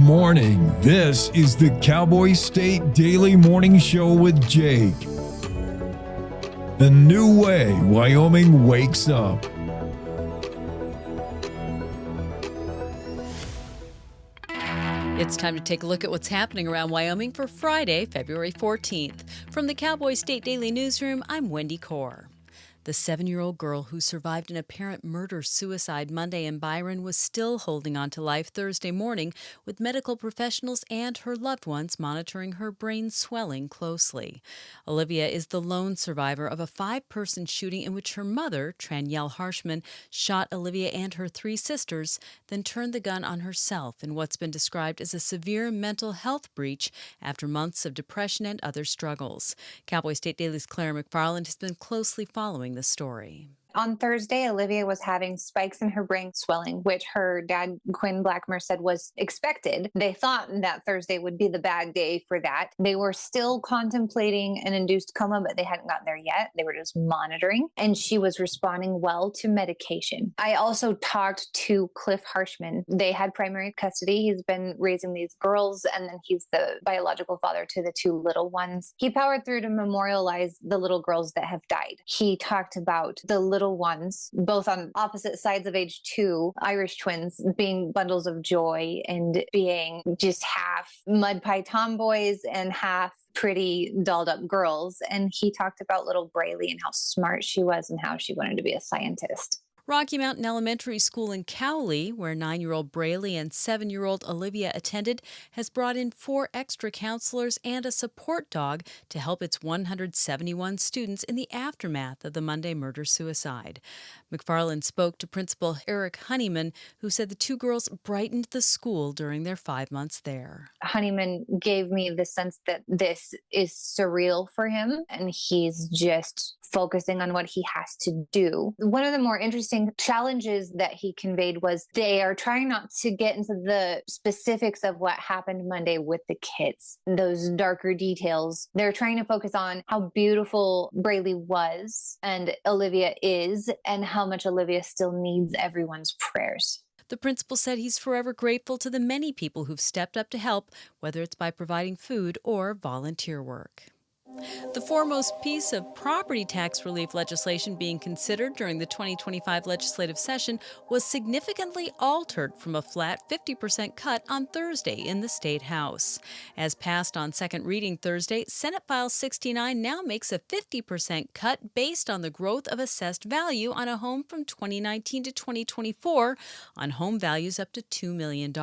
morning. This is the Cowboy State Daily Morning Show with Jake. The new way Wyoming wakes up. It's time to take a look at what's happening around Wyoming for Friday, February 14th. From the Cowboy State Daily Newsroom, I'm Wendy Core. The 7-year-old girl who survived an apparent murder-suicide Monday in Byron was still holding on to life Thursday morning, with medical professionals and her loved ones monitoring her brain swelling closely. Olivia is the lone survivor of a 5-person shooting in which her mother, Tranielle Harshman, shot Olivia and her 3 sisters, then turned the gun on herself in what's been described as a severe mental health breach after months of depression and other struggles. Cowboy State Daily's Claire McFarland has been closely following the story. On Thursday, Olivia was having spikes in her brain swelling, which her dad, Quinn Blackmer, said was expected. They thought that Thursday would be the bad day for that. They were still contemplating an induced coma, but they hadn't gotten there yet. They were just monitoring, and she was responding well to medication. I also talked to Cliff Harshman. They had primary custody. He's been raising these girls, and then he's the biological father to the 2 little ones. He powered through to memorialize the little girls that have died. He talked about the little ones, both on opposite sides of age 2, Irish twins, being bundles of joy and being just half mud pie tomboys and half pretty dolled up girls. And he talked about little Braylee and how smart she was and how she wanted to be a scientist. Rocky Mountain Elementary School in Cowley, where 9-year-old Braylee and 7-year-old Olivia attended, has brought in 4 extra counselors and a support dog to help its 171 students in the aftermath of the Monday murder-suicide. McFarland spoke to Principal Eric Honeyman, who said the 2 girls brightened the school during their 5 months there. Honeyman gave me the sense that this is surreal for him, and he's just focusing on what he has to do. One of the more interesting challenges that he conveyed was they are trying not to get into the specifics of what happened Monday with the kids, those darker details. They're trying to focus on how beautiful Braylee was and Olivia is, and how much Olivia still needs everyone's prayers. The principal said he's forever grateful to the many people who've stepped up to help, whether it's by providing food or volunteer work. The foremost piece of property tax relief legislation being considered during the 2025 legislative session was significantly altered from a flat 50% cut on Thursday in the State House. As passed on second reading Thursday, Senate File 69 now makes a 50% cut based on the growth of assessed value on a home from 2019 to 2024 on home values up to $2 million.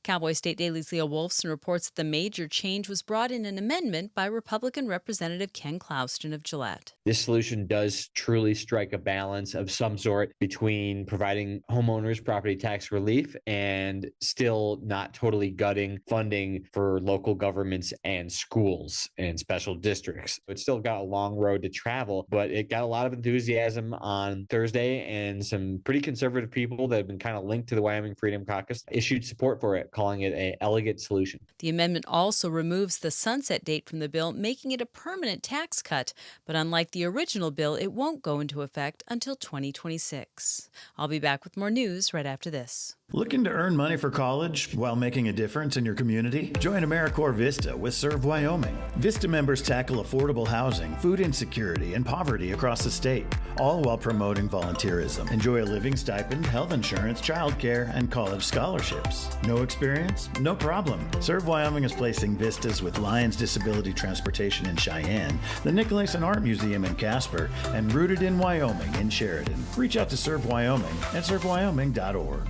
Cowboy State Daily's Leah Wolfson reports that the major change was brought in an amendment by Republican Representative Ken Clouston of Gillette. This solution does truly strike a balance of some sort between providing homeowners property tax relief and still not totally gutting funding for local governments and schools and special districts. It's still got a long road to travel, but it got a lot of enthusiasm on Thursday, and some pretty conservative people that have been kind of linked to the Wyoming Freedom Caucus issued support for it, calling it an elegant solution. The amendment also removes the sunset date from the bill, making it a permanent tax cut, but unlike the original bill, it won't go into effect until 2026. I'll be back with more news right after this. Looking to earn money for college while making a difference in your community? Join AmeriCorps Vista with Serve Wyoming. Vista members tackle affordable housing, food insecurity, and poverty across the state, all while promoting volunteerism. Enjoy a living stipend, health insurance, childcare, and college scholarships. No experience? No problem. Serve Wyoming is placing Vistas with Lions Disability Transportation in Cheyenne, the Nicholas and Art Museum in Casper, and Rooted in Wyoming in Sheridan. Reach out to Serve Wyoming at servewyoming.org.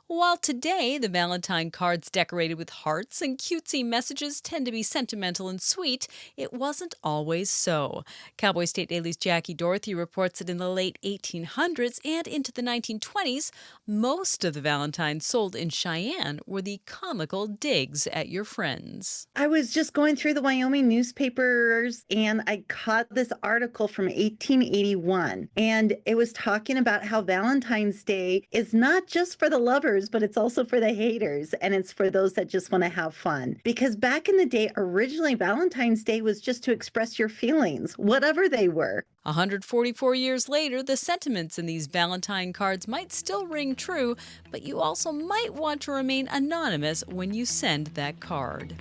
While today the Valentine cards decorated with hearts and cutesy messages tend to be sentimental and sweet, it wasn't always so. Cowboy State Daily's Jackie Dorothy reports that in the late 1800s and into the 1920s, most of the Valentines sold in Cheyenne were the comical digs at your friends. I was just going through the Wyoming newspapers and I caught this article from 1881, and it was talking about how Valentine's Day is not just for the lovers, but it's also for the haters, and it's for those that just want to have fun. Because back in the day, originally Valentine's Day was just to express your feelings, whatever they were. 144 years later, the sentiments in these Valentine cards might still ring true, but you also might want to remain anonymous when you send that card.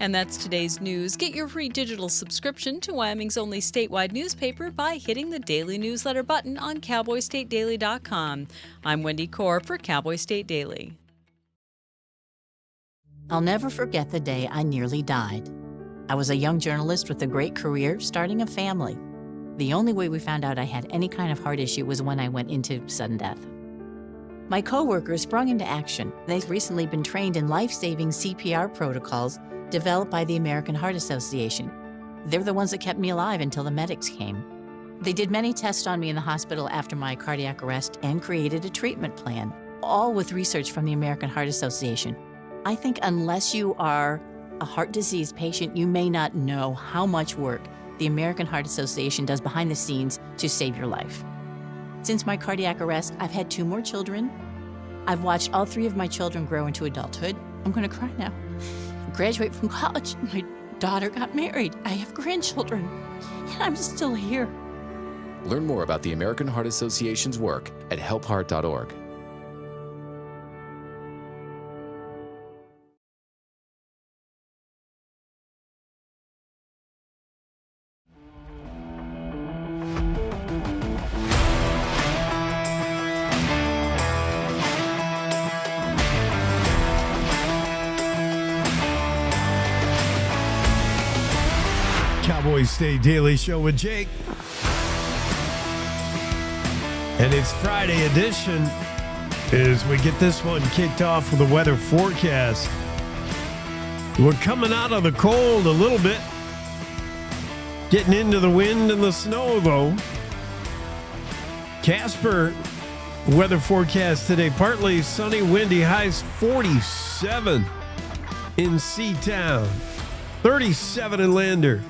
And that's today's news. Get your free digital subscription to Wyoming's only statewide newspaper by hitting the daily newsletter button on cowboystatedaily.com. I'm Wendy Corr for Cowboy State Daily. I'll never forget the day I nearly died. I was a young journalist with a great career, starting a family. The only way we found out I had any kind of heart issue was when I went into sudden death. My coworkers sprung into action. They've recently been trained in life-saving CPR protocols developed by the American Heart Association. They're the ones that kept me alive until the medics came. They did many tests on me in the hospital after my cardiac arrest and created a treatment plan, all with research from the American Heart Association. I think unless you are a heart disease patient, you may not know how much work the American Heart Association does behind the scenes to save your life. Since my cardiac arrest, I've had 2 more children. I've watched all 3 of my children grow into adulthood. I'm going to cry now. Graduate from college. My daughter got married. I have grandchildren. And I'm still here. Learn more about the American Heart Association's work at helpheart.org. Cowboy State Daily Show with Jake. And it's Friday edition as we get this one kicked off with a weather forecast. We're coming out of the cold a little bit. Getting into the wind and the snow, though. Casper weather forecast today. Partly sunny, windy, highs 47 in Seatown. 37 in Lander.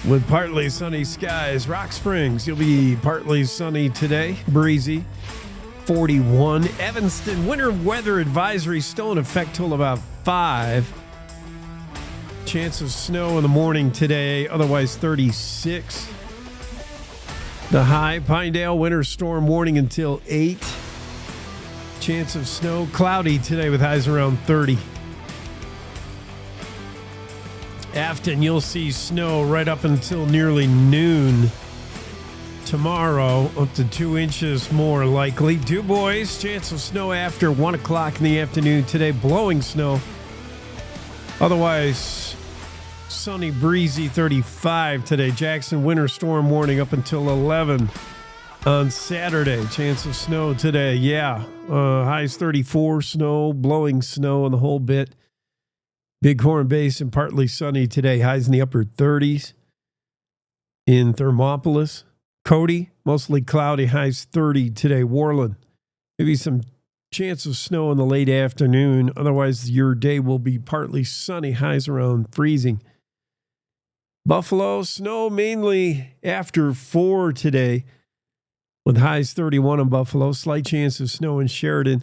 With partly sunny skies. Rock Springs, you'll be partly sunny today. Breezy, 41. Evanston, winter weather advisory still in effect till about 5. Chance of snow in the morning today, otherwise 36. The high. Pinedale, winter storm warning until 8. Chance of snow, cloudy today with highs around 30. Afton, you'll see snow right up until nearly noon tomorrow, up to 2 inches more likely. DuBois, chance of snow after 1 o'clock in the afternoon today, blowing snow. Otherwise, sunny, breezy, 35 today. Jackson, winter storm warning up until 11 on Saturday. Chance of snow today, highs 34, snow, blowing snow, and the whole bit. Bighorn Basin, partly sunny today. Highs in the upper 30s. In Thermopolis. Cody, mostly cloudy. Highs 30 today. Worland, maybe some chance of snow in the late afternoon. Otherwise, your day will be partly sunny. Highs around freezing. Buffalo, snow mainly after 4 today. With highs 31 in Buffalo. Slight chance of snow in Sheridan.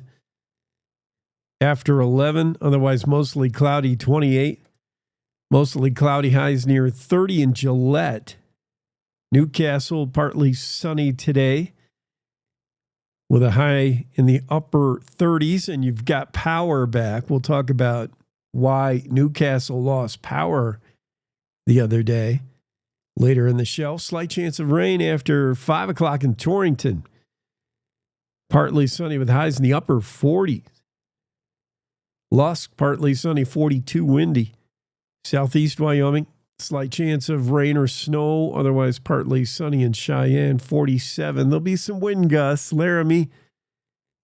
After 11, otherwise mostly cloudy, 28. Mostly cloudy, highs near 30 in Gillette. Newcastle, partly sunny today with a high in the upper 30s, and you've got power back. We'll talk about why Newcastle lost power the other day later in the show. Slight chance of rain after 5 o'clock in Torrington. Partly sunny with highs in the upper 40s. Lusk, partly sunny, 42, windy. Southeast Wyoming, slight chance of rain or snow, otherwise partly sunny in Cheyenne, 47. There'll be some wind gusts. Laramie,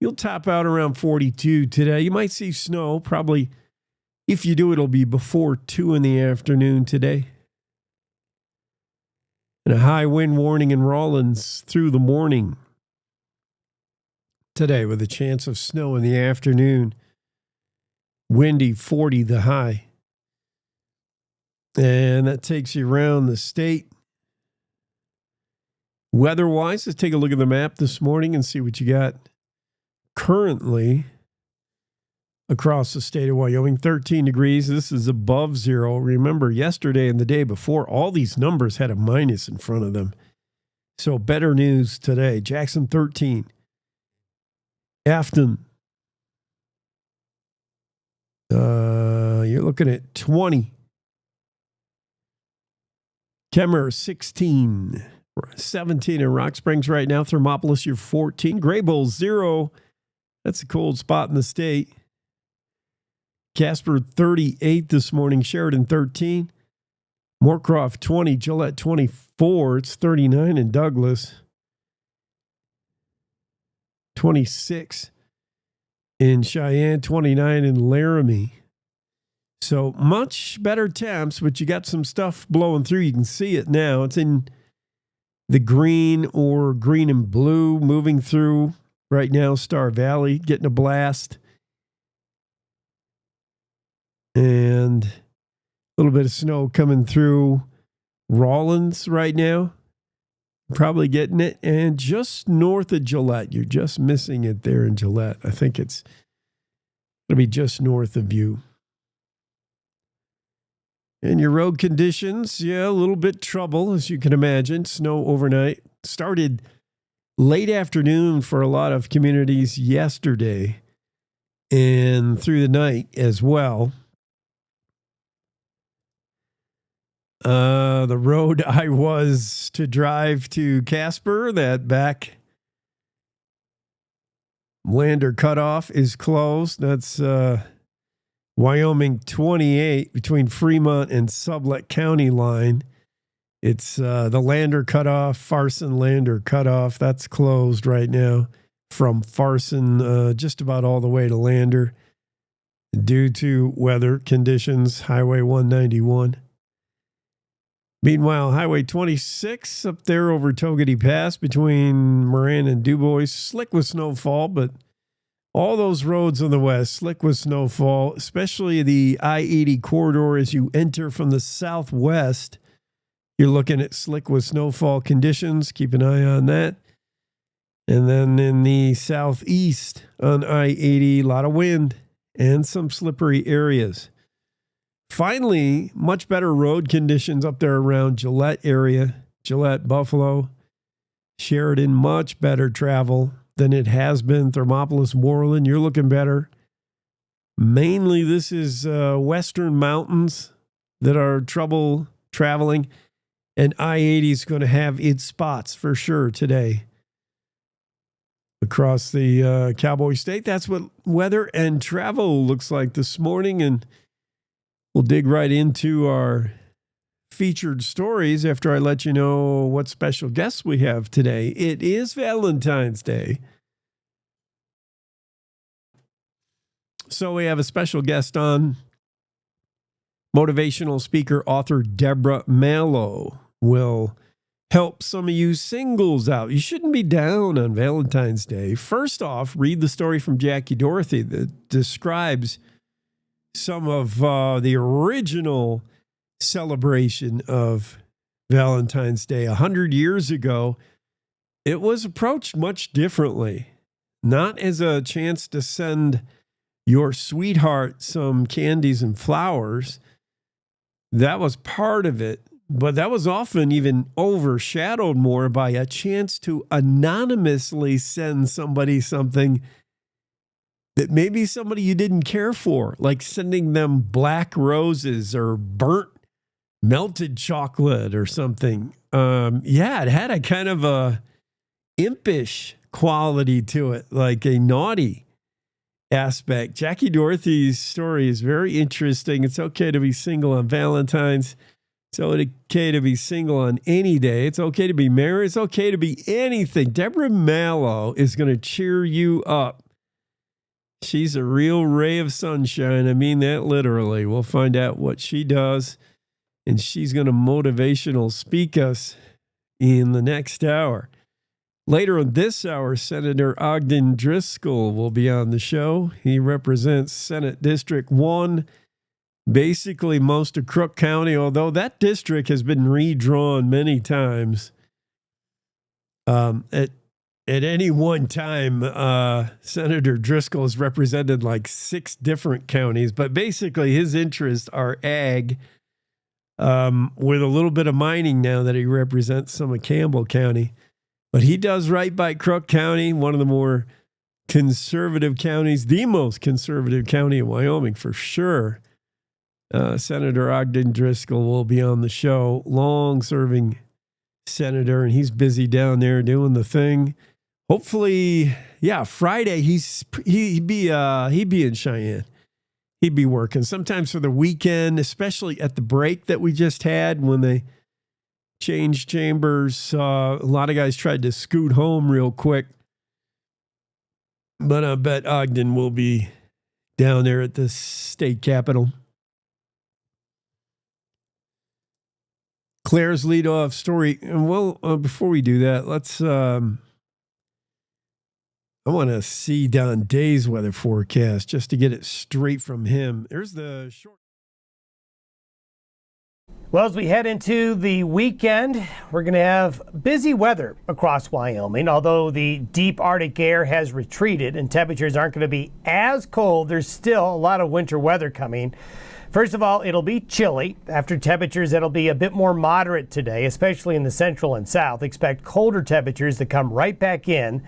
you'll top out around 42 today. You might see snow, probably. If you do, it'll be before 2 in the afternoon today. And a high wind warning in Rawlins through the morning today with a chance of snow in the afternoon. Windy, 40 the high. And that takes you around the state. Weather-wise, let's take a look at the map this morning and see what you got currently. across the state of Wyoming. 13 degrees. This is above zero. Remember, yesterday and the day before, all these numbers had a minus in front of them. So better news today. Jackson 13. Afton. You're looking at 20. Kemmer 16. 17 in Rock Springs right now. Thermopolis, you're 14. Graybull 0. That's a cold spot in the state. Casper 38 this morning. Sheridan 13. Moorcroft 20. Gillette 24. It's 39 in Douglas. 26 in Cheyenne. 29 in Laramie. So much better temps, but you got some stuff blowing through. You can see it now. It's in the green or green and blue moving through right now. Star Valley getting a blast. And a little bit of snow coming through Rawlins right now. Probably getting it. And just north of Gillette. You're just missing it there in Gillette. I think it's going to be just north of you. And your road conditions, yeah, a little bit trouble, as you can imagine. Snow overnight. Started late afternoon for a lot of communities yesterday and through the night as well. The road I was to drive to Casper, that back Lander cutoff is closed. That's Wyoming 28 between Fremont and Sublette County line. It's the Lander cutoff, Farson Lander cutoff. That's closed right now from Farson just about all the way to Lander due to weather conditions. Highway 191. Meanwhile, Highway 26 up there over Togety Pass between Moran and Dubois, slick with snowfall, but all those roads on the west, slick with snowfall, especially the I-80 corridor as you enter from the southwest. You're looking at slick with snowfall conditions. Keep an eye on that. And then in the southeast on I-80, a lot of wind and some slippery areas. Finally, much better road conditions up there around Gillette area. Gillette, Buffalo, Sheridan, much better travel than it has been. Thermopolis, Moreland, you're looking better. Mainly this is western mountains that are trouble traveling. And I-80 is going to have its spots for sure today. Across the Cowboy State, that's what weather and travel looks like this morning. And we'll dig right into our featured stories after I let you know what special guests we have today. It is Valentine's Day. So we have a special guest on. Motivational speaker, author Deborah Mallow will help some of you singles out. You shouldn't be down on Valentine's Day. First off, read the story from Jackie Dorothy that describes some of the original celebration of Valentine's Day. 100 years ago, it was approached much differently. Not as a chance to send your sweetheart some candies and flowers. That was part of it, but that was often even overshadowed more by a chance to anonymously send somebody something that maybe somebody you didn't care for, like sending them black roses or burnt melted chocolate or something. It had a kind of a impish quality to it, like a naughty aspect. Jackie Dorothy's story is very interesting. It's okay to be single on Valentine's. It's okay to be single on any day. It's okay to be married. It's okay to be anything. Deborah Mallow is going to cheer you up. She's a real ray of sunshine. I mean that literally. We'll find out what she does, and she's going to motivational speak us in the next hour. Later in this hour, Senator Ogden Driscoll will be on the show. He represents Senate District 1, basically most of Crook County, although that district has been redrawn many times. at any one time, Senator Driscoll has represented like 6 different counties, but basically his interests are ag, with a little bit of mining now that he represents some of Campbell County. But he does right by Crook County, one of the more conservative counties, the most conservative county in Wyoming for sure. Senator Ogden Driscoll will be on the show, long-serving senator, and he's busy down there doing the thing. Hopefully, Friday he'd be in Cheyenne. He'd be working sometimes for the weekend, especially at the break that we just had when they changed chambers. A lot of guys tried to scoot home real quick, but I bet Ogden will be down there at the state capitol. Claire's leadoff story. Well, before we do that, let's. I want to see Don Day's weather forecast just to get it straight from him. There's the short. Well, as we head into the weekend, we're going to have busy weather across Wyoming. Although the deep Arctic air has retreated and temperatures aren't going to be as cold, there's still a lot of winter weather coming. First of all, it'll be chilly. After temperatures that'll be a bit more moderate today, especially in the central and south. Expect colder temperatures to come right back in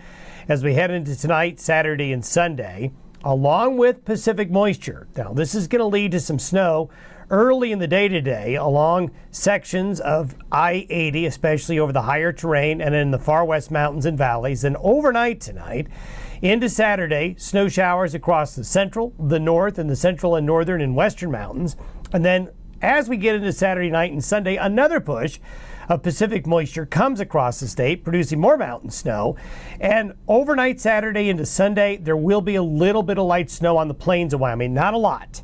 as we head into tonight, Saturday, and Sunday, along with Pacific moisture. Now, this is going to lead to some snow early in the day today along sections of I-80, especially over the higher terrain and in the far west mountains and valleys. And overnight tonight into Saturday, snow showers across the central, the north, and the central and northern and western mountains. And then as we get into Saturday night and Sunday, another push of Pacific moisture comes across the state, producing more mountain snow. And overnight Saturday into Sunday, there will be a little bit of light snow on the plains of Wyoming. Not a lot,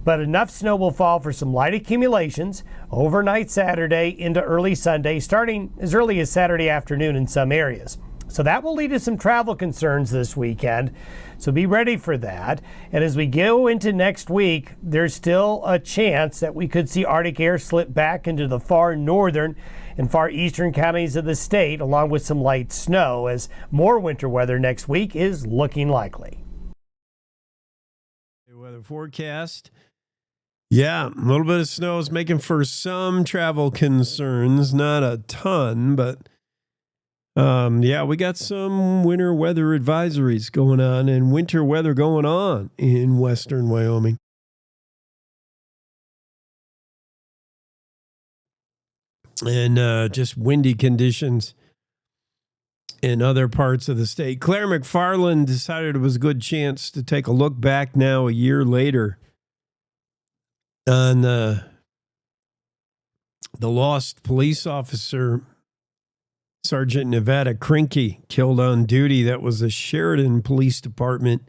but enough snow will fall for some light accumulations overnight Saturday into early Sunday, starting as early as Saturday afternoon in some areas. So that will lead to some travel concerns this weekend. So be ready for that. And as we go into next week, there's still a chance that we could see Arctic air slip back into the far northern and far eastern counties of the state, along with some light snow, as more winter weather next week is looking likely. Weather forecast. Yeah, a little bit of snow is making for some travel concerns. Not a ton, but we got some winter weather advisories going on and winter weather going on in western Wyoming. And just windy conditions in other parts of the state. Claire McFarland decided it was a good chance to take a look back now a year later on the lost police officer, Sergeant Nevada Krinke, killed on duty. That was the Sheridan Police Department,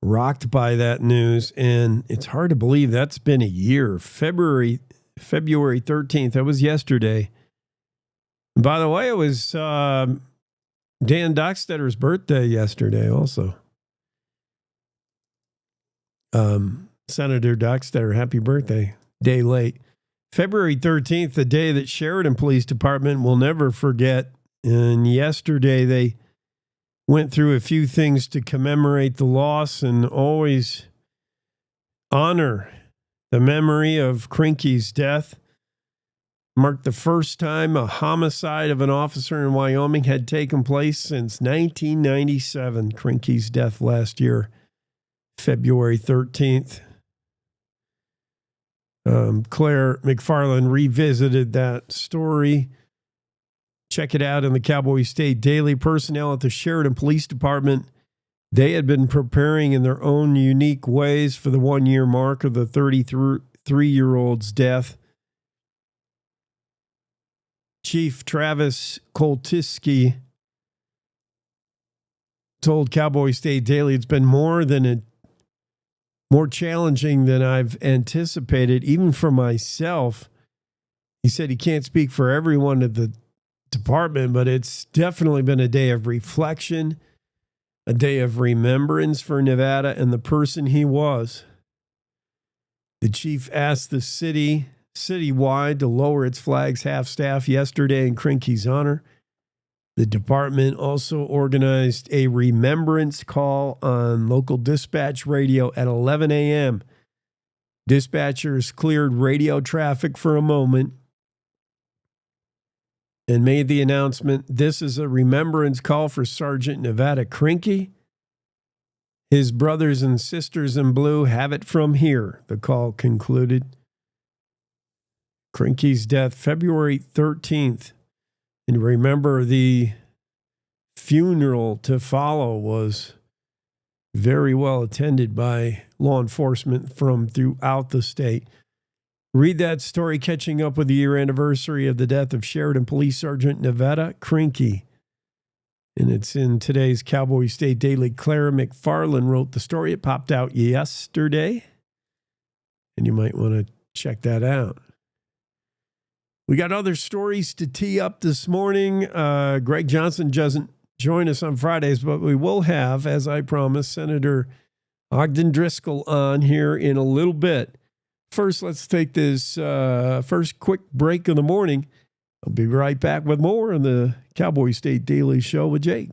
rocked by that news. And it's hard to believe that's been a year. February 13th, that was yesterday. And by the way, it was Dan Dockstetter's birthday yesterday also. Senator Dockstetter, happy birthday. Day late. February 13th, the day that Sheridan Police Department will never forget. And yesterday they went through a few things to commemorate the loss and always honor the memory of Krinke's death. Marked the first time a homicide of an officer in Wyoming had taken place since 1997. Krinke's death last year, February 13th. Claire McFarland revisited that story. Check it out in the Cowboy State Daily. Personnel at the Sheridan Police Department, they had been preparing in their own unique ways for the 1-year mark of the 33-year-old's death. Chief Travis Koltiski told Cowboy State Daily it's been more challenging than I've anticipated, even for myself. He said he can't speak for everyone at the department, but it's definitely been a day of reflection, a day of remembrance for Nevada and the person he was. The chief asked the citywide to lower its flag's half-staff yesterday in Krinke's honor. The department also organized a remembrance call on local dispatch radio at 11 a.m. Dispatchers cleared radio traffic for a moment and made the announcement, "This is a remembrance call for Sergeant Nevada Krinke. His brothers and sisters in blue have it from here," the call concluded. Krinke's death, February 13th. And remember, the funeral to follow was very well attended by law enforcement from throughout the state. Read that story, catching up with the year anniversary of the death of Sheridan Police Sergeant Nevada Krinke. And it's in today's Cowboy State Daily. Clara McFarland wrote the story. It popped out yesterday, and you might want to check that out. We got other stories to tee up this morning. Greg Johnson doesn't join us on Fridays, but we will have, as I promised, Senator Ogden Driscoll on here in a little bit. First, let's take this first quick break of the morning. I'll be right back with more on the Cowboy State Daily Show with Jake.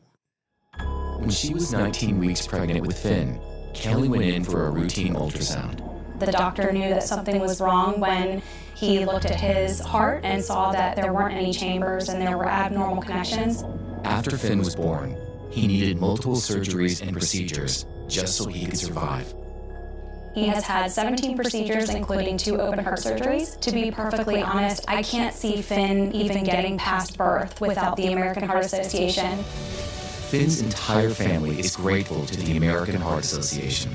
When she was 19 weeks pregnant with Finn, Kelly went in for a routine ultrasound. The doctor knew that something was wrong when he looked at his heart and saw that there weren't any chambers and there were abnormal connections. After Finn was born, he needed multiple surgeries and procedures just so he could survive. He has had 17 procedures, including 2 open heart surgeries. To be perfectly honest, I can't see Finn even getting past birth without the American Heart Association. Finn's entire family is grateful to the American Heart Association.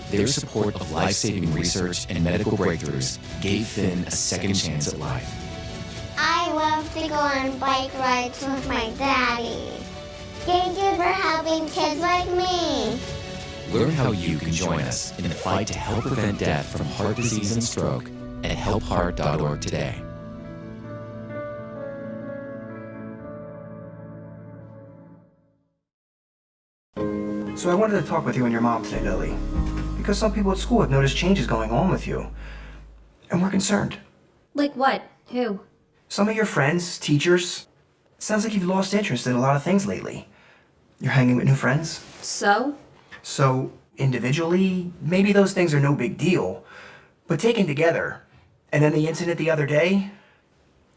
Their support of life-saving research and medical breakthroughs gave Finn a second chance at life. I love to go on bike rides with my daddy. Thank you for helping kids like me. Learn how you can join us in the fight to help prevent death from heart disease and stroke at helpheart.org today. So I wanted to talk with you and your mom today, Lily, because some people at school have noticed changes going on with you, and we're concerned. Like what? Who? Some of your friends, teachers. It sounds like you've lost interest in a lot of things lately. You're hanging with new friends. So, individually, maybe those things are no big deal, but taken together, and then the incident the other day,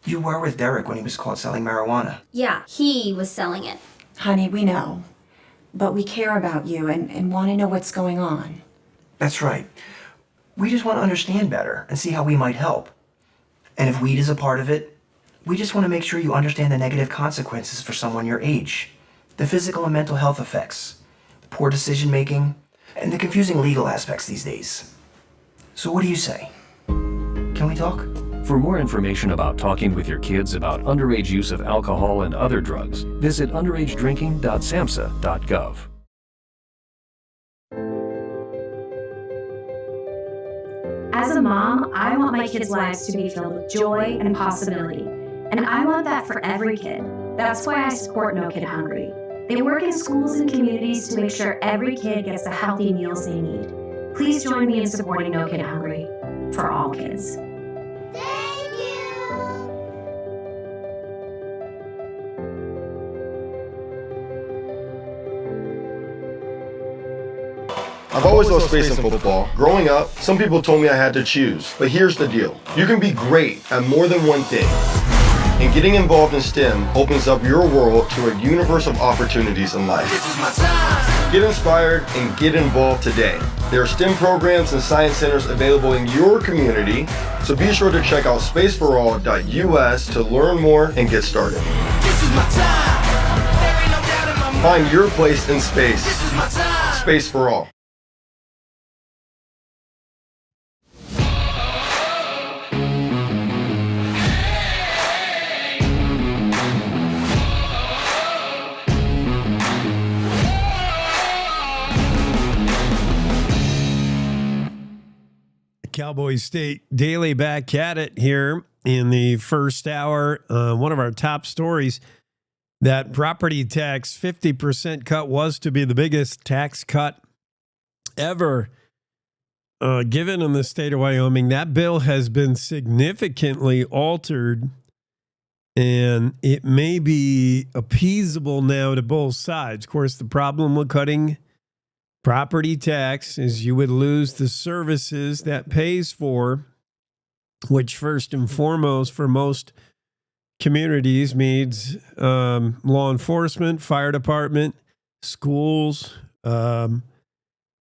you were with Derek when he was caught selling marijuana. Yeah, he was selling it. Honey, we know. But we care about you and want to know what's going on. That's right. We just want to understand better and see how we might help. And if weed is a part of it, we just want to make sure you understand the negative consequences for someone your age, the physical and mental health effects, the poor decision making, and the confusing legal aspects these days. So what do you say? Can we talk? For more information about talking with your kids about underage use of alcohol and other drugs, visit underagedrinking.samhsa.gov. As a mom, I want my kids' lives to be filled with joy and possibility. And I want that for every kid. That's why I support No Kid Hungry. They work in schools and communities to make sure every kid gets the healthy meals they need. Please join me in supporting No Kid Hungry for all kids. I've always loved space and football. Growing up, some people told me I had to choose. But here's the deal. You can be great at more than one thing. And getting involved in STEM opens up your world to a universe of opportunities in life. This is my time. Get inspired and get involved today. There are STEM programs and science centers available in your community, so be sure to check out spaceforall.us to learn more and get started. This is my time. There ain't no doubt in my mind. Find your place in space. This is my time. Space for All. Cowboy State Daily back at it here in the first hour. One of our top stories, that property tax 50% cut was to be the biggest tax cut ever given in the state of Wyoming. That bill has been significantly altered And it may be appeasable now to both sides. Of course, the problem with cutting property tax is you would lose the services that pays for, which first and foremost for most communities means law enforcement, fire department, schools,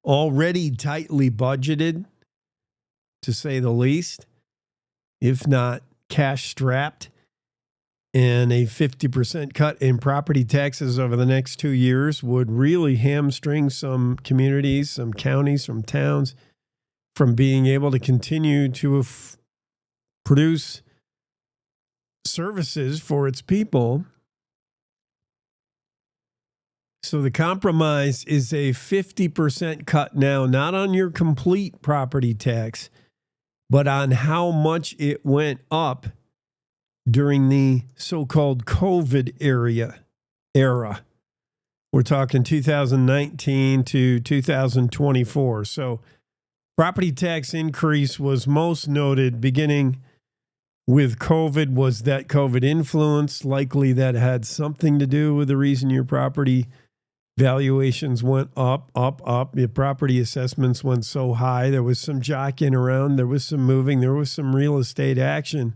already tightly budgeted, to say the least, if not cash strapped. And a 50% cut in property taxes over the next 2 years would really hamstring some communities, some counties, some towns from being able to continue to produce services for its people. So the compromise is a 50% cut now, not on your complete property tax, but on how much it went up during the so-called COVID era. We're talking 2019 to 2024. So property tax increase was most noted beginning with COVID. Was that COVID influence? Likely that had something to do with the reason your property valuations went up. Your property assessments went so high. There was some jockeying around. There was some moving. There was some real estate action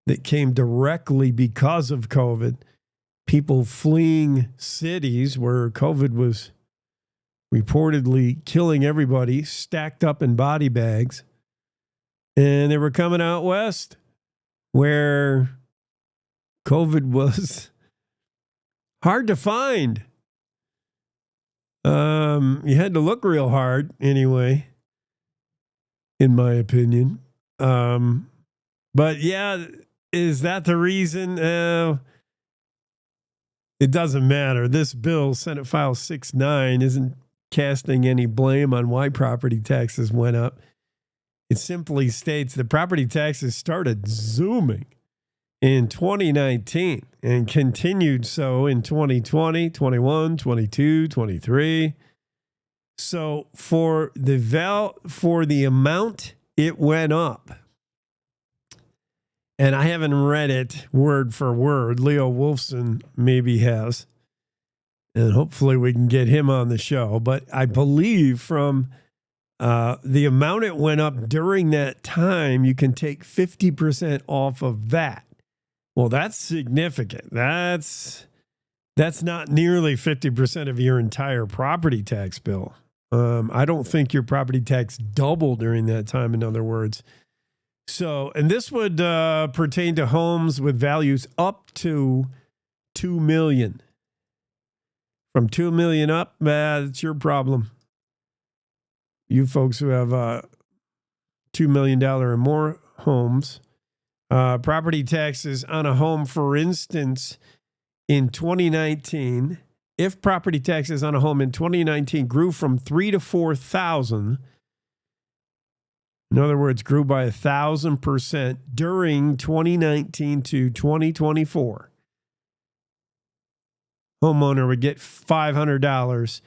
that came directly because of COVID. People fleeing cities where COVID was reportedly killing everybody, stacked up in body bags. And they were coming out west where COVID was hard to find. You had to look real hard anyway, in my opinion. But yeah, is that the reason? It doesn't matter. This bill, Senate File 69, isn't casting any blame on why property taxes went up. It simply states that property taxes started zooming in 2019 and continued so in 2020, 21, 22, 23. So for the amount it went up, and I haven't read it word for word. Leo Wolfson maybe has. And hopefully we can get him on the show. But I believe from the amount it went up during that time, you can take 50% off of that. Well, that's significant. That's not nearly 50% of your entire property tax bill. I don't think your property tax doubled during that time, in other words. So, and this would pertain to homes with values up to $2 million. From $2 million up, that's your problem. You folks who have $2 million or more homes. Property taxes on a home, for instance, in 2019, if property taxes on a home in 2019 grew from $3,000 to $4,000, in other words, grew by 1,000% during 2019 to 2024, homeowner would get $500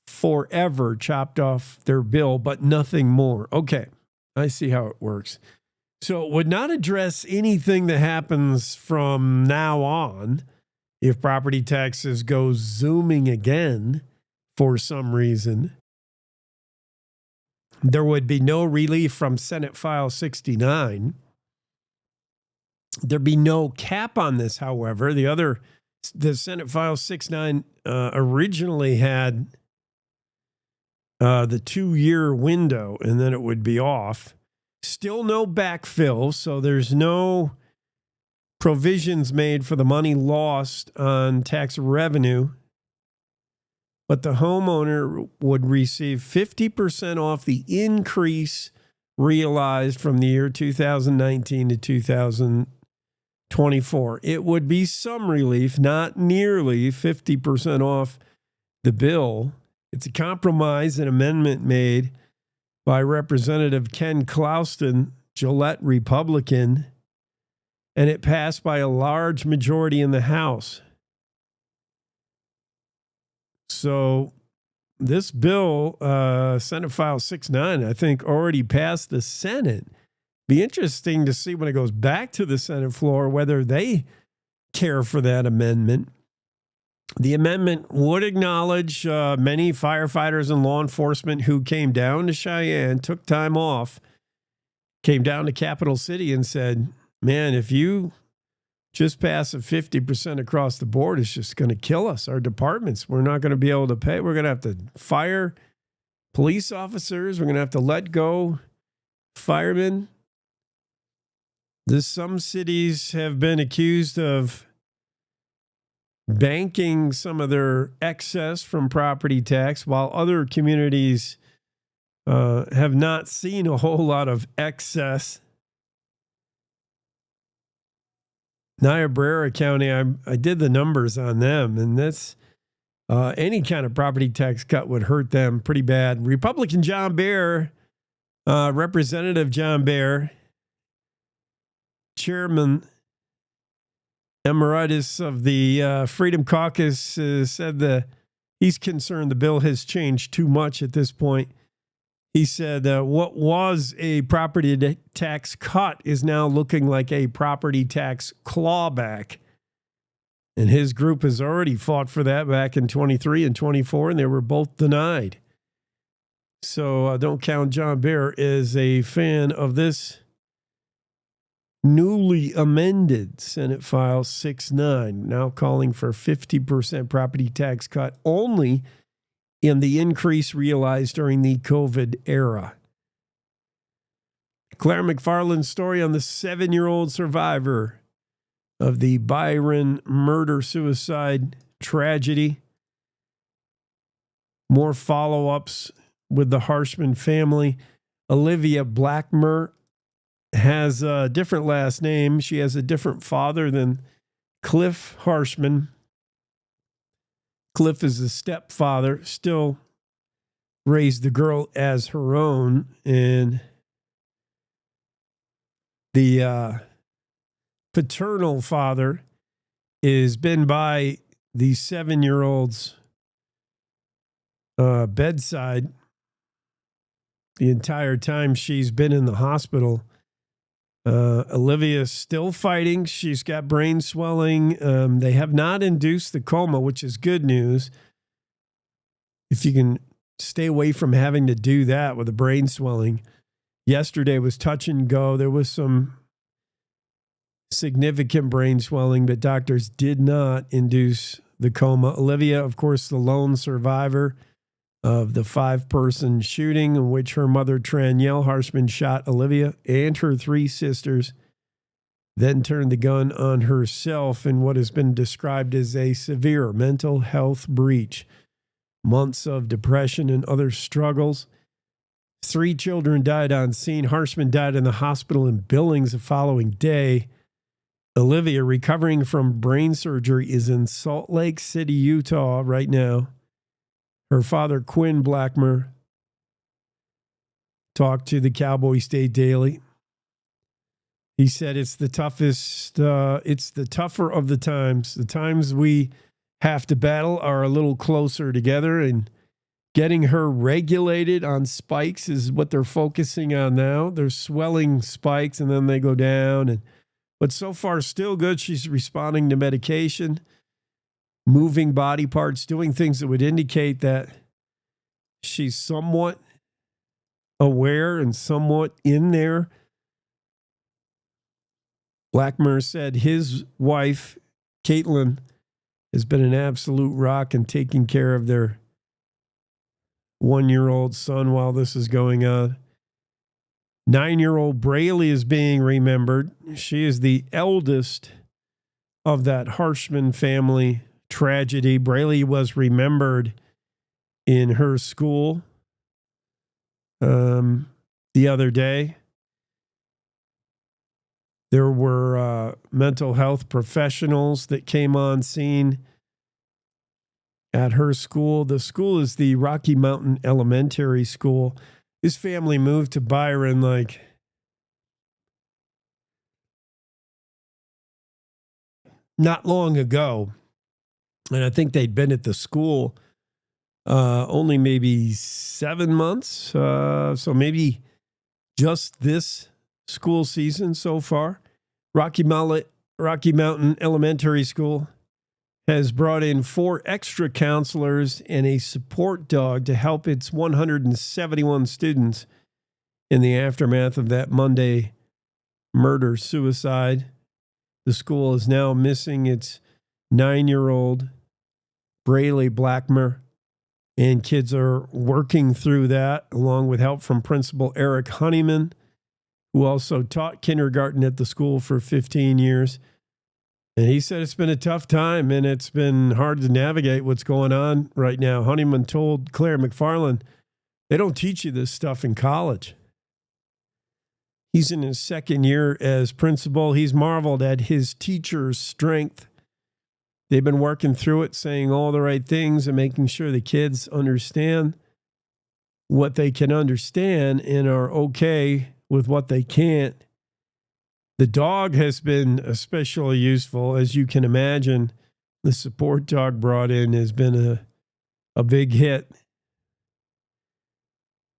forever chopped off their bill, but nothing more. Okay, I see how it works. So it would not address anything that happens from now on if property taxes go zooming again for some reason. There would be no relief from Senate File 69. There'd be no cap on this, however. The Senate File 69 originally had the 2-year window, and then it would be off. Still no backfill, so there's no provisions made for the money lost on tax revenue. But the homeowner would receive 50% off the increase realized from the year 2019 to 2024. It would be some relief, not nearly 50% off the bill. It's a compromise, an amendment made by Representative Ken Clouston, Gillette Republican, and it passed by a large majority in the House. So this bill, Senate File 69, I think already passed the Senate. Be interesting to see when it goes back to the Senate floor whether they care for that amendment. The amendment would acknowledge many firefighters and law enforcement who came down to Cheyenne, took time off, came down to Capital City and said, man, if you just pass a 50% across the board, it's just going to kill us. Our departments, we're not going to be able to pay. We're going to have to fire police officers. We're going to have to let go firemen. Some cities have been accused of banking some of their excess from property tax, while other communities have not seen a whole lot of excess. Niobrara County, I did the numbers on them, and that's any kind of property tax cut would hurt them pretty bad. Republican John Bear, Representative John Bear, Chairman Emeritus of the Freedom Caucus, said that he's concerned the bill has changed too much at this point. He said what was a property tax cut is now looking like a property tax clawback. And his group has already fought for that back in 23 and 24, and they were both denied. So don't count John Bear as a fan of this newly amended Senate File 6-9, now calling for 50% property tax cut only in the increase realized during the COVID era. Claire McFarland's story on the 7-year-old survivor of the Byron murder-suicide tragedy. More follow-ups with the Harshman family. Olivia Blackmer has a different last name. She has a different father than Cliff Harshman. Cliff is the stepfather, still raised the girl as her own, and the paternal father has been by the 7-year-old's bedside the entire time she's been in the hospital. Olivia's still fighting. She's got brain swelling. They have not induced the coma, which is good news. If you can stay away from having to do that with the brain swelling. Yesterday was touch and go. There was some significant brain swelling, but doctors did not induce the coma. Olivia, of course, the lone survivor of the 5-person shooting in which her mother, Tranielle Harshman, shot Olivia and her 3 sisters, then turned the gun on herself in what has been described as a severe mental health breach. Months of depression and other struggles. 3 children died on scene. Harshman died in the hospital in Billings the following day. Olivia, recovering from brain surgery, is in Salt Lake City, Utah right now. Her father, Quinn Blackmer, talked to the Cowboy State Daily. He said it's the toughest, it's the tougher of the times. The times we have to battle are a little closer together, and getting her regulated on spikes is what they're focusing on now. They're swelling spikes and then they go down. But so far, still good. She's responding to medication, moving body parts, doing things that would indicate that she's somewhat aware and somewhat in there. Blackmer said his wife, Caitlin, has been an absolute rock in taking care of their 1-year-old son while this is going on. 9-year-old Braley is being remembered. She is the eldest of that Harshman family tragedy. Braley was remembered in her school the other day. There were mental health professionals that came on scene at her school. The school is the Rocky Mountain Elementary School. His family moved to Byron not long ago. And I think they'd been at the school only maybe 7 months. So maybe just this school season so far. Rocky Mountain Elementary School has brought in 4 extra counselors and a support dog to help its 171 students in the aftermath of that Monday murder-suicide. The school is now missing its 9-year-old Braylee Blackmer, and kids are working through that along with help from Principal Eric Honeyman, who also taught kindergarten at the school for 15 years. And he said it's been a tough time and it's been hard to navigate what's going on right now. Honeyman told Claire McFarland, they don't teach you this stuff in college. He's in his 2nd year as principal. He's marveled at his teachers' strength. They've been working through it, saying all the right things and making sure the kids understand what they can understand and are okay with what they can't. The dog has been especially useful. As you can imagine, the support dog brought in has been a big hit.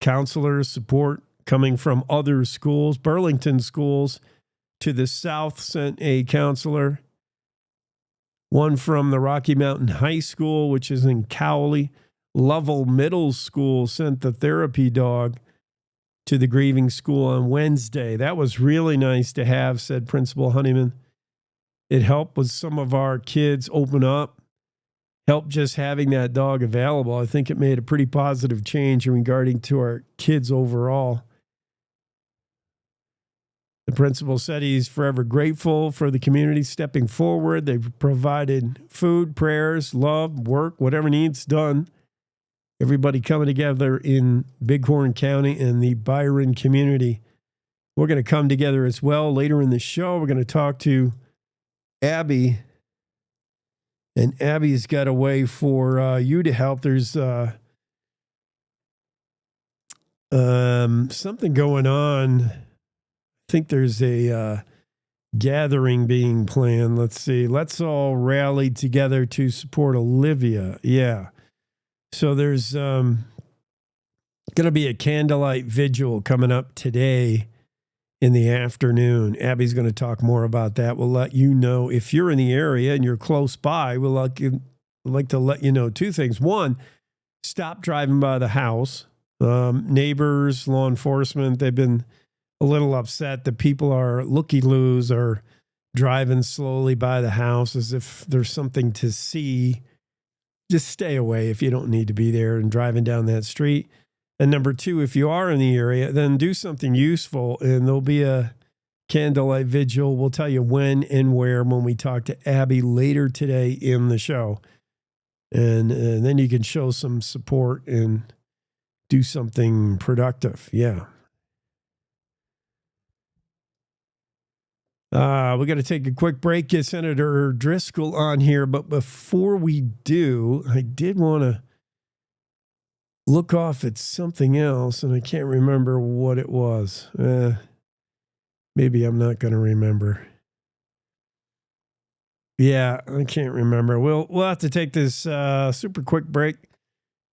Counselors, support coming from other schools. Burlington schools to the south sent a counselor. One from the Rocky Mountain High School, which is in Cowley. Lovell Middle School sent the therapy dog to the grieving school on Wednesday. That was really nice to have, said Principal Honeyman. It helped with some of our kids open up, helped just having that dog available. I think it made a pretty positive change regarding to our kids overall. The principal said he's forever grateful for the community stepping forward. They've provided food, prayers, love, work, whatever needs done. Everybody coming together in Bighorn County and the Byron community. We're going to come together as well later in the show. We're going to talk to Abby. And Abby's got a way for you to help. There's something going on. I think there's a gathering being planned. Let's see. Let's all rally together to support Olivia. Yeah. So there's going to be a candlelight vigil coming up today in the afternoon. Abby's going to talk more about that. We'll let you know if you're in the area and you're close by. We'd like to let you know 2 things. One, stop driving by the house. Neighbors, law enforcement, they've been a little upset that people are looky-loos or driving slowly by the house as if there's something to see. Just stay away if you don't need to be there and driving down that street. And number 2, if you are in the area, then do something useful. And there'll be a candlelight vigil. We'll tell you when and where when we talk to Abby later today in the show. And then you can show some support and do something productive. Yeah. We got to take a quick break, get Senator Driscoll on here. But before we do, I did want to look off at something else, and I can't remember what it was. Maybe I'm not going to remember. Yeah, I can't remember. We'll have to take this super quick break.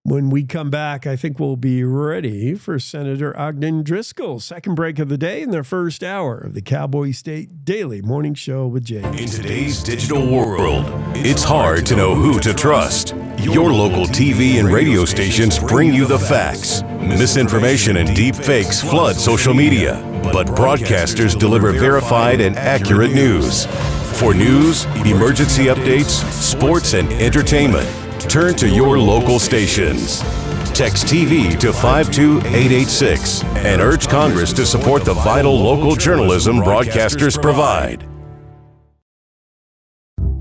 When we come back, I think we'll be ready for Senator Ogden Driscoll's second break of the day in their first hour of the Cowboy State Daily Morning Show with Jay. In today's digital world, it's hard to know who to trust. Your local TV and radio stations bring you the facts. Misinformation and deep fakes flood social media, but broadcasters deliver verified and accurate news. For news, emergency updates, sports, and entertainment, turn to your local stations. Text TV to 52886 and urge Congress to support the vital local journalism broadcasters provide.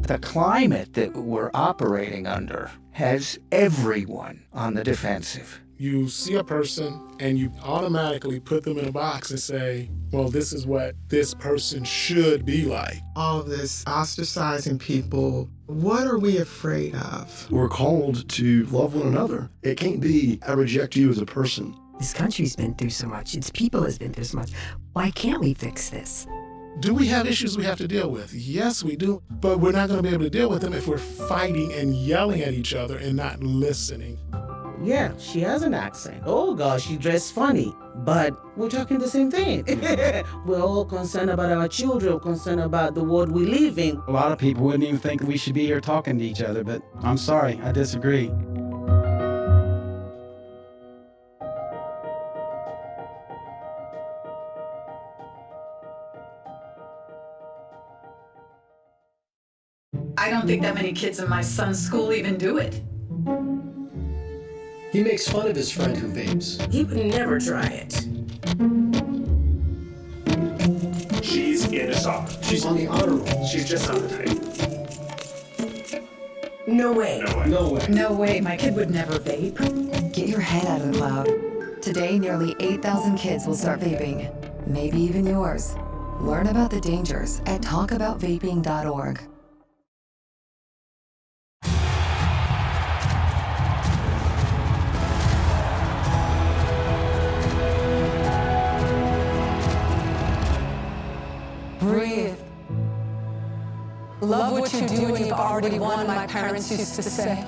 The climate that we're operating under has everyone on the defensive. You see a person and you automatically put them in a box and say, well, this is what this person should be like. All of this ostracizing people, what are we afraid of? We're called to love one another. It can't be, I reject you as a person. This country's been through so much. Its people has been through so much. Why can't we fix this? Do we have issues we have to deal with? Yes, we do. But we're not going to be able to deal with them if we're fighting and yelling at each other and not listening. Yeah, she has an accent. Oh gosh, she dressed funny. but we're talking the same thing. We're all concerned about our children, concerned about the world we live in. A lot of people wouldn't even think we should be here talking to each other, but I'm sorry, I disagree. I don't think that many kids in my son's school even do it. He makes fun of his friend who vapes. He would never try it. She's in a soccer. She's on the honor roll. She's just not the type. No way. No way. No way. No way, my kid would never vape. Get your head out of the cloud. Today, nearly 8,000 kids will start vaping. Maybe even yours. Learn about the dangers at talkaboutvaping.org. Breathe. Love what you do and you've already won, my parents used to say.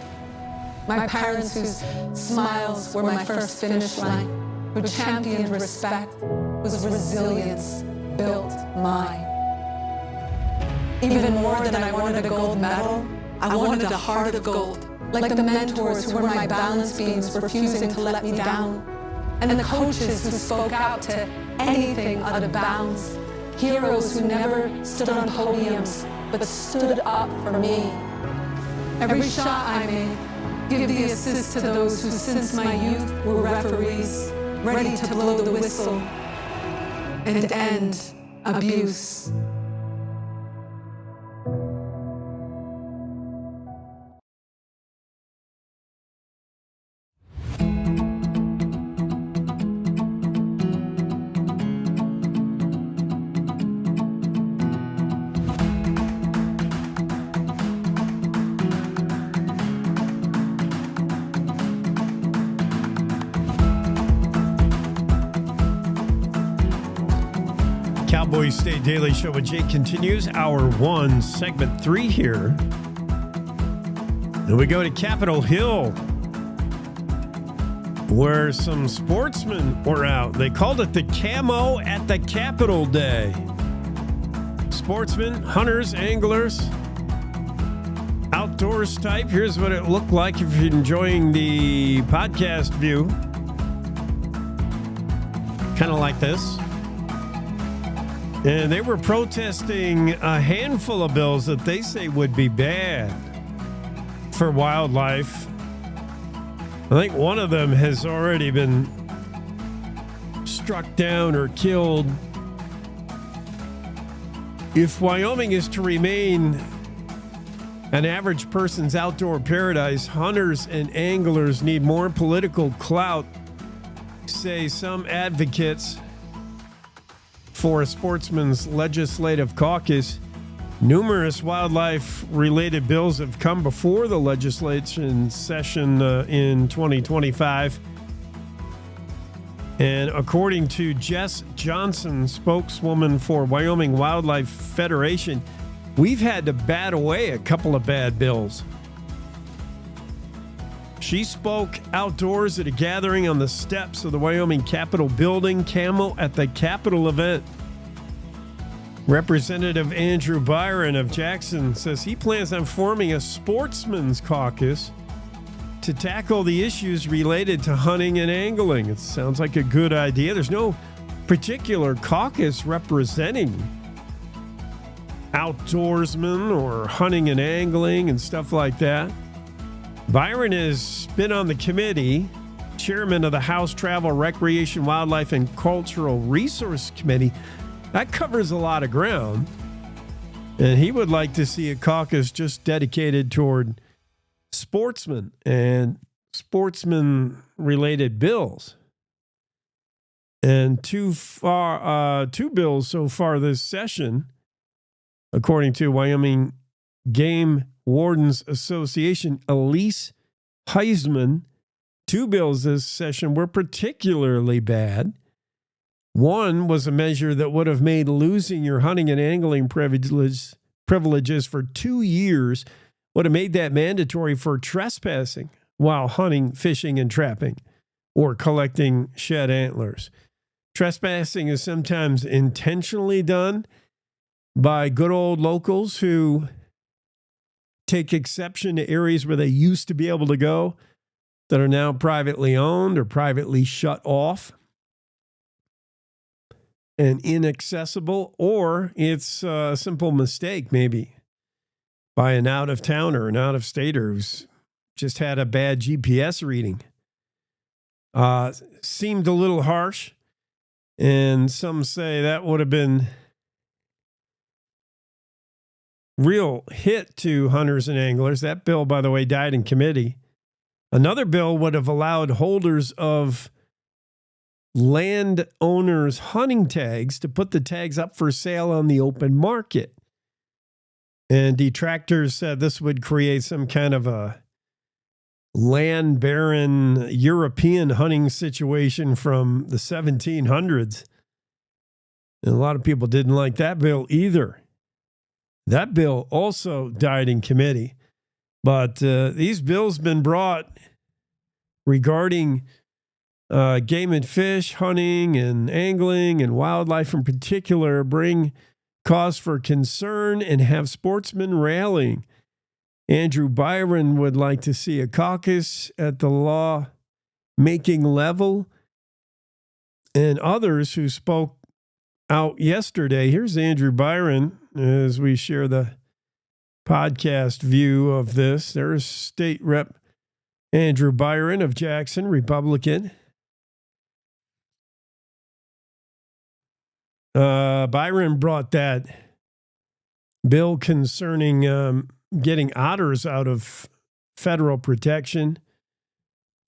My parents whose smiles were my first finish line, who championed respect, whose resilience built mine. Even more than I wanted a gold medal, I wanted a heart of gold, like the mentors who were my balance beams refusing to let me down, and the coaches who spoke out to anything out of bounds. Heroes who never stood on podiums, but stood up for me. Every shot I made, give the assist to those who since my youth were referees, ready to blow the whistle and end abuse. Cowboy State Daily Show with Jake continues. Hour 1, segment 3 here. And we go to Capitol Hill, where some sportsmen were out. They called it the Camo at the Capitol Day. Sportsmen, hunters, anglers, outdoors type. Here's what it looked like if you're enjoying the podcast view. Kind of like this. And they were protesting a handful of bills that they say would be bad for wildlife. I think one of them has already been struck down or killed. If Wyoming is to remain an average person's outdoor paradise, hunters and anglers need more political clout, say some advocates for a sportsman's legislative caucus. Numerous wildlife-related bills have come before the legislation session in 2025. And according to Jess Johnson, spokeswoman for Wyoming Wildlife Federation, we've had to bat away a couple of bad bills. She spoke outdoors at a gathering on the steps of the Wyoming Capitol building, Camo at the Capitol event. Representative Andrew Byron of Jackson says he plans on forming a sportsman's caucus to tackle the issues related to hunting and angling. It sounds like a good idea. There's no particular caucus representing outdoorsmen or hunting and angling and stuff like that. Byron has been on the committee, chairman of the House Travel, Recreation, Wildlife, and Cultural Resource Committee. That covers a lot of ground. And he would like to see a caucus just dedicated toward sportsmen and sportsman-related bills. And two bills so far this session, according to Wyoming Game Wardens Association, Elise Heisman, 2 bills this session were particularly bad. One was a measure that would have made losing your hunting and angling privileges for 2 years, would have made that mandatory for trespassing while hunting, fishing, and trapping, or collecting shed antlers. Trespassing is sometimes intentionally done by good old locals who take exception to areas where they used to be able to go that are now privately owned or privately shut off and inaccessible, or it's a simple mistake maybe by an out-of-towner, an out-of-stater who's just had a bad GPS reading. Seemed a little harsh, and some say that would have been real hit to hunters and anglers. That bill, by the way, died in committee. Another bill would have allowed holders of landowners' hunting tags to put the tags up for sale on the open market. And detractors said this would create some kind of a land baron European hunting situation from the 1700s. And a lot of people didn't like that bill either. That bill also died in committee. But these bills been brought regarding game and fish, hunting and angling and wildlife in particular, bring cause for concern and have sportsmen rallying. Andrew Byron would like to see a caucus at the law-making level. And others who spoke out yesterday. Here's Andrew Byron as we share the podcast view of this. There's State Rep Andrew Byron of Jackson, Republican. Byron brought that bill concerning getting otters out of federal protection,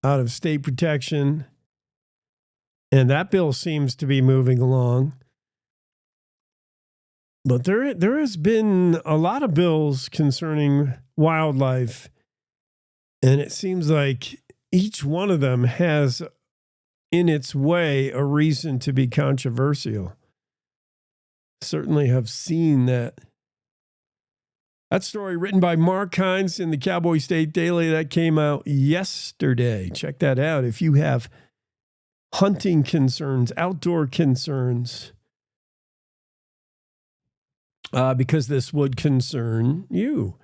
out of state protection. And that bill seems to be moving along. But there has been a lot of bills concerning wildlife. And it seems like each one of them has, in its way, a reason to be controversial. Certainly have seen that. That story written by Mark Hines in the Cowboy State Daily that came out yesterday. Check that out if you have hunting concerns, outdoor concerns, because this would concern you.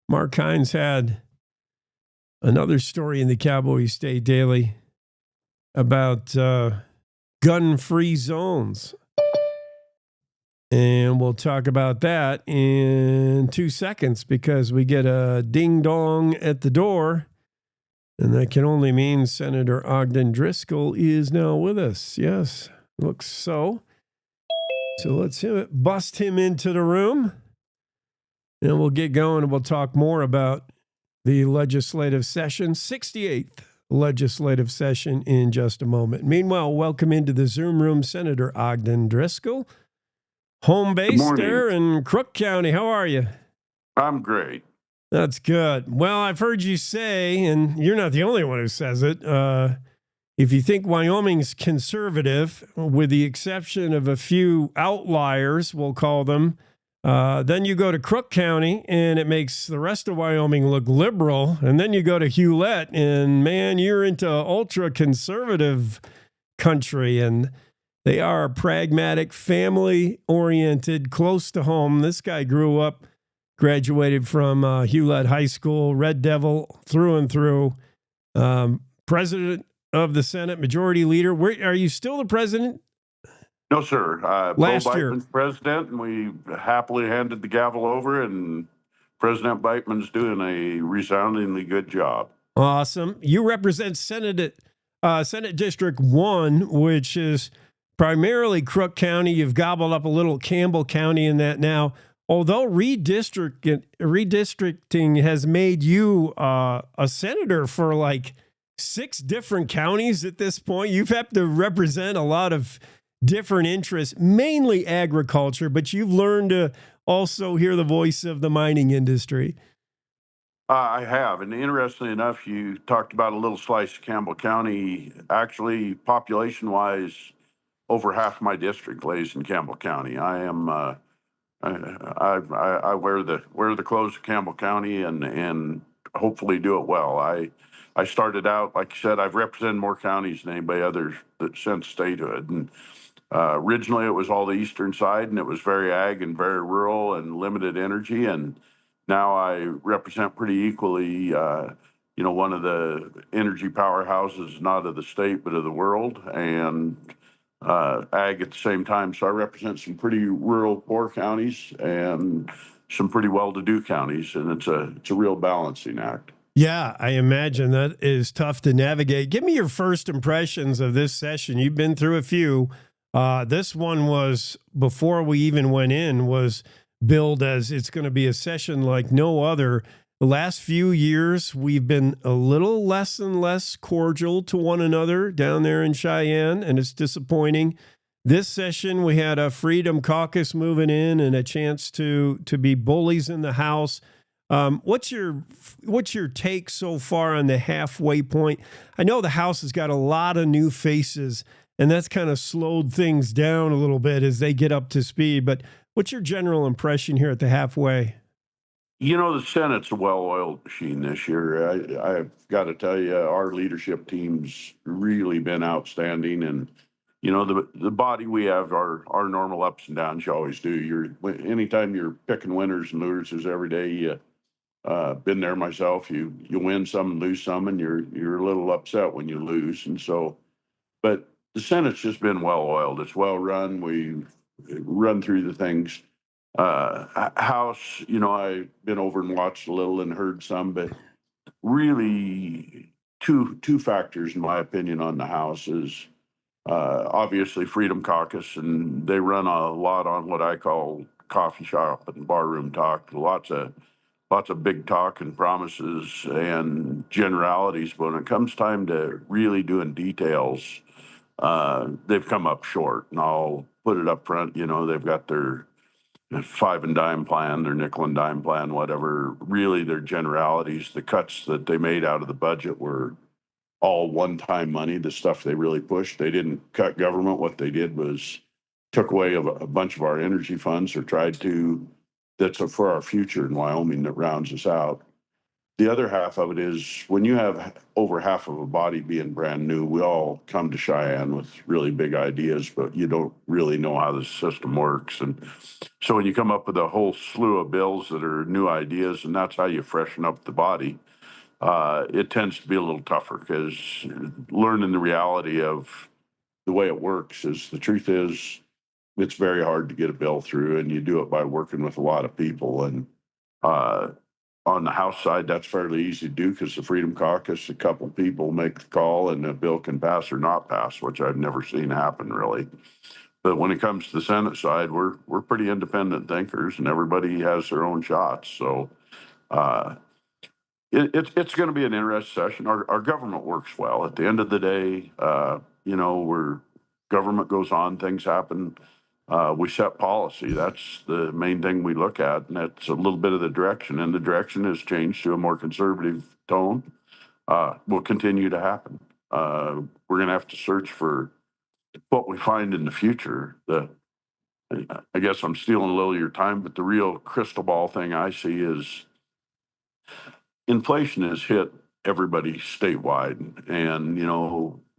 Mark Hines had another story in the Cowboy State Daily about gun-free zones. And we'll talk about that in 2 seconds because we get a ding-dong at the door. And that can only mean Senator Ogden Driscoll is now with us. Yes, looks so. So let's bust him into the room. And we'll get going and we'll talk more about the legislative session, 68th legislative session in just a moment. Meanwhile, welcome into the Zoom room, Senator Ogden Driscoll. Home base there in Crook County. How are you? I'm great. That's good. Well, I've heard you say, and you're not the only one who says it, if you think Wyoming's conservative, with the exception of a few outliers, we'll call them, then you go to Crook County and it makes the rest of Wyoming look liberal. And then you go to Hewlett and, man, you're into ultra-conservative country. And they are pragmatic, family-oriented, close to home. This guy grew up, graduated from Hewlett High School, Red Devil through and through. President of the Senate, Majority Leader. Are you still the president? No, sir. Last Bo year. Biteman's president, and we happily handed the gavel over, and President Biteman's doing a resoundingly good job. Awesome. You represent Senate District 1, which is primarily Crook County. You've gobbled up a little Campbell County in that now. Although redistricting has made you a senator for like 6 different counties at this point, you've had to represent a lot of different interests, mainly agriculture, but you've learned to also hear the voice of the mining industry. I have. And interestingly enough, you talked about a little slice of Campbell County. Actually, population-wise, over half my district lays in Campbell County. I am I wear the clothes of Campbell County and hopefully do it well. I started out, like you said, I've represented more counties than anybody other that since statehood, and Originally, it was all the eastern side, and it was very ag and very rural and limited energy. And now I represent pretty equally, one of the energy powerhouses, not of the state, but of the world, and ag at the same time. So I represent some pretty rural, poor counties and some pretty well-to-do counties, and it's a real balancing act. Yeah, I imagine that is tough to navigate. Give me your first impressions of this session. You've been through a few. This one was, before we even went in, was billed as it's going to be a session like no other. The last few years, we've been a little less and less cordial to one another down there in Cheyenne, and it's disappointing. This session, we had a Freedom Caucus moving in and a chance to be bullies in the House. What's your take so far on the halfway point? I know the House has got a lot of new faces, and that's kind of slowed things down a little bit as they get up to speed. But what's your general impression here at the halfway? The Senate's a well-oiled machine this year. I've got to tell you, our leadership team's really been outstanding. And, the body we have, our normal ups and downs you always do. Anytime you're picking winners and losers every day, been there myself. You win some and lose some, and you're a little upset when you lose. And so, but the Senate's just been well-oiled. It's well-run. We run through the things. House, I've been over and watched a little and heard some, but really two factors, in my opinion, on the House is obviously Freedom Caucus, and they run a lot on what I call coffee shop and barroom talk. Lots of big talk and promises and generalities, but when it comes time to really doing details, they've come up short. And I'll put it up front. They've got their five and dime plan, their nickel and dime plan, whatever. Really, their generalities, the cuts that they made out of the budget were all one-time money. The stuff they really pushed, they didn't cut government. What they did was took away a bunch of our energy funds, or tried to. That's for our future in Wyoming that rounds us out. The other half of it is when you have over half of a body being brand new, we all come to Cheyenne with really big ideas, but you don't really know how the system works. And so when you come up with a whole slew of bills that are new ideas, and that's how you freshen up the body, it tends to be a little tougher, because learning the reality of the way it works is, the truth is, it's very hard to get a bill through, and you do it by working with a lot of people. And on the House side, that's fairly easy to do, because the Freedom Caucus, a couple people make the call, and the bill can pass or not pass, which I've never seen happen really. But when it comes to the Senate side, we're pretty independent thinkers, and everybody has their own shots. So it's going to be an interesting session. Our government works well. At the end of the day, where government goes on, things happen. We set policy. That's the main thing we look at, and that's a little bit of the direction. And the direction has changed to a more conservative tone. Will continue to happen. We're going to have to search for what we find in the future. I guess I'm stealing a little of your time, but the real crystal ball thing I see is inflation has hit everybody statewide, and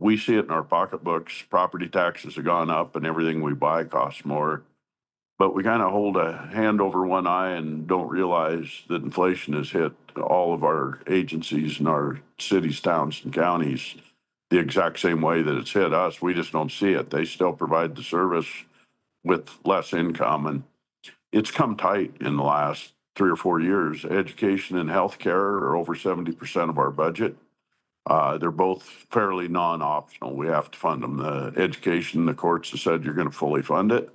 we see it in our pocketbooks. Property taxes have gone up, and everything we buy costs more. But we kind of hold a hand over one eye and don't realize that inflation has hit all of our agencies and our cities, towns, and counties the exact same way that it's hit us. We just don't see it. They still provide the service with less income, and it's come tight in the last 3 or 4 years. Education and healthcare are over 70% of our budget. They're both fairly non-optional. We have to fund them. The education, the courts have said you're going to fully fund it.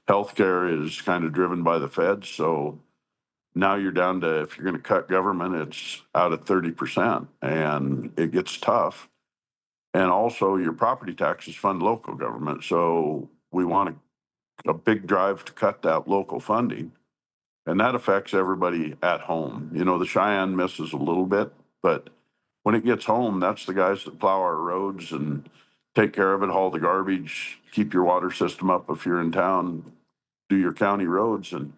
Healthcare is kind of driven by the feds. So now you're down to, if you're going to cut government, it's out at 30%, and it gets tough. And also your property taxes fund local government. So we want a big drive to cut that local funding. And that affects everybody at home. The Cheyenne misses a little bit, but when it gets home, that's the guys that plow our roads and take care of it, haul the garbage, keep your water system up if you're in town, do your county roads. And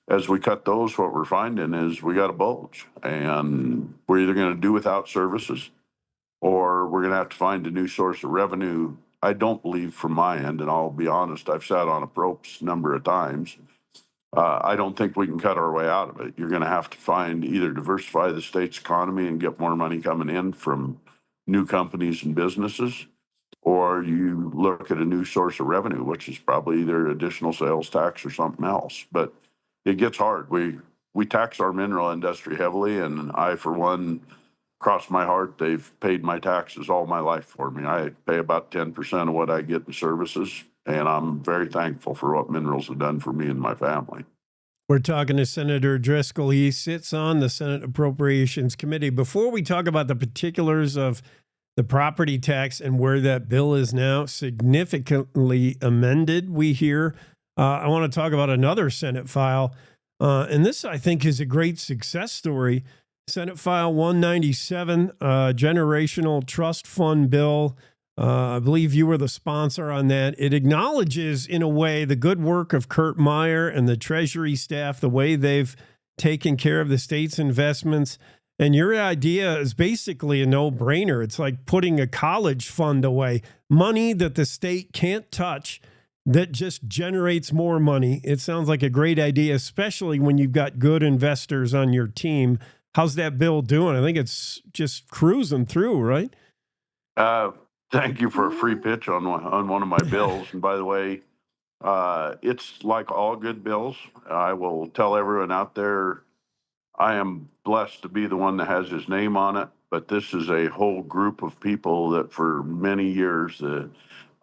as we cut those, what we're finding is we got a bulge, and we're either going to do without services, or we're going to have to find a new source of revenue I don't believe from my end, and I'll be honest, I've sat on a ropes number of times. I don't think we can cut our way out of it. You're going to have to find either diversify the state's economy and get more money coming in from new companies and businesses, or you look at a new source of revenue, which is probably either additional sales tax or something else. But it gets hard. We tax our mineral industry heavily, and I, for one, cross my heart, they've paid my taxes all my life for me. I pay about 10% of what I get in services, and I'm very thankful for what minerals have done for me and my family. We're talking to Senator Driscoll. He sits on the Senate Appropriations Committee. Before we talk about the particulars of the property tax and where that bill is now significantly amended, we hear, I want to talk about another Senate file. And this, I think, is a great success story. Senate File 197, Generational Trust Fund Bill. I believe you were the sponsor on that. It acknowledges, in a way, the good work of Kurt Meyer and the Treasury staff, the way they've taken care of the state's investments. And your idea is basically a no-brainer. It's like putting a college fund away, money that the state can't touch, that just generates more money. It sounds like a great idea, especially when you've got good investors on your team. How's that bill doing? I think it's just cruising through, right? Thank you for a free pitch on one of my bills. And by the way, it's like all good bills. I will tell everyone out there, I am blessed to be the one that has his name on it. But this is a whole group of people that for many years,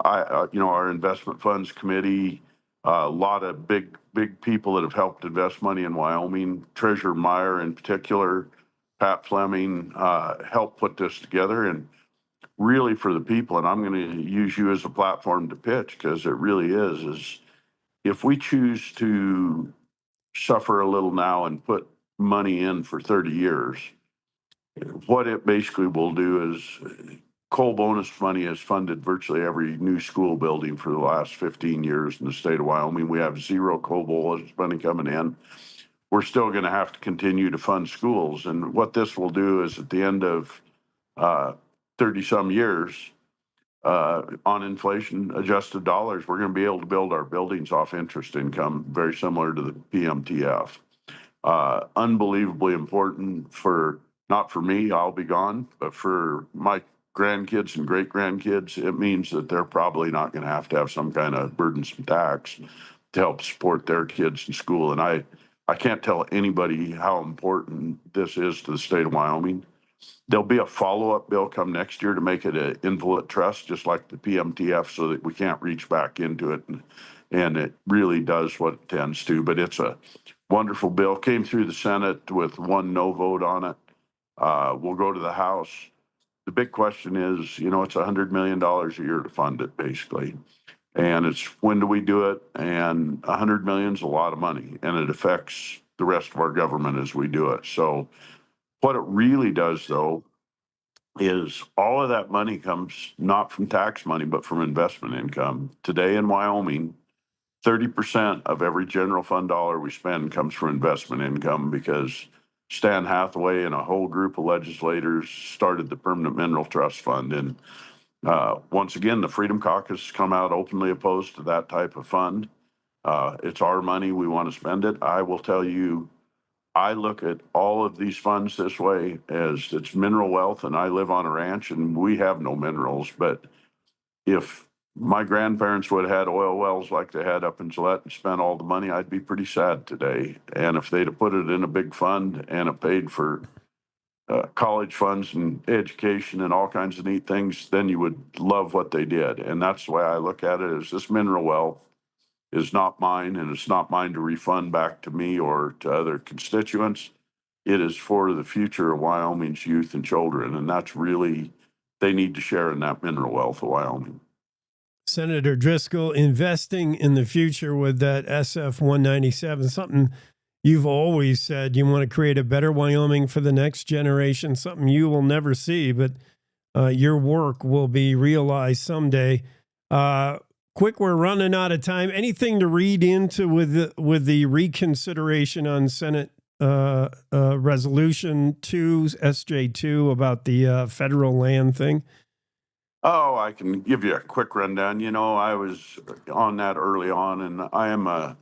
our investment funds committee, a lot of big people that have helped invest money in Wyoming, Treasurer Meyer in particular, Pat Fleming, helped put this together. And really for the people, and I'm going to use you as a platform to pitch, because it really is if we choose to suffer a little now and put money in for 30 years, what it basically will do is coal bonus money has funded virtually every new school building for the last 15 years in the state of Wyoming. We have zero coal bonus money coming in. We're still going to have to continue to fund schools. And what this will do is at the end of 30 some years, on inflation adjusted dollars, we're going to be able to build our buildings off interest income, very similar to the PMTF. Unbelievably important not for me, I'll be gone, but for my grandkids and great grandkids. It means that they're probably not going to have some kind of burdensome tax to help support their kids in school. And I can't tell anybody how important this is to the state of Wyoming. There'll be a follow-up bill come next year to make it an invalid trust, just like the PMTF, so that we can't reach back into it. And it really does what it tends to. But it's a wonderful bill. Came through the Senate with one no vote on it. We'll go to the House. The big question is, it's $100 million a year to fund it, basically. And it's when do we do it? And $100 million is a lot of money, and it affects the rest of our government as we do it. So what it really does, though, is all of that money comes not from tax money, but from investment income. Today in Wyoming, 30% of every general fund dollar we spend comes from investment income, because Stan Hathaway and a whole group of legislators started the Permanent Mineral Trust Fund. And once again, the Freedom Caucus has come out openly opposed to that type of fund. It's our money. We want to spend it. I will tell you, I look at all of these funds this way, as it's mineral wealth, and I live on a ranch and we have no minerals. But if my grandparents would have had oil wells like they had up in Gillette and spent all the money, I'd be pretty sad today. And if they'd have put it in a big fund and it paid for college funds and education and all kinds of neat things, then you would love what they did. And that's the way I look at it, is this mineral wealth is not mine, and it's not mine to refund back to me or to other constituents. It is for the future of Wyoming's youth and children, and that's really, they need to share in that mineral wealth of Wyoming. Senator Driscoll, investing in the future with that SF 197, something you've always said you want to create a better Wyoming for the next generation, something you will never see, but your work will be realized someday. Quick, we're running out of time. Anything to read into with the reconsideration on Senate Resolution 2, SJ2, about the federal land thing? Oh, I can give you a quick rundown. I was on that early on, and I am a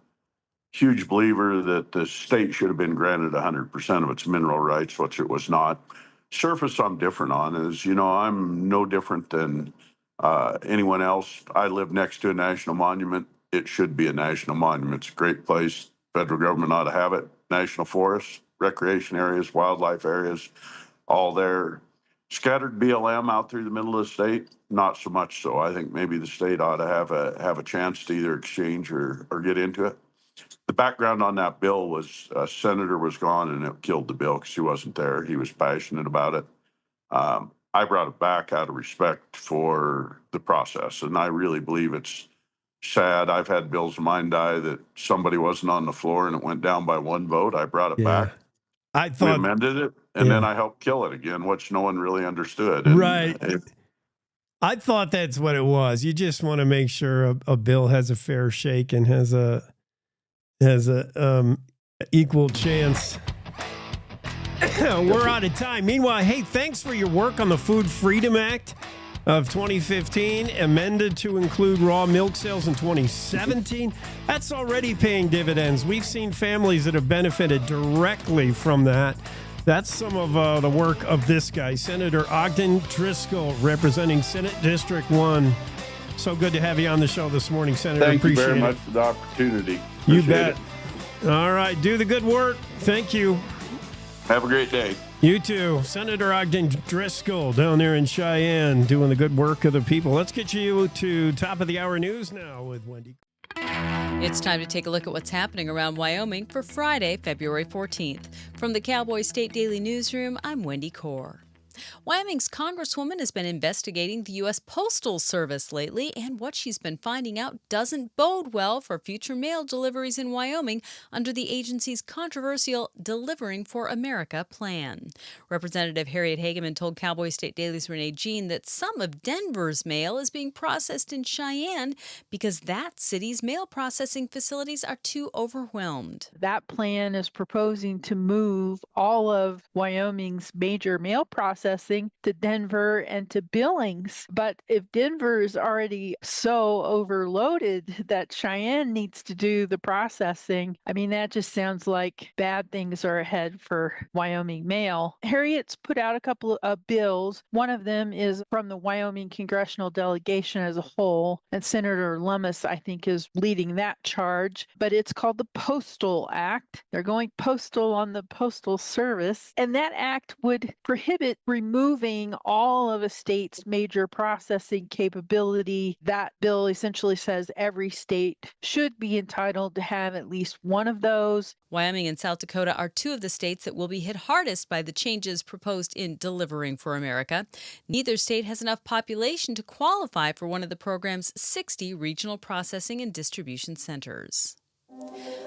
huge believer that the state should have been granted 100% of its mineral rights, which it was not. Surface, I'm different on is, I'm no different than anyone else. I live next to a national monument. It should be a national monument. It's a great place. Federal government ought to have it. National forests, recreation areas, wildlife areas, all there. Scattered BLM out through the middle of the state, not so much so. I think maybe the state ought to have a chance to either exchange or get into it. The background on that bill was a senator was gone and it killed the bill because he wasn't there. He was passionate about it. I brought it back out of respect for the process, and I really believe it's sad. I've had bills of mine die that somebody wasn't on the floor and it went down by one vote. I brought it back. I We thought, amended it, and then I helped kill it again, which no one really understood. And right. I thought that's what it was. You just want to make sure a bill has a fair shake and has a equal chance. We're out of time. Meanwhile, hey, thanks for your work on the Food Freedom Act of 2015, amended to include raw milk sales in 2017. That's already paying dividends. We've seen families that have benefited directly from that. That's some of the work of this guy, Senator Ogden Driscoll, representing Senate District 1. So good to have you on the show this morning, Senator. Thank you Appreciate very it. much for the opportunity. You Appreciate bet. it. All right, do the good work. Thank you. Have a great day. You too. Senator Ogden Driscoll down there in Cheyenne doing the good work of the people. Let's get you to top of the hour news now with Wendy. It's time to take a look at what's happening around Wyoming for Friday, February 14th. From the Cowboy State Daily Newsroom, I'm Wendy Core. Wyoming's Congresswoman has been investigating the U.S. Postal Service lately, and what she's been finding out doesn't bode well for future mail deliveries in Wyoming under the agency's controversial Delivering for America plan. Representative Harriet Hageman told Cowboy State Daily's Renee Jean that some of Denver's mail is being processed in Cheyenne because that city's mail processing facilities are too overwhelmed. That plan is proposing to move all of Wyoming's major mail processing to Denver and to Billings. But if Denver is already so overloaded that Cheyenne needs to do the processing, I mean, that just sounds like bad things are ahead for Wyoming mail. Harriet's put out a couple of bills. One of them is from the Wyoming congressional delegation as a whole, and Senator Lummis, I think, is leading that charge. But it's called the Postal Act. They're going postal on the Postal Service, and that act would prohibit removing all of a state's major processing capability. That bill essentially says every state should be entitled to have at least one of those. Wyoming and South Dakota are two of the states that will be hit hardest by the changes proposed in Delivering for America. Neither state has enough population to qualify for one of the program's 60 regional processing and distribution centers.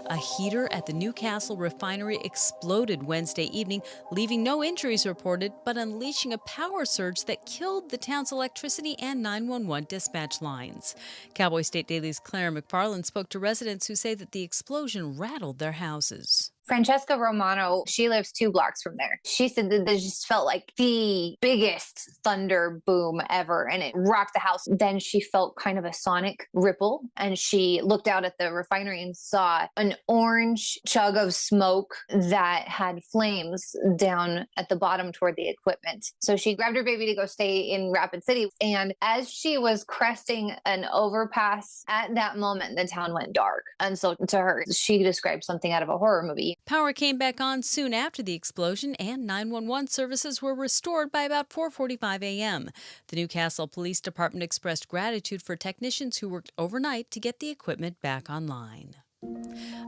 A heater at the Newcastle refinery exploded Wednesday evening, leaving no injuries reported, but unleashing a power surge that killed the town's electricity and 911 dispatch lines. Cowboy State Daily's Claire McFarland spoke to residents who say that the explosion rattled their houses. Francesca Romano, she lives 2 blocks from there. She said that this just felt like the biggest thunder boom ever, and it rocked the house. Then she felt kind of a sonic ripple, and she looked out at the refinery and saw an orange chug of smoke that had flames down at the bottom toward the equipment. So she grabbed her baby to go stay in Rapid City, and as she was cresting an overpass, at that moment, the town went dark. And so to her, she described something out of a horror movie. Power came back on soon after the explosion, and 911 services were restored by about 4:45 a.m. The Newcastle Police Department expressed gratitude for technicians who worked overnight to get the equipment back online.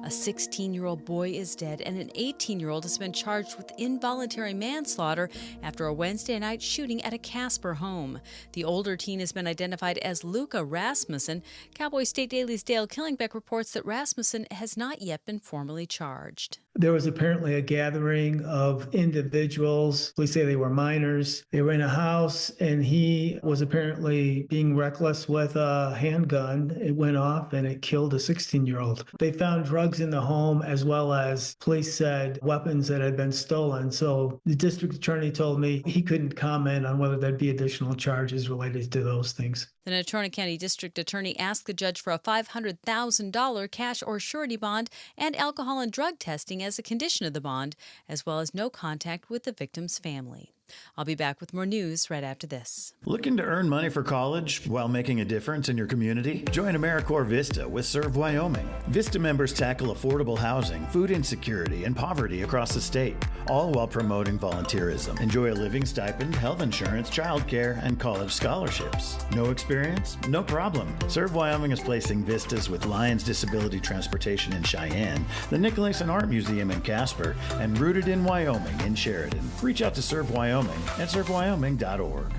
A 16-year-old boy is dead, and an 18-year-old has been charged with involuntary manslaughter after a Wednesday night shooting at a Casper home. The older teen has been identified as Luca Rasmussen. Cowboy State Daily's Dale Killingbeck reports that Rasmussen has not yet been formally charged. There was apparently a gathering of individuals. Police say they were minors. They were in a house, and he was apparently being reckless with a handgun. It went off, and it killed a 16-year-old. They found found drugs in the home as well as police said weapons that had been stolen. So the district attorney told me he couldn't comment on whether there'd be additional charges related to those things. The Natrona County District Attorney asked the judge for a $500,000 cash or surety bond and alcohol and drug testing as a condition of the bond, as well as no contact with the victim's family. I'll be back with more news right after this. Looking to earn money for college while making a difference in your community? Join AmeriCorps Vista with Serve Wyoming. Vista members tackle affordable housing, food insecurity, and poverty across the state, all while promoting volunteerism. Enjoy a living stipend, health insurance, childcare, and college scholarships. No experience? No problem. Serve Wyoming is placing Vistas with Lions Disability Transportation in Cheyenne, the Nicholas and Art Museum in Casper, and Rooted in Wyoming in Sheridan. Reach out to Serve Wyoming at servewyoming.org.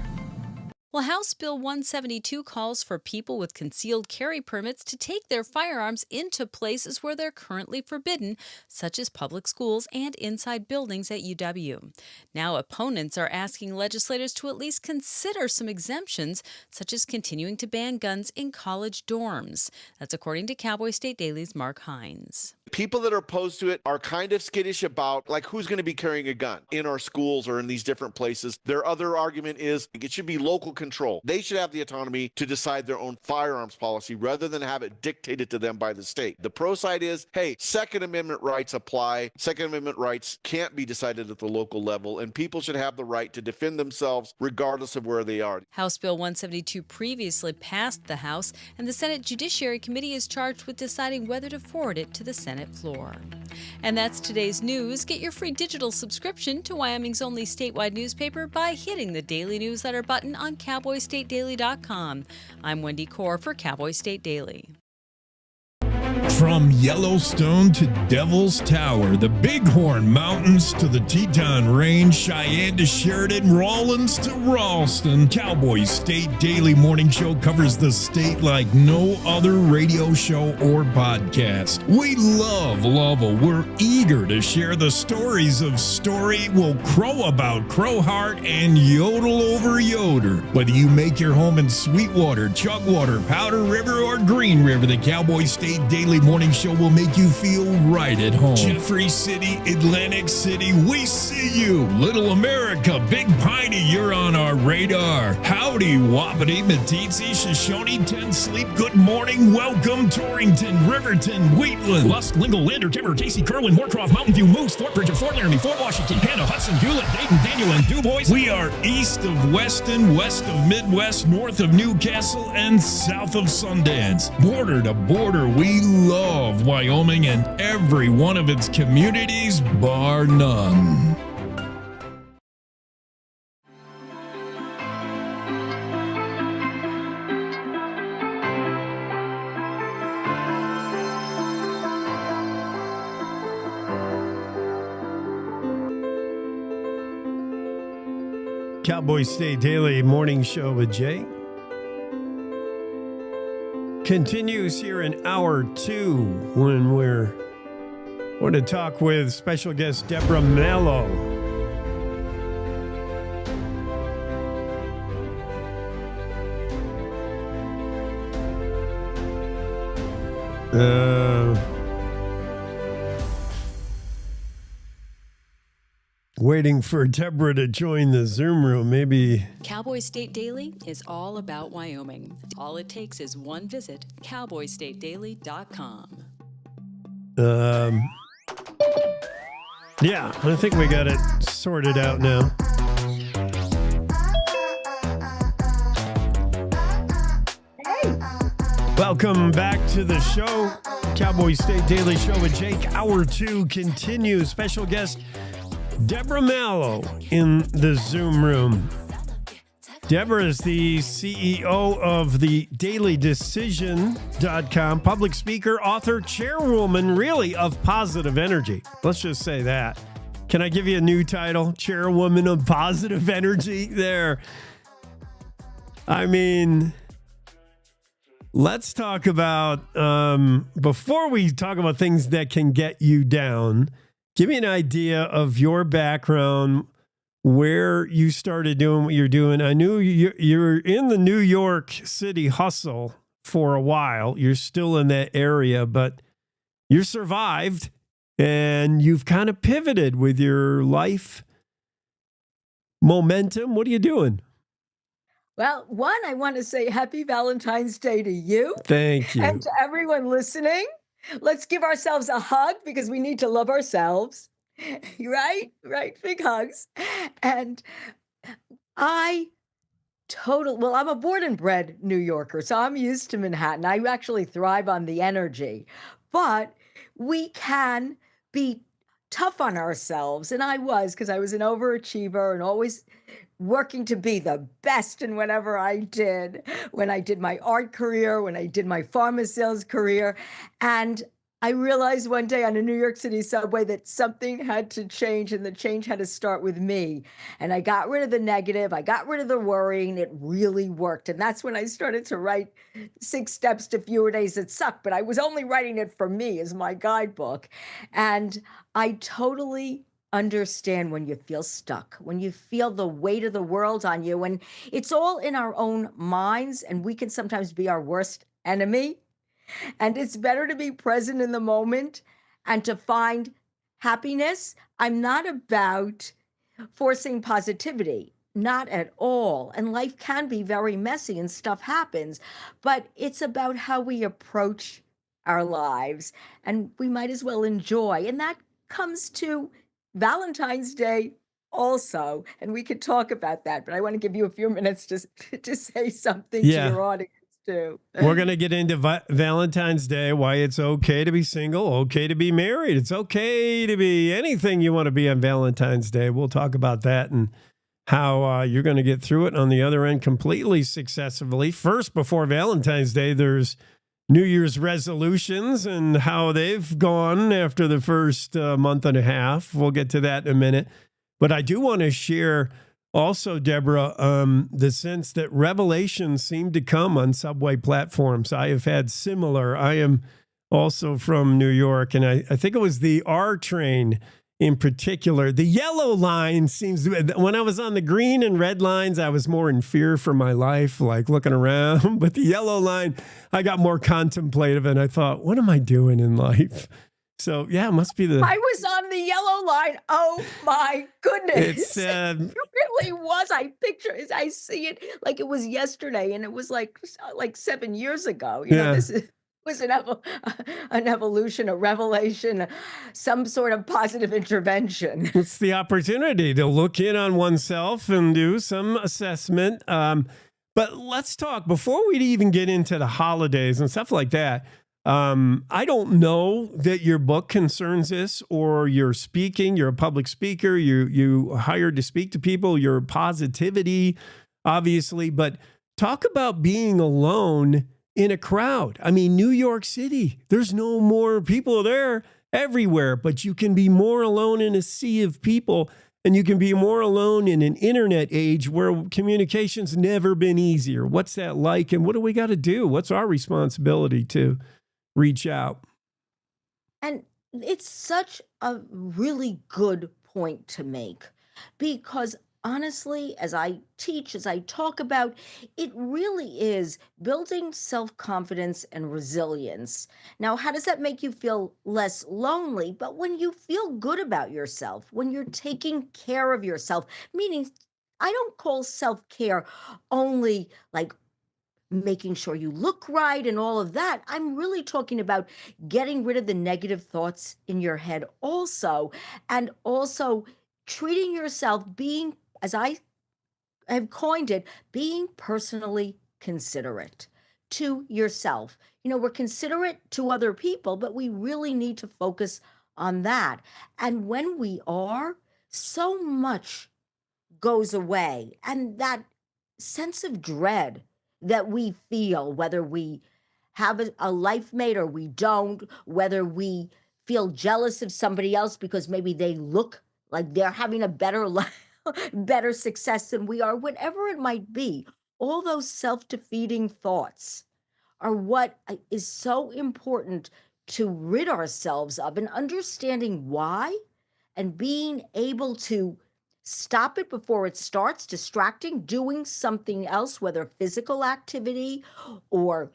Well, House Bill 172 calls for people with concealed carry permits to take their firearms into places where they're currently forbidden, such as public schools and inside buildings at UW. Now, opponents are asking legislators to at least consider some exemptions, such as continuing to ban guns in college dorms. That's according to Cowboy State Daily's Mark Hines. People that are opposed to it are kind of skittish about who's going to be carrying a gun in our schools or in these different places. Their other argument is it should be local control. They should have the autonomy to decide their own firearms policy rather than have it dictated to them by the state. The pro side is, hey, Second Amendment rights apply. Second Amendment rights can't be decided at the local level, and people should have the right to defend themselves regardless of where they are. House Bill 172 previously passed the House, and the Senate Judiciary Committee is charged with deciding whether to forward it to the Senate floor. And that's today's news. Get your free digital subscription to Wyoming's only statewide newspaper by hitting the daily newsletter button on CowboyStateDaily.com. I'm Wendy Corr for Cowboy State Daily. From Yellowstone to Devil's Tower, the Bighorn Mountains to the Teton Range, Cheyenne to Sheridan, Rawlins to Ralston, Cowboy State Daily Morning Show covers the state like no other radio show or podcast. We love Lovell. We're eager to share the stories of Story will crow about Crowheart and yodel over Yoder. Whether you make your home in Sweetwater, Chugwater, Powder River, or Green River, the Cowboy State Daily Morning Show will make you feel right at home. Jeffrey City, Atlantic City, we see you. Little America, Big Piney, you're on our radar. Howdy, Wapiti, Meeteetse, Shoshone, Ten Sleep, good morning, welcome, Torrington, Riverton, Wheatland, Lusk, Lingle, Lander, Timber, Casey, Kerwin, Moorcroft, Mountain View, Moose, Fort Bridger, Fort Laramie, Fort Washington, Hannah, Hudson, Hewlett, Dayton, Daniel, and DuBois. We are east of Weston, west of Midwest, north of Newcastle, and south of Sundance. Border to border, we love Wyoming and every one of its communities, bar none. Cowboy State Daily Morning Show with Jay continues here in hour 2 when we're going to talk with special guest Deborah Mello. Waiting for Deborah to join the Zoom room. Maybe. Cowboy State Daily is all about Wyoming. All it takes is one visit, CowboyStateDaily.com. Yeah, I think we got it sorted out now. Welcome back to the show. Cowboy State Daily Show with Jake. Hour 2 continues. Special guest Deborah Mello in the Zoom room. Deborah is the CEO of the dailydecision.com, public speaker, author, chairwoman, really, of Positive Energy. Let's just say that. Can I give you a new title? Chairwoman of Positive Energy? There. I mean, let's talk about, before we talk about things that can get you down, give me an idea of your background, where you started doing what you're doing. I knew you're in the New York City hustle for a while. You're still in that area, but you survived and you've kind of pivoted with your life momentum. What are you doing? Well, one, I want to say happy Valentine's Day to you Thank you. and to everyone listening. Let's give ourselves a hug because we need to love ourselves. Right? Right? Big hugs. And I well, I'm a born and bred New Yorker, so I'm used to Manhattan. I actually thrive on the energy. But we can be tough on ourselves. And I was, because I was an overachiever and always working to be the best in whatever I did, when I did my art career, when I did my pharma sales career. And I realized one day on a New York City subway that something had to change, and the change had to start with me. And I got rid of the negative, I got rid of the worrying. It really worked. And that's when I started to write 6 Steps to Fewer Days That Suck. But I was only writing it for me as my guidebook. And I totally understand when you feel stuck, when you feel the weight of the world on you, and it's all in our own minds, and we can sometimes be our worst enemy. And it's better to be present in the moment and to find happiness. I'm not about forcing positivity, not at all. And life can be very messy and stuff happens, but it's about how we approach our lives, and we might as well enjoy. And that comes to Valentine's Day also, and we could talk about that, but I want to give you a few minutes to say something to Yeah. your audience too. We're going to get into Valentine's Day, why it's okay to be single, okay to be married. It's okay to be anything you want to be on Valentine's Day. We'll talk about that and how you're going to get through it on the other end completely successfully. First, before Valentine's Day, there's New Year's resolutions and how they've gone after the first month and a half. We'll get to that in a minute. But I do want to share also, Deborah, the sense that revelations seem to come on subway platforms. I have had similar. I am also from New York, and I think it was the R train in particular. The yellow line seems to, when I was on the green and red lines, I was more in fear for my life, like looking around. But the yellow line, I got more contemplative, and I thought, what am I doing in life? So, yeah, it must be the... I was on the yellow line. Oh, my goodness. It's, it really was. I picture it. I see it like it was yesterday, and it was like 7 years ago. You know, this was an evolution, a revelation, some sort of positive intervention. It's the opportunity to look in on oneself and do some assessment. But let's talk, before we even get into the holidays and stuff like that, I don't know that your book concerns this, or you're speaking, you're a public speaker, you hired to speak to people, your positivity, obviously, but talk about being alone in a crowd. I mean, New York City, there's no more people there everywhere, but you can be more alone in a sea of people, and you can be more alone in an internet age where communication's never been easier. What's that like, and what do we got to do? What's our responsibility to reach out? And it's such a really good point to make, because honestly, as I teach, as I talk about, it really is building self-confidence and resilience. Now, how does that make you feel less lonely? But when you feel good about yourself, when you're taking care of yourself, meaning I don't call self-care only like making sure you look right and all of that. I'm really talking about getting rid of the negative thoughts in your head also, and also treating yourself, being, as I have coined it, being personally considerate to yourself. You know, we're considerate to other people, but we really need to focus on that. And when we are, so much goes away. And that sense of dread that we feel, whether we have a life mate or we don't, whether we feel jealous of somebody else because maybe they look like they're having a better life, better success than we are, whatever it might be, all those self-defeating thoughts are what is so important to rid ourselves of, and understanding why and being able to stop it before it starts distracting, doing something else, whether physical activity or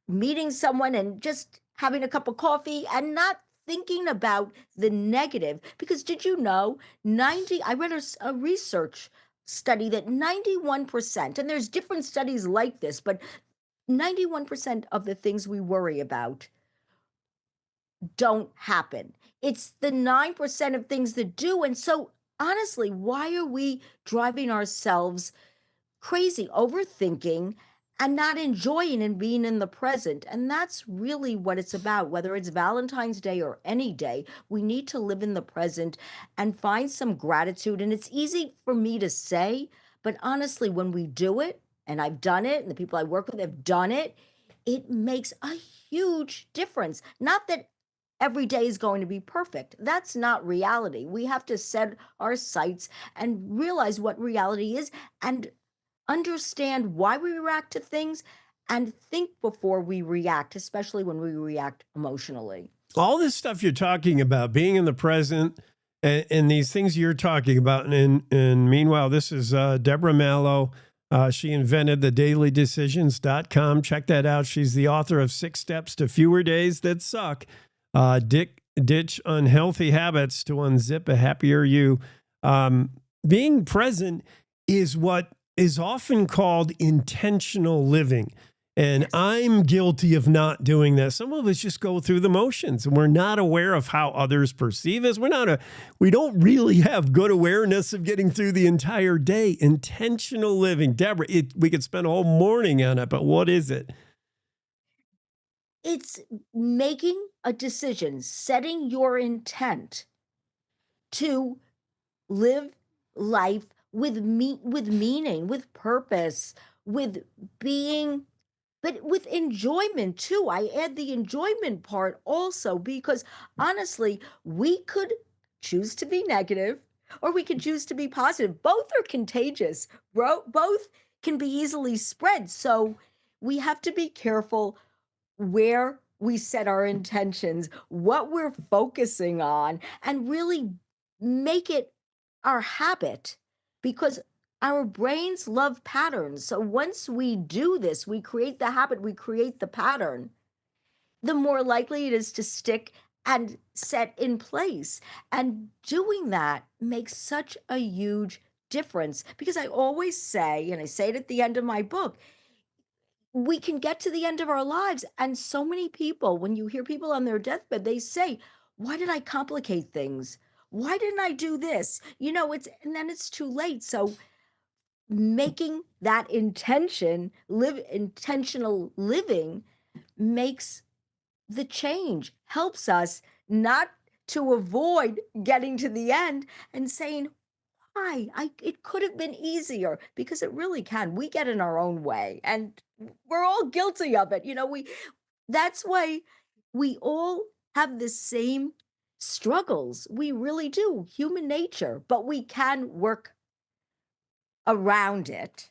meeting someone and just having a cup of coffee and not thinking about the negative. Because did you know, I read a research study that 91%, and there's different studies like this, but 91% of the things we worry about don't happen. It's the 9% of things that do. And so, honestly, why are we driving ourselves crazy, overthinking, and not enjoying and being in the present? And that's really what it's about. Whether it's Valentine's Day or any day, we need to live in the present and find some gratitude. And it's easy for me to say, but honestly, when we do it, and I've done it, and the people I work with have done it, it makes a huge difference. Not that every day is going to be perfect. That's not reality. We have to set our sights and realize what reality is and understand why we react to things and think before we react, especially when we react emotionally. All this stuff you're talking about, being in the present, and these things you're talking about. And meanwhile, this is Deborah Mallow. She invented the dailydecisions.com. Check that out. She's the author of 6 Steps to Fewer Days That Suck. Ditch unhealthy habits to unzip a happier you. Being present is what is often called intentional living. And I'm guilty of not doing that. Some of us just go through the motions and we're not aware of how others perceive us. We don't really have good awareness of getting through the entire day. Intentional living. Deborah, we could spend a whole morning on it, but what is it? It's making a decision, setting your intent to live life with meaning, with purpose, with being, but with enjoyment too. I add the enjoyment part also because honestly, we could choose to be negative or we could choose to be positive. Both are contagious, bro. Both can be easily spread. So we have to be careful where we set our intentions, what we're focusing on, and really make it our habit because our brains love patterns. So once we do this, we create the habit, we create the pattern, the more likely it is to stick and set in place. And doing that makes such a huge difference because I always say, and I say it at the end of my book, we can get to the end of our lives. And so many people, when you hear people on their deathbed, they say, why did I complicate things? Why didn't I do this? And then it's too late. So making that intentional living makes the change, helps us not to avoid getting to the end and saying, it could have been easier because it really can. We get in our own way and we're all guilty of it. That's why we all have the same struggles. We really do, human nature, but we can work around it.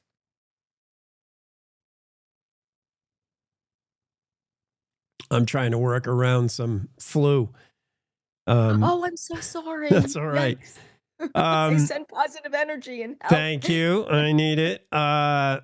I'm trying to work around some flu. I'm so sorry. That's all right. Yes. I send positive energy and help. Thank you. I need it. I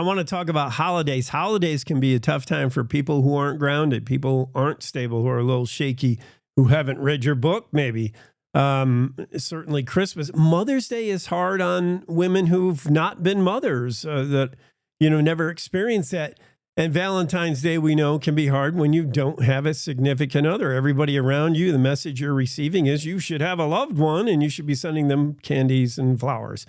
want to talk about holidays. Holidays can be a tough time for people who aren't grounded, people who aren't stable, who are a little shaky, who haven't read your book, maybe. Certainly Christmas. Mother's Day is hard on women who've not been mothers, that, never experienced that. And Valentine's Day, we know, can be hard when you don't have a significant other. Everybody around you, the message you're receiving is you should have a loved one and you should be sending them candies and flowers.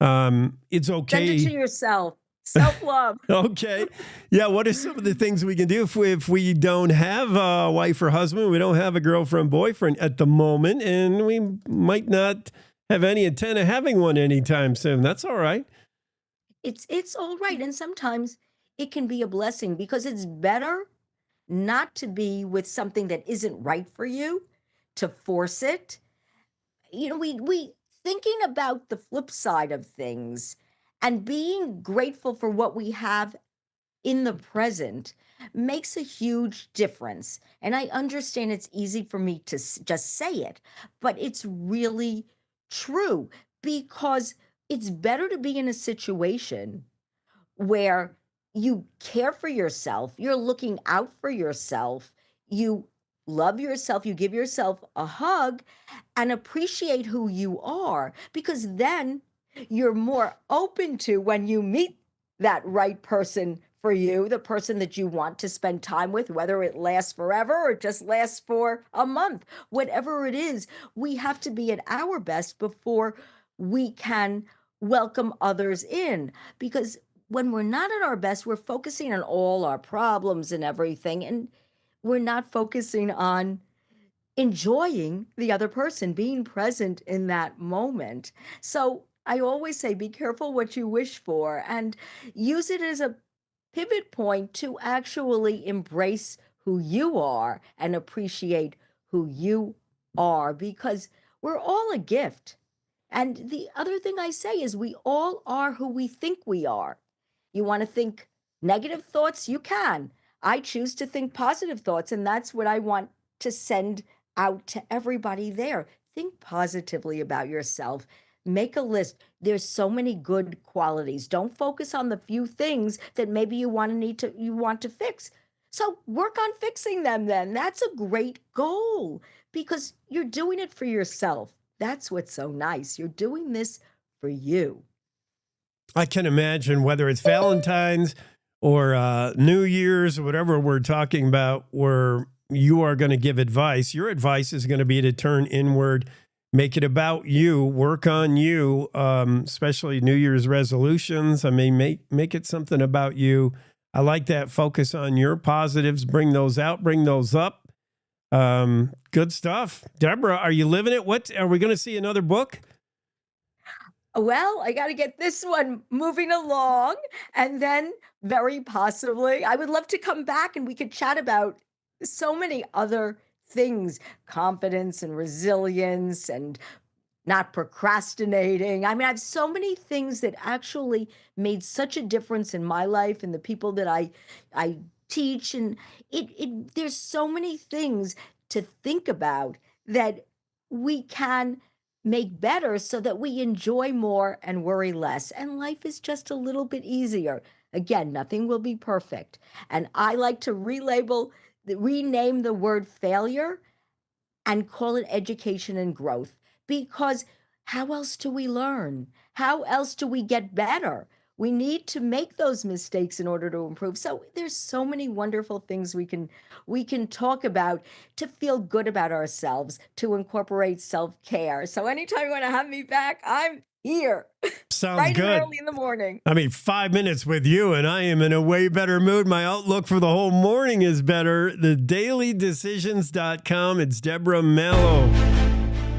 It's okay. Send it to yourself. Self-love. Okay. Yeah. What are some of the things we can do if we don't have a wife or husband, we don't have a girlfriend, boyfriend at the moment, and we might not have any intent of having one anytime soon? That's all right. It's all right. And sometimes it can be a blessing because it's better not to be with something that isn't right for you, to force it. We thinking about the flip side of things and being grateful for what we have in the present makes a huge difference. And I understand it's easy for me to just say it, but it's really true because it's better to be in a situation where you care for yourself, you're looking out for yourself, you love yourself, you give yourself a hug and appreciate who you are, because then you're more open to when you meet that right person for you, the person that you want to spend time with, whether it lasts forever or just lasts for a month, whatever it is, we have to be at our best before we can welcome others in. Because when we're not at our best, we're focusing on all our problems and everything, and we're not focusing on enjoying the other person, being present in that moment. So I always say, be careful what you wish for and use it as a pivot point to actually embrace who you are and appreciate who you are, because we're all a gift. And the other thing I say is we all are who we think we are. You want to think negative thoughts? You can. I choose to think positive thoughts, and that's what I want to send out to everybody there. Think positively about yourself. Make a list. There's so many good qualities. Don't focus on the few things that maybe you want to fix. So work on fixing them then. That's a great goal because you're doing it for yourself. That's what's so nice. You're doing this for you. I can imagine whether it's Valentine's or New Year's or whatever we're talking about, where you are going to give advice. Your advice is going to be to turn inward, make it about you, work on you, especially New Year's resolutions. I mean, make it something about you. I like that. Focus on your positives, bring those out, bring those up. Good stuff. Deborah, are you living it? What are we going to see another book? Well, I got to get this one moving along, and then very possibly I would love to come back and we could chat about so many other things, confidence and resilience and not procrastinating. I mean, I have so many things that actually made such a difference in my life and the people that I teach, and there's so many things to think about that we can make better so that we enjoy more and worry less, and life is just a little bit easier. Again, nothing will be perfect, and I like to rename the word failure and call it education and growth, because how else do we learn? How else do we get better? We need to make those mistakes in order to improve. So there's so many wonderful things we can talk about to feel good about ourselves, to incorporate self-care. So anytime you want to have me back, I'm here. Sounds right good. And early in the morning. I mean, 5 minutes with you and I am in a way better mood. My outlook for the whole morning is better. TheDailyDecisions.com. It's Deborah Mello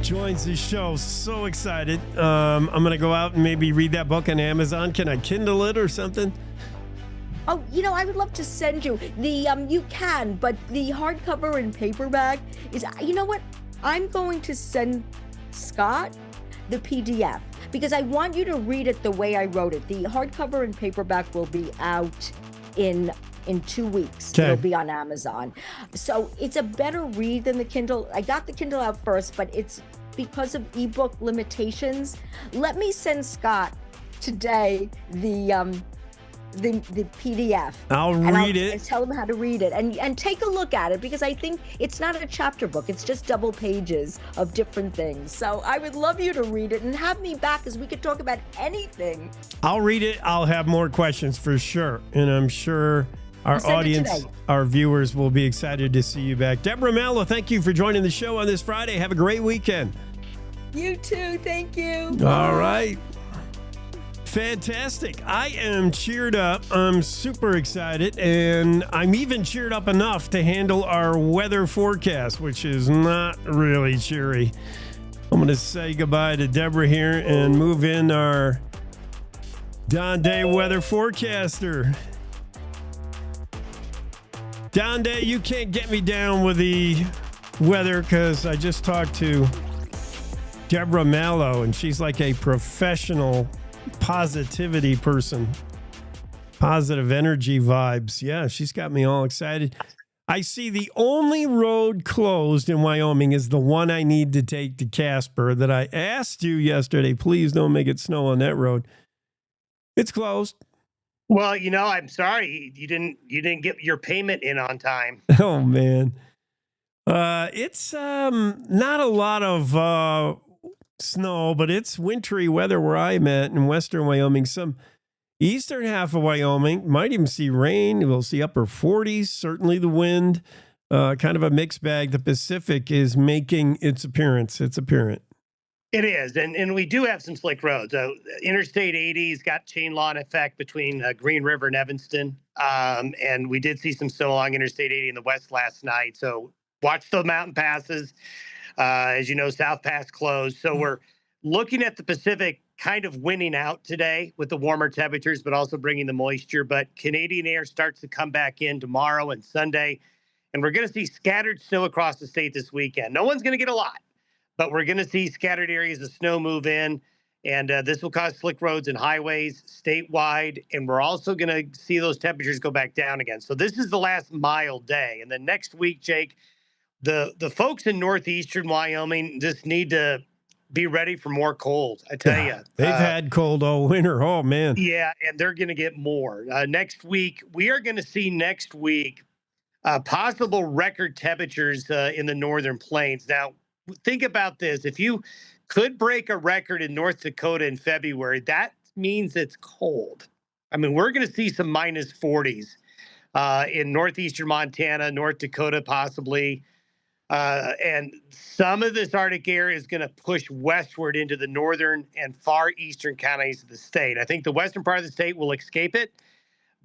joins the show. So excited. I'm going to go out and maybe read that book on Amazon. Can I Kindle it or something? Oh, I would love to send you you can, but the hardcover and paperback is, you know what? I'm going to send Scott the PDF because I want you to read it the way I wrote it. The hardcover and paperback will be out in 2 weeks. Okay. It'll be on Amazon. So it's a better read than the Kindle. I got the Kindle out first, but it's because of ebook limitations. Let me send Scott today the PDF. I'll read it. And tell him how to read it and take a look at it, because I think it's not a chapter book. It's just double pages of different things. So I would love you to read it and have me back because we could talk about anything. I'll read it. I'll have more questions for sure. And I'm sure our audience, our viewers will be excited to see you back. Deborah Mello, thank you for joining the show on this Friday. Have a great weekend. You too. Thank you. All right. Fantastic. I am cheered up. I'm super excited. And I'm even cheered up enough to handle our weather forecast, which is not really cheery. I'm going to say goodbye to Deborah here and move in our Don Day weather forecaster. Don Day, you can't get me down with the weather because I just talked to Deborah Mello, and she's like a professional positivity person. Positive energy vibes. Yeah, she's got me all excited. I see the only road closed in Wyoming is the one I need to take to Casper that I asked you yesterday. Please don't make it snow on that road. It's closed. Well, I'm sorry you didn't get your payment in on time. Oh man. It's not a lot of snow, but it's wintry weather where I'm at in western Wyoming. Some eastern half of Wyoming might even see rain. We'll see upper 40s. Certainly the wind, kind of a mixed bag. The Pacific is making its appearance. It's apparent. It is, and we do have some slick roads. Interstate 80's got chain law in effect between Green River and Evanston, and we did see some snow along Interstate 80 in the west last night. So watch the mountain passes. As you know, South Pass closed. So we're looking at the Pacific kind of winning out today with the warmer temperatures, but also bringing the moisture. But Canadian air starts to come back in tomorrow and Sunday, and we're going to see scattered snow across the state this weekend. No one's going to get a lot, but we're going to see scattered areas of snow move in, and this will cause slick roads and highways statewide, and we're also going to see those temperatures go back down again. So this is the last mild day, and then next week, Jake, the folks in northeastern Wyoming just need to be ready for more cold. I tell you, they've had cold all winter. Oh man, yeah, and they're going to get more next week. We are going to see next week possible record temperatures in the northern plains. Now, think about this: if you could break a record in North Dakota in February, that means it's cold. I mean, we're going to see some minus 40s in northeastern Montana, North Dakota, possibly. And some of this Arctic air is going to push westward into the northern and far eastern counties of the state. I think the western part of the state will escape it,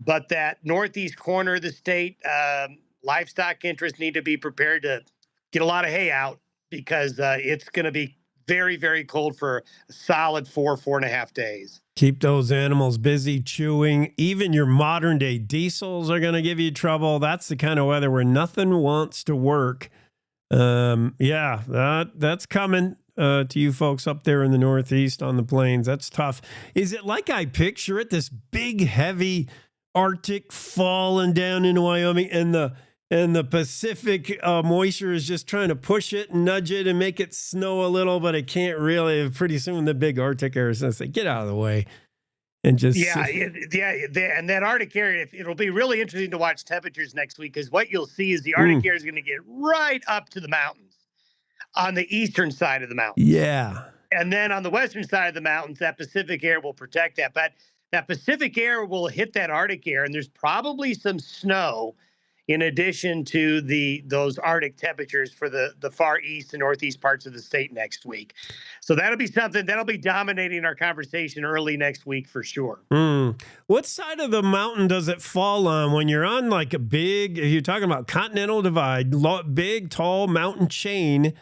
but that northeast corner of the state, livestock interests need to be prepared to get a lot of hay out because it's going to be very, very cold for a solid 4.5 days. Keep those animals busy chewing. Even your modern day diesels are going to give you trouble. That's the kind of weather where nothing wants to work. That's coming to you folks up there in the Northeast on the plains. That's tough. Is it like I picture it, this big, heavy Arctic falling down into Wyoming, and the Pacific moisture is just trying to push it and nudge it and make it snow a little, but it can't really. Pretty soon the big Arctic air is going to say, get out of the way. And just and that Arctic area, it'll be really interesting to watch temperatures next week, because what you'll see is the Arctic air is going to get right up to the mountains on the eastern side of the mountains. Yeah. And then on the western side of the mountains, that Pacific air will protect that. But that Pacific air will hit that Arctic air, and there's probably some snow in addition to those Arctic temperatures for the far east and northeast parts of the state next week. So that'll be something that'll be dominating our conversation early next week for sure. What side of the mountain does it fall on when you're on like a big, you're talking about Continental Divide, big, tall mountain chain,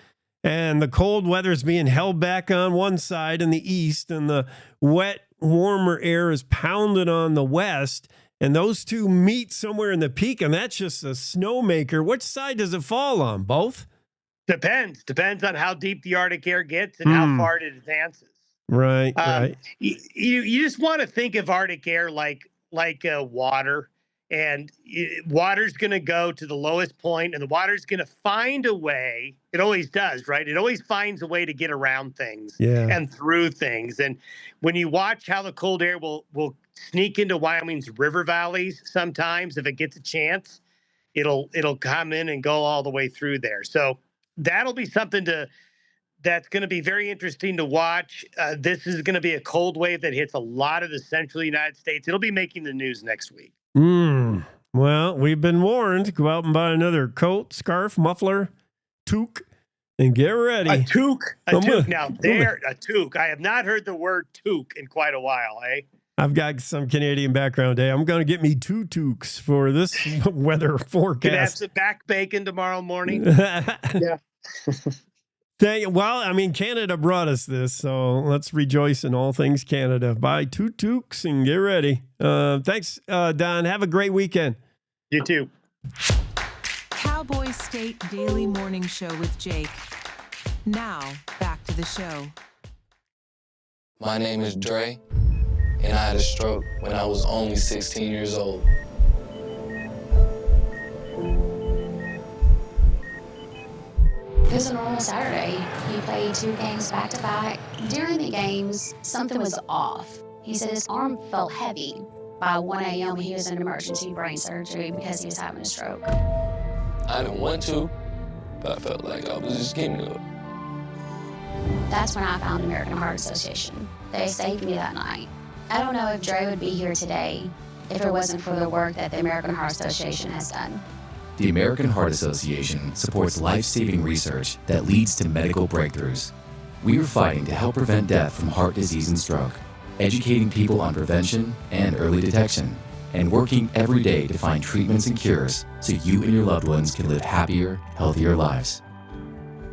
and the cold weather is being held back on one side in the east, and the wet, warmer air is pounded on the west? And those two meet somewhere in the peak, and that's just a snowmaker. Which side does it fall on? Both? Depends on how deep the Arctic air gets and how far it advances. Right. You just want to think of Arctic air like water, and water's going to go to the lowest point, and the water's going to find a way. It always does, right? It always finds a way to get around things and through things. And when you watch how the cold air will sneak into Wyoming's river valleys, sometimes if it gets a chance, it'll come in and go all the way through there. So that'll be something that's going to be very interesting to watch. This is going to be a cold wave that hits a lot of the central United States. It'll be making the news next week. Well, we've been warned. Go out and buy another coat, scarf, muffler, toque, and get ready. A toque. Now, a toque. I have not heard the word toque in quite a while, eh? I've got some Canadian background. I'm going to get me 2 toques for this weather forecast. Could have some back bacon tomorrow morning. Yeah. Well, I mean, Canada brought us this, so let's rejoice in all things Canada. Buy 2 toques and get ready. Thanks, Don. Have a great weekend. You too. Cowboy State Daily Morning Show with Jake. Now, back to the show. My name is Dre, and I had a stroke when I was only 16 years old. It was a normal Saturday. He played 2 games back-to-back. During the games, something was off. He said his arm felt heavy. By 1 a.m., he was in emergency brain surgery because he was having a stroke. I didn't want to, but I felt like I was just getting up. That's when I found American Heart Association. They saved me that night. I don't know if Dre would be here today if it wasn't for the work that the American Heart Association has done. The American Heart Association supports life-saving research that leads to medical breakthroughs. We are fighting to help prevent death from heart disease and stroke, educating people on prevention and early detection, and working every day to find treatments and cures so you and your loved ones can live happier, healthier lives.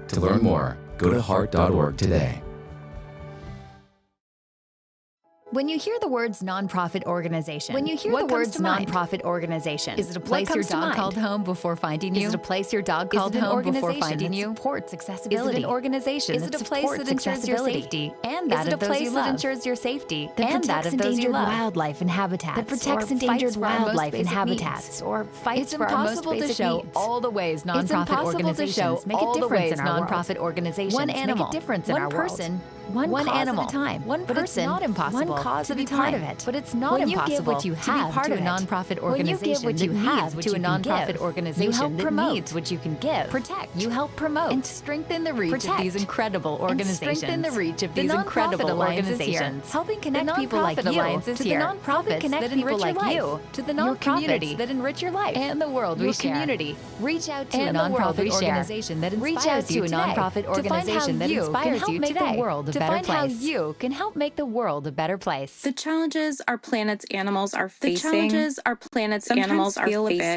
To learn more, go to heart.org today. When you hear the words nonprofit organization, what comes to mind? Nonprofit organization? Is it a place your dog called home before finding you? Is it a place your dog called home before finding you? Supports accessibility. Is it an organization? Is it a place that ensures your safety and that of those you love? Is it a place that ensures your safety and that of those you love? Wildlife and habitats. That protects endangered wildlife and habitats, or fights for our most basic needs. All the ways nonprofit organizations make a difference in our world. One animal, make a difference in our world. One animal at a time. One person, not impossible. One cause to be part of it. But it's not impossible. When you give what you have to a nonprofit organization that needs what you can give, you help promote what you can give. Protect. You help promote and strengthen the reach of these incredible organizations. Strengthen the reach of these incredible organizations. Helping connect people like you to the nonprofits that enrich your life. To the nonprofits that enrich your life and the world we share. Community. Reach out to a nonprofit organization that inspires you today. To make the world a better place. To find how you can help make the world a better place. The challenges our planet's animals are facing. Sometimes feel a bit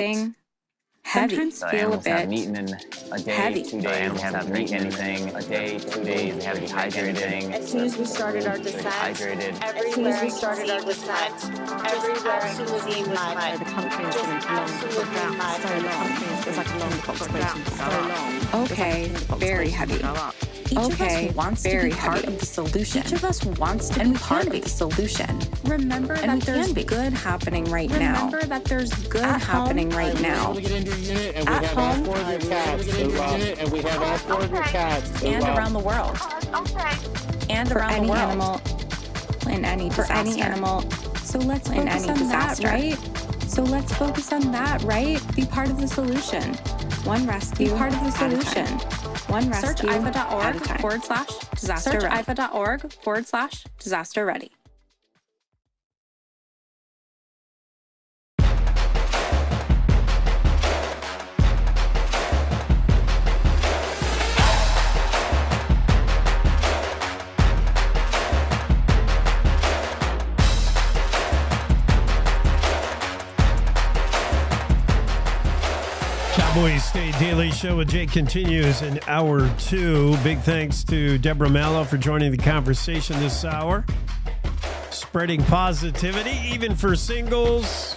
heavy. Sometimes feel a bit meeting in a day, heavy. 2 days. Animals haven't eaten anything. A day, 2 days. They haven't hydrated. As soon as we started our descent, everywhere absolutely mud. The country has been Okay, very heavy. Okay, wants to be part of the solution. Each of us wants to be part of the solution. Remember that there's good happening right now. Remember that there's good happening right now. At home, and we have all 4 of your cats, and around the world. And around the world. In any disaster. For any animal. So let's focus on that, right? So let's focus on that, right? Be part of the solution. One rescue. Be part of the solution. One rescue. Search IFA.org/disaster ready. Search IFA.org/disaster ready. Cowboy State Daily Show with Jake continues in hour 2. Big thanks to Deborah Mallow for joining the conversation this hour. Spreading positivity, even for singles,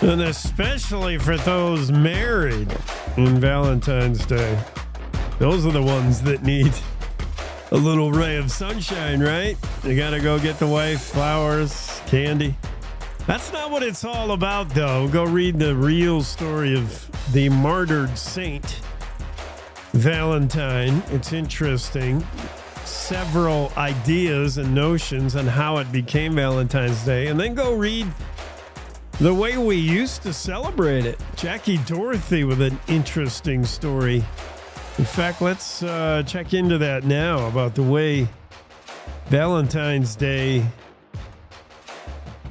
and especially for those married in Valentine's Day. Those are the ones that need a little ray of sunshine, right? You got to go get the wife flowers, candy. That's not what it's all about, though. Go read the real story of the martyred saint, Valentine. It's interesting. Several ideas and notions on how it became Valentine's Day. And then go read the way we used to celebrate it. Jackie Dorothy with an interesting story. In fact, let's check into that now about the way Valentine's Day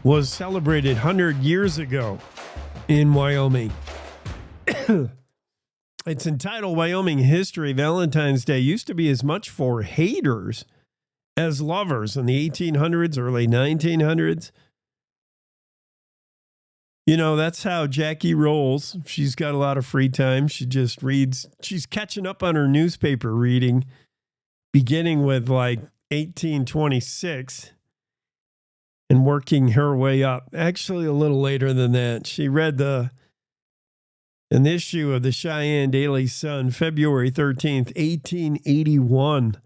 was celebrated 100 years ago in Wyoming. It's entitled Wyoming History. Valentine's Day used to be as much for haters as lovers in the 1800s, early 1900s. You know, that's how Jackie rolls. She's got a lot of free time. She just reads. She's catching up on her newspaper reading, beginning with like 1826. And working her way up. Actually, a little later than that. She read an issue of the Cheyenne Daily Sun, February 13th, 1881,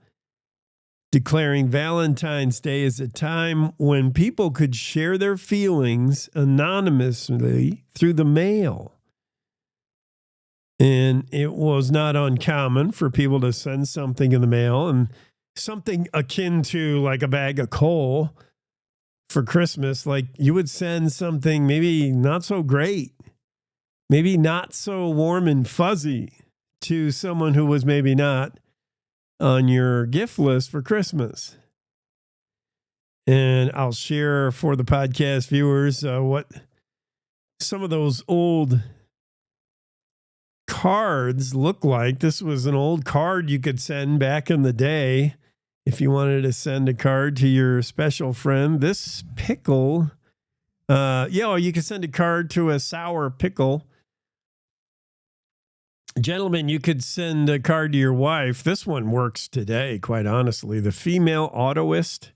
declaring Valentine's Day as a time when people could share their feelings anonymously through the mail. And it was not uncommon for people to send something in the mail, and something akin to like a bag of coal for Christmas. Like you would send something maybe not so great, maybe not so warm and fuzzy to someone who was maybe not on your gift list for Christmas. And I'll share for the podcast viewers what some of those old cards look like. This was an old card you could send back in the day if you wanted to send a card to your special friend. This pickle, you could send a card to a sour pickle. Gentlemen, you could send a card to your wife. This one works today, quite honestly. The Female Autoist.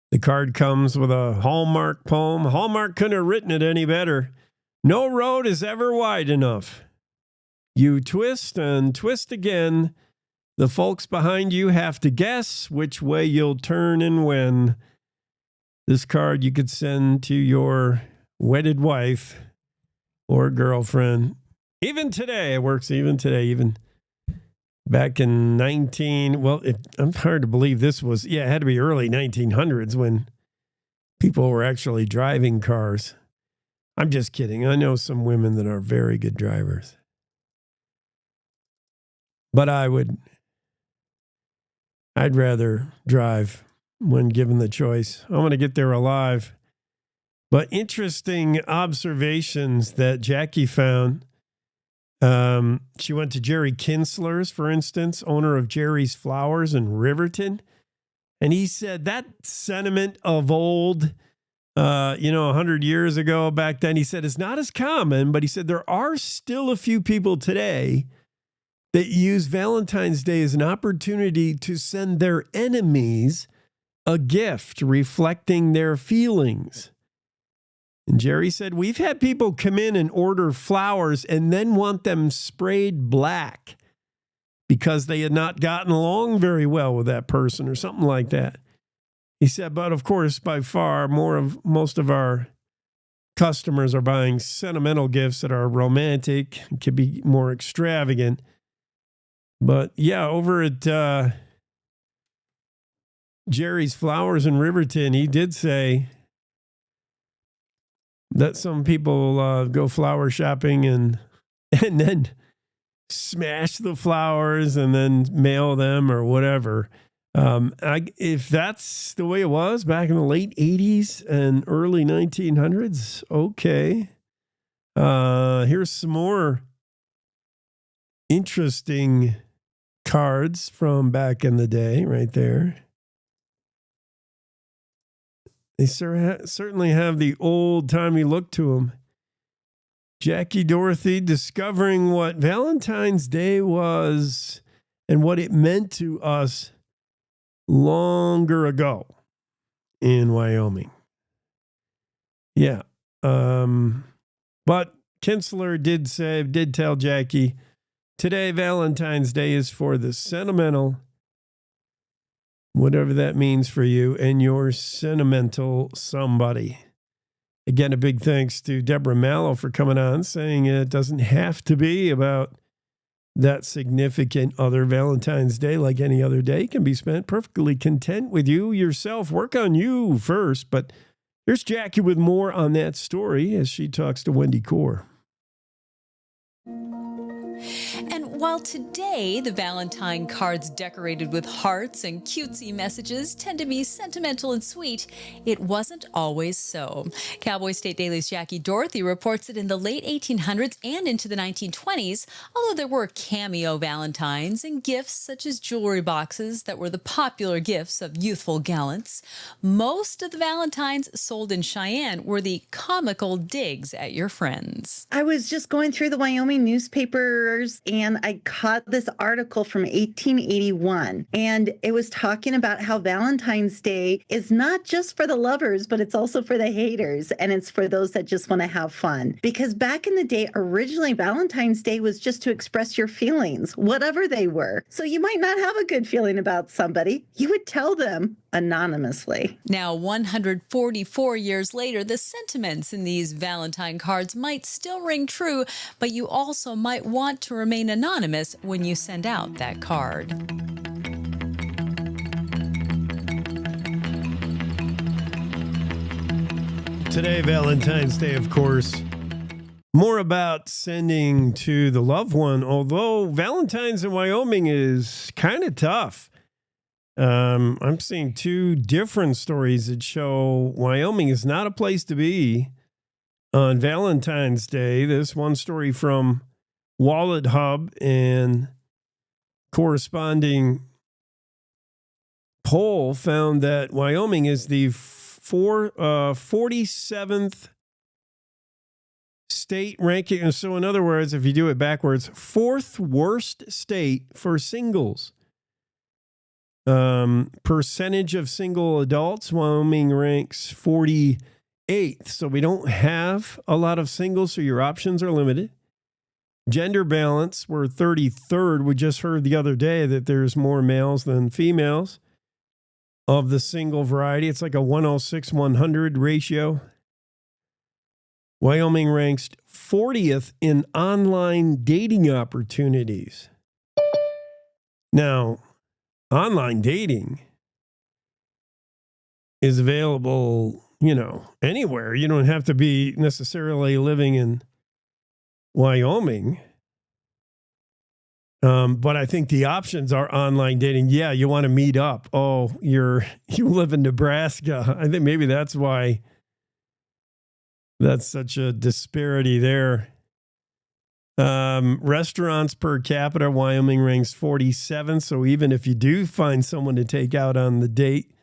The card comes with a Hallmark poem. Hallmark couldn't have written it any better. No road is ever wide enough. You twist and twist again. The folks behind you have to guess which way you'll turn and when. This card you could send to your wedded wife or girlfriend. Even today, it works even today, even back in I'm hard to believe this was, it had to be early 1900s when people were actually driving cars. I'm just kidding. I know some women that are very good drivers. But I'd rather drive when given the choice. I want to get there alive. But interesting observations that Jackie found. She went to Jerry Kinsler's, for instance, owner of Jerry's Flowers in Riverton. And he said that sentiment of old, 100 years ago back then, he said it's not as common, but he said there are still a few people today that use Valentine's Day as an opportunity to send their enemies a gift reflecting their feelings. And Jerry said, we've had people come in and order flowers and then want them sprayed black because they had not gotten along very well with that person or something like that. He said, but of course, by far, most of our customers are buying sentimental gifts that are romantic and can be more extravagant. But yeah, over at Jerry's Flowers in Riverton, he did say that some people go flower shopping and then smash the flowers and then mail them or whatever. If that's the way it was back in the late 80s and early 1900s, okay. Here's some more interesting cards from back in the day right there. They certainly have the old-timey look to them. Jackie Dorothy discovering what Valentine's Day was and what it meant to us longer ago in Wyoming. Yeah. But Kinsler did tell Jackie, today Valentine's Day is for the sentimental, whatever that means for you, and your sentimental somebody. Again, a big thanks to Deborah Mallow for coming on, saying it doesn't have to be about that significant other. Valentine's Day, like any other day, can be spent perfectly content with you yourself. Work on you first. But here's Jackie with more on that story as she talks to Wendy Core. And while today the Valentine cards decorated with hearts and cutesy messages tend to be sentimental and sweet, it wasn't always so. Cowboy State Daily's Jackie Dorothy reports that in the late 1800s and into the 1920s, although there were cameo Valentines and gifts such as jewelry boxes that were the popular gifts of youthful gallants, most of the Valentines sold in Cheyenne were the comical digs at your friends. I was just going through the Wyoming newspapers and I caught this article from 1881, and it was talking about how Valentine's Day is not just for the lovers, but it's also for the haters, and it's for those that just want to have fun. Because back in the day, originally Valentine's Day was just to express your feelings, whatever they were. So you might not have a good feeling about somebody. You would tell them anonymously. Now, 144 years later, the sentiments in these Valentine cards might still ring true, but you also might want to remain anonymous when you send out that card. Today, Valentine's Day, of course, more about sending to the loved one, although Valentine's in Wyoming is kind of tough. I'm seeing two different stories that show Wyoming is not a place to be on Valentine's Day. This one story from Wallet Hub and corresponding poll found that Wyoming is the 47th state ranking. So in other words, if you do it backwards, fourth worst state for singles. Percentage of single adults, Wyoming ranks 48th. So we don't have a lot of singles, so your options are limited. Gender balance, we're 33rd. We just heard the other day that there's more males than females of the single variety. It's like a 106-100 ratio. Wyoming ranks 40th in online dating opportunities. Now, online dating is available, anywhere. You don't have to be necessarily living in Wyoming. But I think the options are online dating. Yeah, you want to meet up. Oh, you live in Nebraska. I think maybe that's why that's such a disparity there. Restaurants per capita, Wyoming ranks 47th. So even if you do find someone to take out on the date,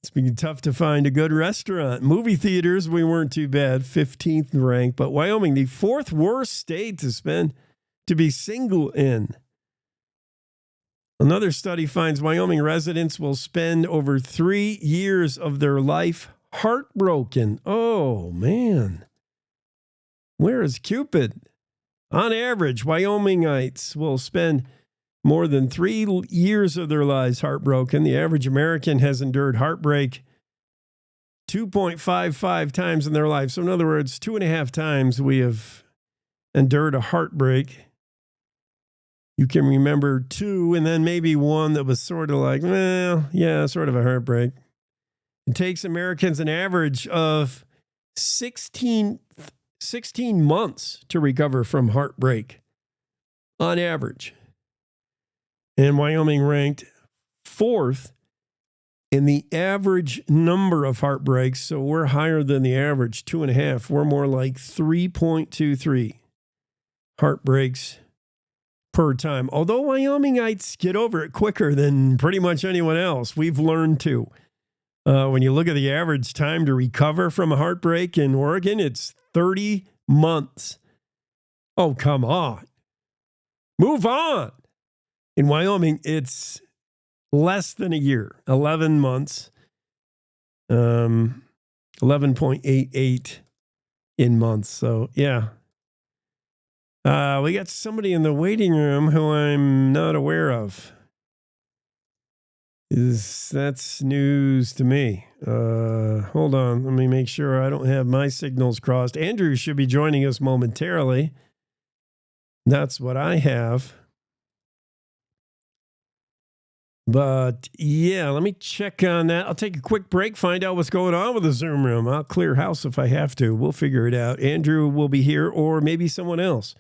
it's been tough to find a good restaurant. Movie theaters, we weren't too bad, 15th ranked. But Wyoming, the fourth worst state to be single in. Another study finds Wyoming residents will spend over 3 years of their life heartbroken. Oh, man. Where is Cupid? On average, Wyomingites will spend more than 3 years of their lives heartbroken. The average American has endured heartbreak 2.55 times in their life. So in other words, 2.5 times we have endured a heartbreak. You can remember 2 and then maybe 1 that was sort of like, sort of a heartbreak. It takes Americans an average of 16 months to recover from heartbreak on average. And Wyoming ranked 4th in the average number of heartbreaks. So we're higher than the average, 2.5. We're more like 3.23 heartbreaks per time. Although Wyomingites get over it quicker than pretty much anyone else, we've learned to. When you look at the average time to recover from a heartbreak in Oregon, it's 30 months. Oh, come on. Move on. In Wyoming, it's less than a year, 11 months, 11.88 in months. So, yeah. We got somebody in the waiting room who I'm not aware of. That's news to me. Hold on. Let me make sure I don't have my signals crossed. Andrew should be joining us momentarily. That's what I have. But yeah, let me check on that. I'll take a quick break, find out what's going on with the Zoom room. I'll clear house if I have to. We'll figure it out. Andrew will be here or maybe someone else.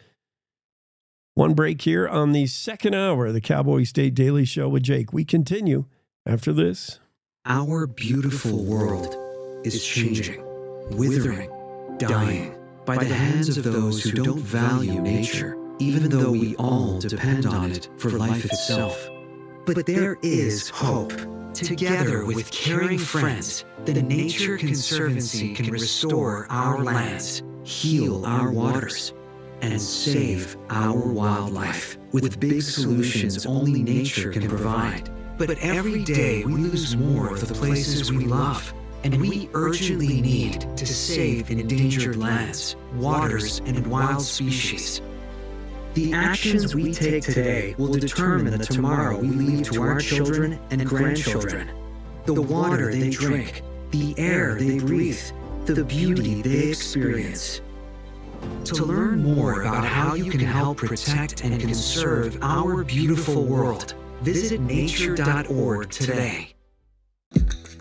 One break here on the second hour of the Cowboy State Daily Show with Jake. We continue after this. Our beautiful world is changing, withering, dying by the hands of those who don't value nature, even though we all depend on it for life itself. But there is hope. Together with caring friends, the Nature Conservancy can restore our lands, heal our waters, and save our wildlife with big solutions only nature can provide. But every day we lose more of the places we love, and we urgently need to save endangered lands, waters, and wild species. The actions we take today will determine the tomorrow we leave to our children and grandchildren. The water they drink, the air they breathe, the beauty they experience. To learn more about how you can help protect and conserve our beautiful world, visit nature.org today.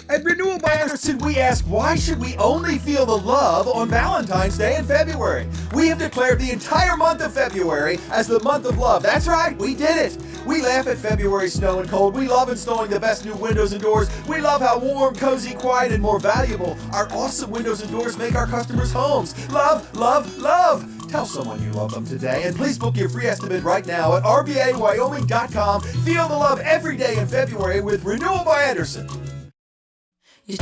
At Renewal Buyers Anderson, we ask, why should we only feel the love on Valentine's Day in February? We have declared the entire month of February as the month of love. That's right, we did it. We laugh at February snow and cold. We love installing the best new windows and doors. We love how warm, cozy, quiet, and more valuable our awesome windows and doors make our customers' homes. Love, love, love. Tell someone you love them today, and please book your free estimate right now at rbawyoming.com. Feel the love every day in February with Renewal by Anderson. In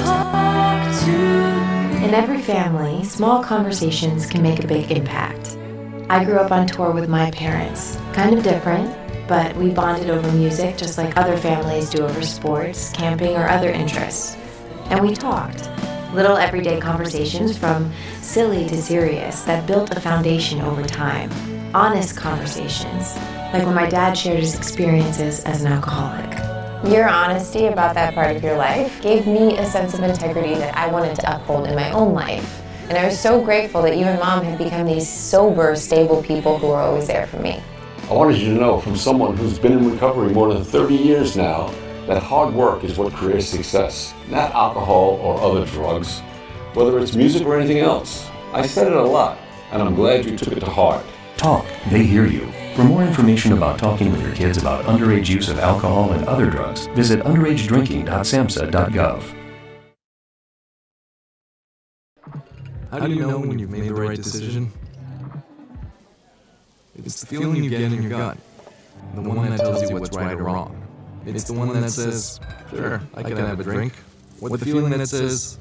every family, small conversations can make a big impact. I grew up on tour with my parents. Kind of different, but we bonded over music just like other families do over sports, camping, or other interests. And we talked. Little everyday conversations from silly to serious that built a foundation over time. Honest conversations, like when my dad shared his experiences as an alcoholic. Your honesty about that part of your life gave me a sense of integrity that I wanted to uphold in my own life. And I was so grateful that you and Mom had become these sober, stable people who were always there for me. I wanted you to know, from someone who's been in recovery more than 30 years now, that hard work is what creates success, not alcohol or other drugs, whether it's music or anything else. I said it a lot, and I'm glad you took it to heart. Talk, they hear you. For more information about talking with your kids about underage use of alcohol and other drugs, visit underagedrinking.samhsa.gov. How do you know when you've made the right decision? It's the feeling you get in your gut, the one that tells you what's right or wrong. It's the one that says, sure, I can have a drink. Or the feeling that says,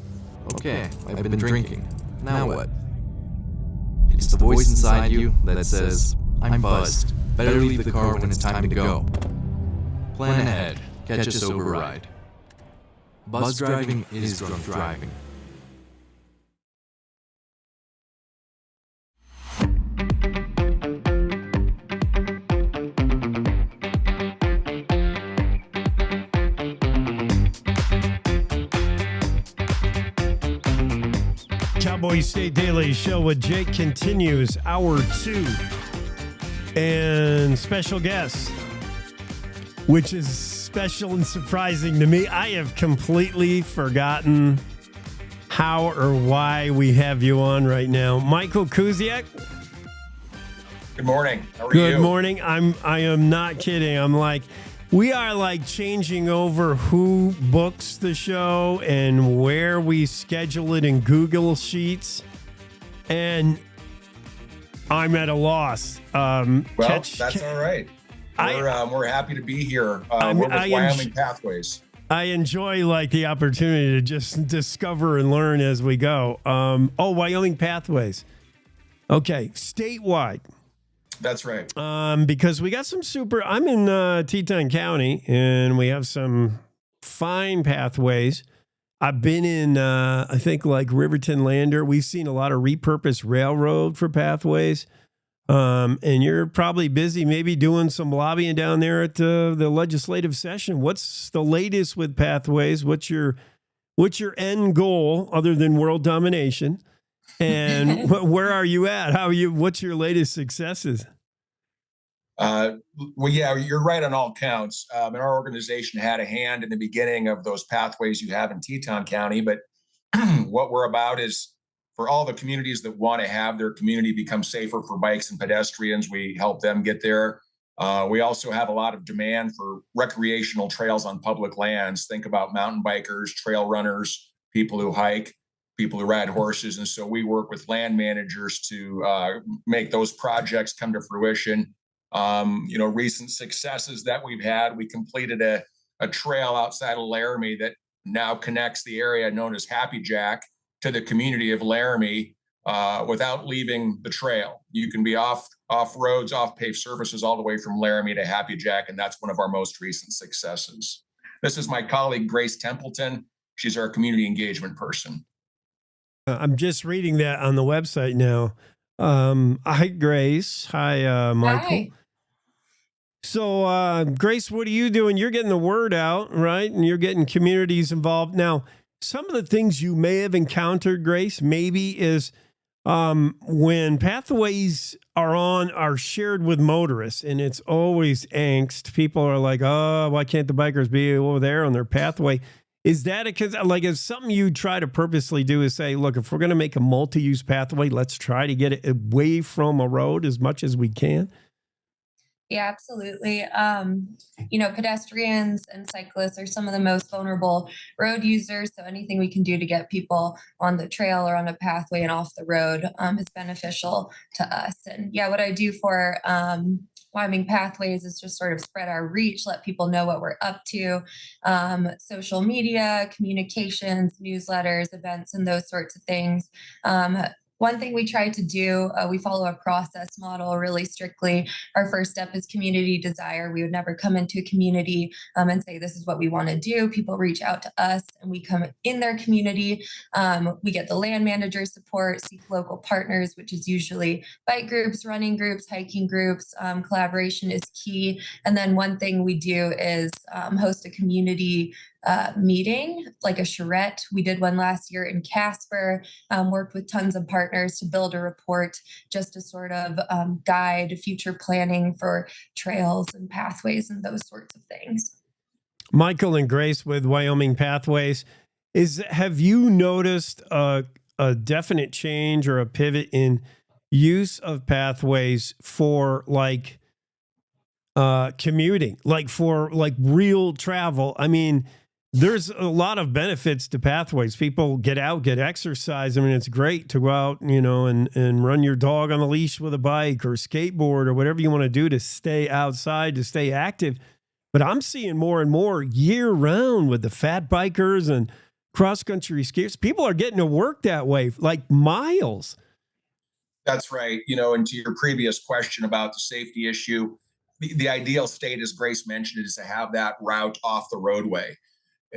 okay, I've been drinking. Now what? It's the voice inside you that says, I'm buzzed. Better leave the car when it's time to go. Plan ahead. Catch a sober ride. Buzz driving is drunk driving. Cowboy State Daily Show with Jake continues, hour 2. And special guest, which is special and surprising to me. I have completely forgotten how or why we have you on right now. Michael Kuziak. Good morning. How are you? Good morning. I am not kidding. We are like changing over who books the show and where we schedule it in Google Sheets. And I'm at a loss. That's all right. We're happy to be here. We're with Wyoming Pathways. I enjoy the opportunity to just discover and learn as we go. Wyoming Pathways. Okay, statewide. That's right. Because we got some I'm in Teton County, and we have some fine pathways. I've been in, I think, Riverton Lander. We've seen a lot of repurposed railroad for pathways. And you're probably busy maybe doing some lobbying down there at the legislative session. What's the latest with pathways? What's your end goal other than world domination? And where are you at? What's your latest successes? You're right on all counts. And our organization had a hand in the beginning of those pathways you have in Teton County. But what we're about is for all the communities that want to have their community become safer for bikes and pedestrians, we help them get there. We also have a lot of demand for recreational trails on public lands. Think about mountain bikers, trail runners, people who hike, people who ride horses. And so we work with land managers to make those projects come to fruition. Recent successes that we've had, we completed a trail outside of Laramie that now connects the area known as Happy Jack to the community of Laramie without leaving the trail. You can be off roads, off paved surfaces all the way from Laramie to Happy Jack, and that's one of our most recent successes. This is my colleague, Grace Templeton. She's our community engagement person. I'm just reading that on the website now. Hi, Grace. Hi, Michael. Hi. So, Grace, what are you doing? You're getting the word out, right? And you're getting communities involved. Now, some of the things you may have encountered, Grace, maybe is when pathways are shared with motorists, and it's always angst. People are like, oh, why can't the bikers be over there on their pathway? Is that because like is something you try to purposely do is say, look, if we're going to make a multi-use pathway, let's try to get it away from a road as much as we can? Yeah, absolutely. Pedestrians and cyclists are some of the most vulnerable road users. So anything we can do to get people on the trail or on a pathway and off the road is beneficial to us. And yeah, what I do for Wyoming Pathways is just sort of spread our reach, let people know what we're up to, social media, communications, newsletters, events, and those sorts of things. One thing we try to do, we follow a process model really strictly. Our first step is community desire. We would never come into a community and say, this is what we want to do. People reach out to us and we come in their community. We get the land manager support, seek local partners, which is usually bike groups, running groups, hiking groups. Collaboration is key. And then one thing we do is host a community meeting, like a charrette. We did one last year in Casper, worked with tons of partners to build a report just to sort of guide future planning for trails and pathways and those sorts of things. Michael and Grace with Wyoming Pathways. Have you noticed a definite change or a pivot in use of pathways for like commuting, like for like real travel? I mean, there's a lot of benefits to pathways. People get out, get exercise. I mean, it's great to go out, and run your dog on a leash with a bike or skateboard or whatever you want to do to stay outside, to stay active. But I'm seeing more and more year round with the fat bikers and cross-country skiers. People are getting to work that way, like miles. That's right. And to your previous question about the safety issue, the ideal state, as Grace mentioned, is to have that route off the roadway.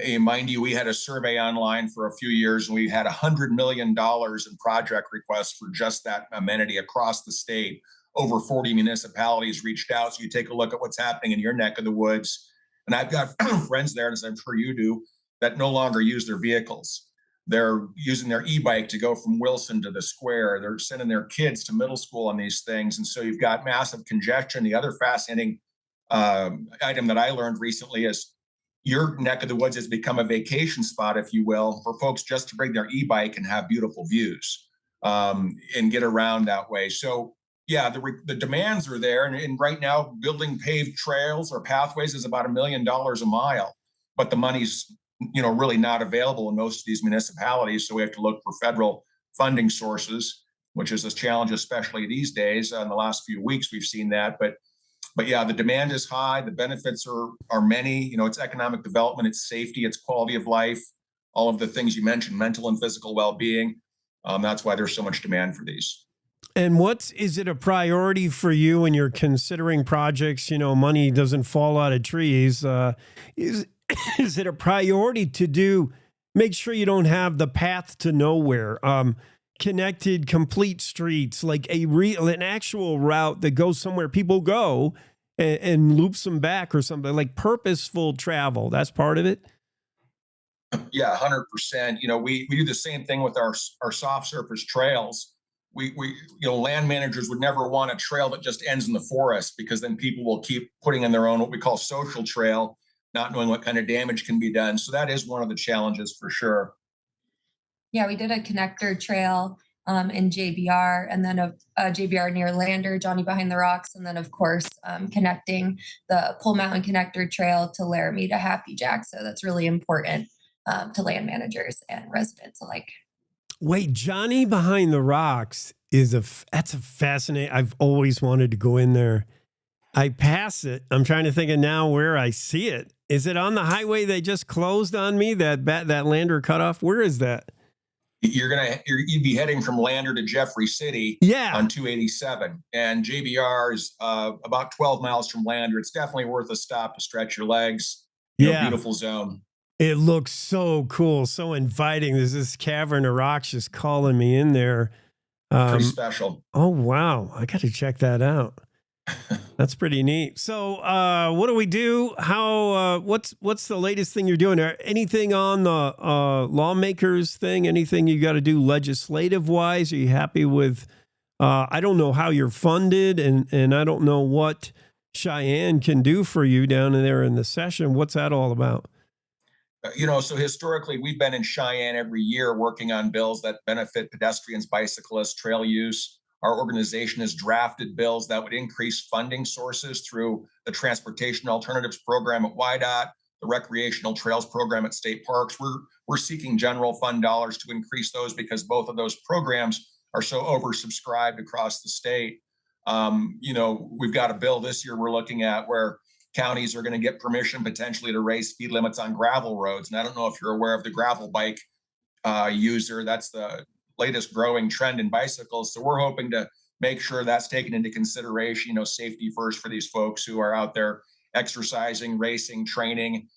And mind you, we had a survey online for a few years, and we had $100 million in project requests for just that amenity across the state. Over 40 municipalities reached out. So you take a look at what's happening in your neck of the woods. And I've got friends there, as I'm sure you do, that no longer use their vehicles. They're using their e-bike to go from Wilson to the square. They're sending their kids to middle school on these things. And so you've got massive congestion. The other fascinating item that I learned recently is your neck of the woods has become a vacation spot, if you will, for folks just to bring their e-bike and have beautiful views and get around that way. So yeah, the demands are there. And right now, building paved trails or pathways is about $1 million a mile, but the money's really not available in most of these municipalities. So we have to look for federal funding sources, which is a challenge, especially these days. In the last few weeks, we've seen that. But yeah, the demand is high. The benefits are many. It's economic development, it's safety, it's quality of life, all of the things you mentioned, mental and physical well-being. That's why there's so much demand for these. And is it a priority for you when you're considering projects? Money doesn't fall out of trees. Is it a priority to make sure you don't have the path to nowhere? Connected, complete streets, like an actual route that goes somewhere people go and loops them back or something, like purposeful travel. That's part of it. Yeah, 100%. We do the same thing with our soft surface trails. We land managers would never want a trail that just ends in the forest, because then people will keep putting in their own, what we call social trail, not knowing what kind of damage can be done. So that is one of the challenges for sure. Yeah, we did a connector trail in JBR, and then a JBR near Lander, Johnny Behind the Rocks, and then of course connecting the Pole Mountain Connector Trail to Laramie to Happy Jack. So that's really important to land managers and residents alike. Wait, Johnny Behind the Rocks that's a fascinating. I've always wanted to go in there. I pass it. I'm trying to think of now where I see it. Is it on the highway they just closed on me? That Lander cutoff? Where is that? You'd be heading from Lander to Jeffrey City on 287, and JBR is about 12 miles from Lander. It's definitely worth a stop to stretch your legs. Beautiful zone. It looks so cool, so inviting. There's this cavern of rocks just calling me in there. Pretty special. Oh, wow. I got to check that out. That's pretty neat. So what do we do? What's the latest thing you're doing? Anything on the lawmakers thing? Anything you got to do legislative wise? Are you happy with, I don't know how you're funded, and I don't know what Cheyenne can do for you down there in the session. What's that all about? So historically, we've been in Cheyenne every year working on bills that benefit pedestrians, bicyclists, trail use. Our organization has drafted bills that would increase funding sources through the Transportation Alternatives Program at YDOT, the Recreational Trails Program at state parks. We're seeking general fund dollars to increase those because both of those programs are so oversubscribed across the state. We've got a bill this year we're looking at where counties are going to get permission potentially to raise speed limits on gravel roads. And I don't know if you're aware of the gravel bike user. That's the latest growing trend in bicycles. So we're hoping to make sure that's taken into consideration, safety first for these folks who are out there exercising, racing, training,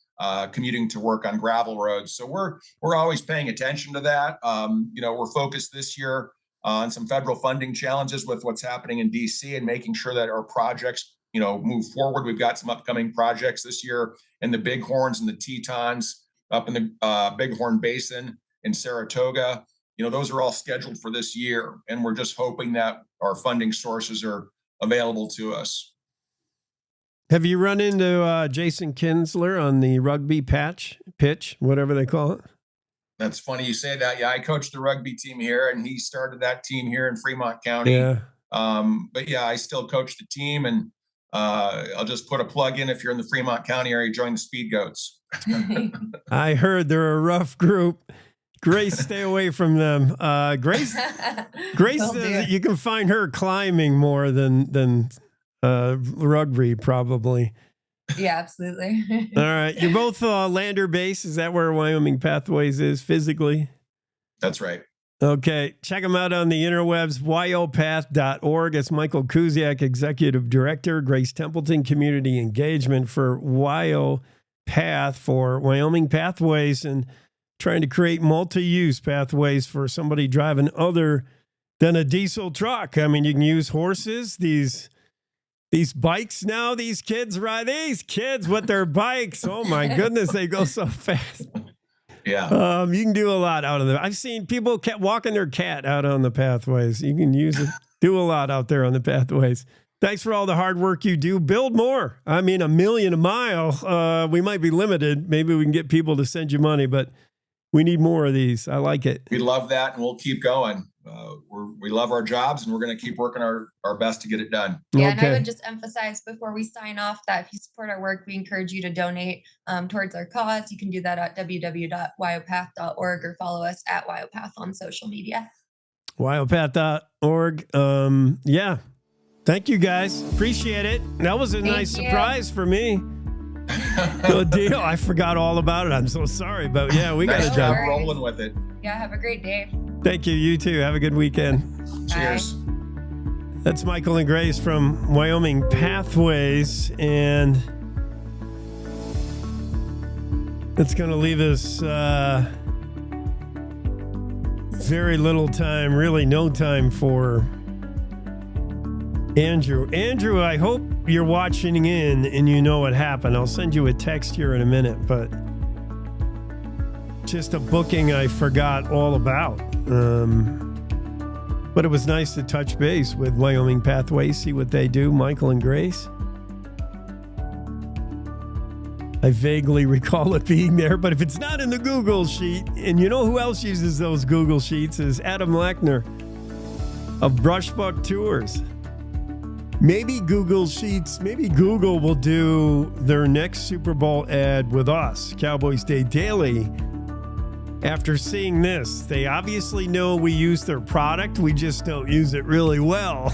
commuting to work on gravel roads. So we're always paying attention to that. We're focused this year on some federal funding challenges with what's happening in DC and making sure that our projects move forward. We've got some upcoming projects this year in the Bighorns and the Tetons up in the Bighorn Basin in Saratoga. Those are all scheduled for this year. And we're just hoping that our funding sources are available to us. Have you run into Jason Kinsler on the rugby pitch, whatever they call it? That's funny you say that. Yeah, I coached the rugby team here, and he started that team here in Fremont County. Yeah. But yeah, I still coach the team, and I'll just put a plug in. If you're in the Fremont County area, join the Speed Goats. I heard they're a rough group. Grace, stay away from them. Grace, you can find her climbing more than rugby, probably. Yeah, absolutely. All right. You're both Lander base. Is that where Wyoming Pathways is physically? That's right. Okay. Check them out on the interwebs, wyopath.org. It's Michael Kuziak, Executive Director, Grace Templeton, Community Engagement for WyoPath for Wyoming Pathways, and trying to create multi-use pathways for somebody driving other than a diesel truck. I mean, you can use horses, these bikes now, these kids ride these kids with their bikes. Oh my goodness, they go so fast. Yeah. You can do a lot out of them. I've seen people walking their cat out on the pathways. You can use it, do a lot out there on the pathways. Thanks for all the hard work you do. Build more. I mean, $1 million a mile. We might be limited. Maybe we can get people to send you money, but we need more of these. I like it. We love that, and we'll keep going. We love our jobs, and we're going to keep working our best to get it done. Yeah, and I would just emphasize before we sign off that if you support our work, we encourage you to donate towards our cause. You can do that at www.wyopath.org or follow us at WyoPath on social media. WyoPath.org. Yeah. Thank you, guys. Appreciate it. That was a nice surprise for me. Good deal. I forgot all about it. I'm so sorry, but yeah, we got it done. Rolling with it. Yeah, have a great day. Thank you. You too. Have a good weekend. Cheers. Bye. That's Michael and Grace from Wyoming Pathways, and it's going to leave us very little time, really no time for Andrew. Andrew, I hope you're watching in and you know what happened. I'll send you a text here in a minute, but just a booking I forgot all about. But it was nice to touch base with Wyoming Pathways, see what they do, Michael and Grace. I vaguely recall it being there, but if it's not in the Google sheet, and you know who else uses those Google sheets is Adam Lechner of Brushbuck Tours. Maybe Google Sheets, maybe Google will do their next Super Bowl ad with us, Cowboys Day Daily. After seeing this, they obviously know we use their product. We just don't use it really well.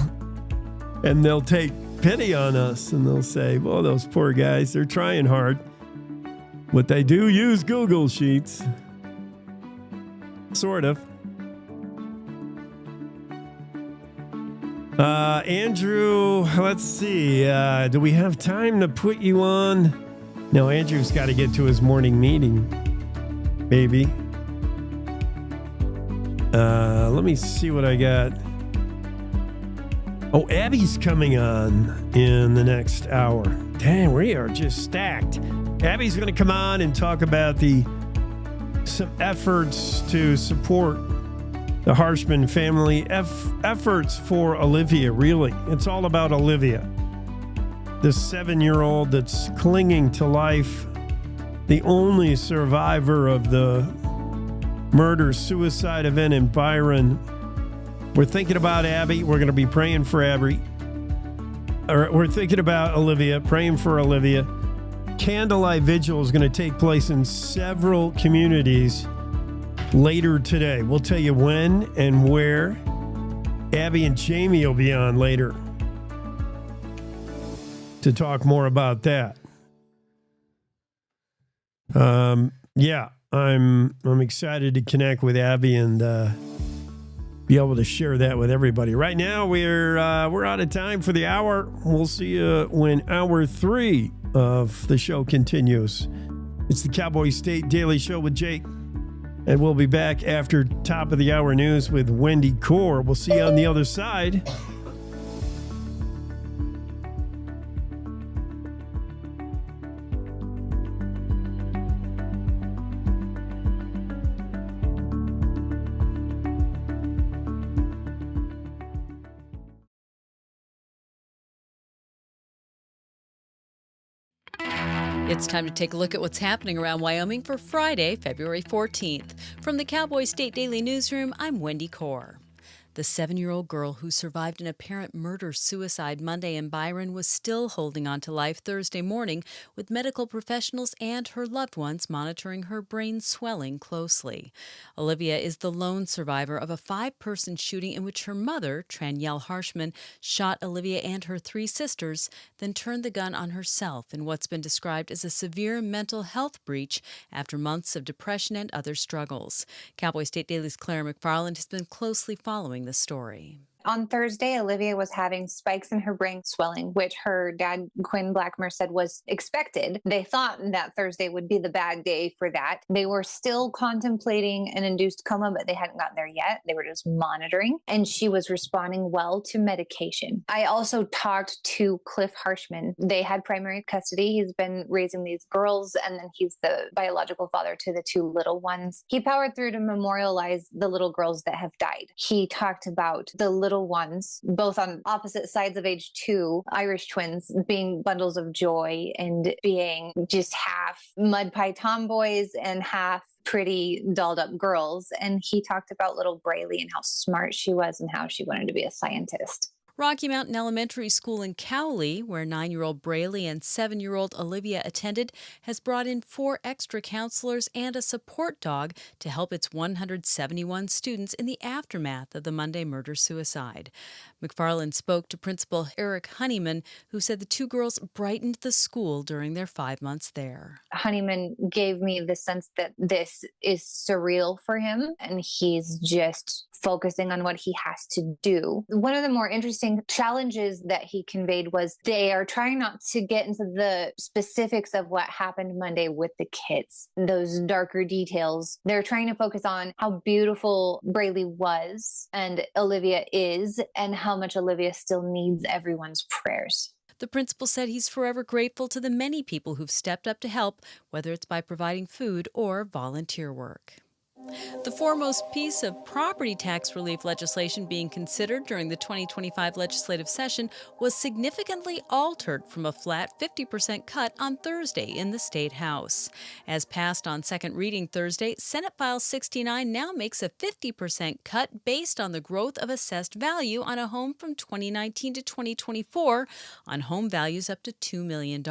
And they'll take pity on us and they'll say, well, those poor guys, they're trying hard. But they do use Google Sheets. Sort of. Andrew, let's see. Do we have time to put you on? No, Andrew's got to get to his morning meeting. Maybe. Let me see what I got. Oh, Abby's coming on in the next hour. Dang, we are just stacked. Abby's going to come on and talk about some efforts to support the Harshman family, efforts for Olivia, really. It's all about Olivia, the 7-year-old that's clinging to life the only survivor of the murder-suicide event in Byron. We're thinking about Abby. We're going to be praying for Abby. We're thinking about Olivia, praying for Olivia. Candlelight Vigil is going to take place in several communities later today. We'll tell you when and where. Abby and Jamie will be on later to talk more about that. Yeah, I'm excited to connect with Abby and be able to share that with everybody. Right now, we're out of time for the hour. We'll see you when hour 3 of the show continues. It's the Cowboy State Daily Show with Jake, and we'll be back after top of the hour news with Wendy Core. We'll see you on the other side. It's time to take a look at what's happening around Wyoming for Friday, February 14th. From the Cowboy State Daily Newsroom, I'm Wendy Core. The 7-year-old girl who survived an apparent murder-suicide Monday in Byron was still holding on to life Thursday morning, with medical professionals and her loved ones monitoring her brain swelling closely. Olivia is the lone survivor of a 5-person shooting in which her mother, Tranielle Harshman, shot Olivia and her 3 sisters, then turned the gun on herself in what's been described as a severe mental health breach after months of depression and other struggles. Cowboy State Daily's Claire McFarland has been closely following the story. On Thursday, Olivia was having spikes in her brain swelling, which her dad, Quinn Blackmer, said was expected. They thought that Thursday would be the bad day for that. They were still contemplating an induced coma, but they hadn't gotten there yet. They were just monitoring, and she was responding well to medication. I also talked to Cliff Harshman. They had primary custody. He's been raising these girls, and then he's the biological father to the 2 little ones. He powered through to memorialize the little girls that have died. He talked about the little ones, both on opposite sides of age 2, Irish twins, being bundles of joy and being just half mud pie tomboys and half pretty dolled up girls. And he talked about little Braylee and how smart she was and how she wanted to be a scientist. Rocky Mountain Elementary School in Cowley, where 9-year-old Braylee and 7-year-old Olivia attended, has brought in 4 extra counselors and a support dog to help its 171 students in the aftermath of the Monday murder-suicide. McFarland spoke to Principal Eric Honeyman, who said the 2 girls brightened the school during their 5 months there. Honeyman gave me the sense that this is surreal for him, and he's just focusing on what he has to do. One of the more interesting challenges that he conveyed was they are trying not to get into the specifics of what happened Monday with the kids, those darker details. They're trying to focus on how beautiful Braylee was and Olivia is, and how much Olivia still needs everyone's prayers. The principal said he's forever grateful to the many people who've stepped up to help, whether it's by providing food or volunteer work. The foremost piece of property tax relief legislation being considered during the 2025 legislative session was significantly altered from a flat 50% cut on Thursday in the State House. As passed on second reading Thursday, Senate File 69 now makes a 50% cut based on the growth of assessed value on a home from 2019 to 2024 on home values up to $2 million.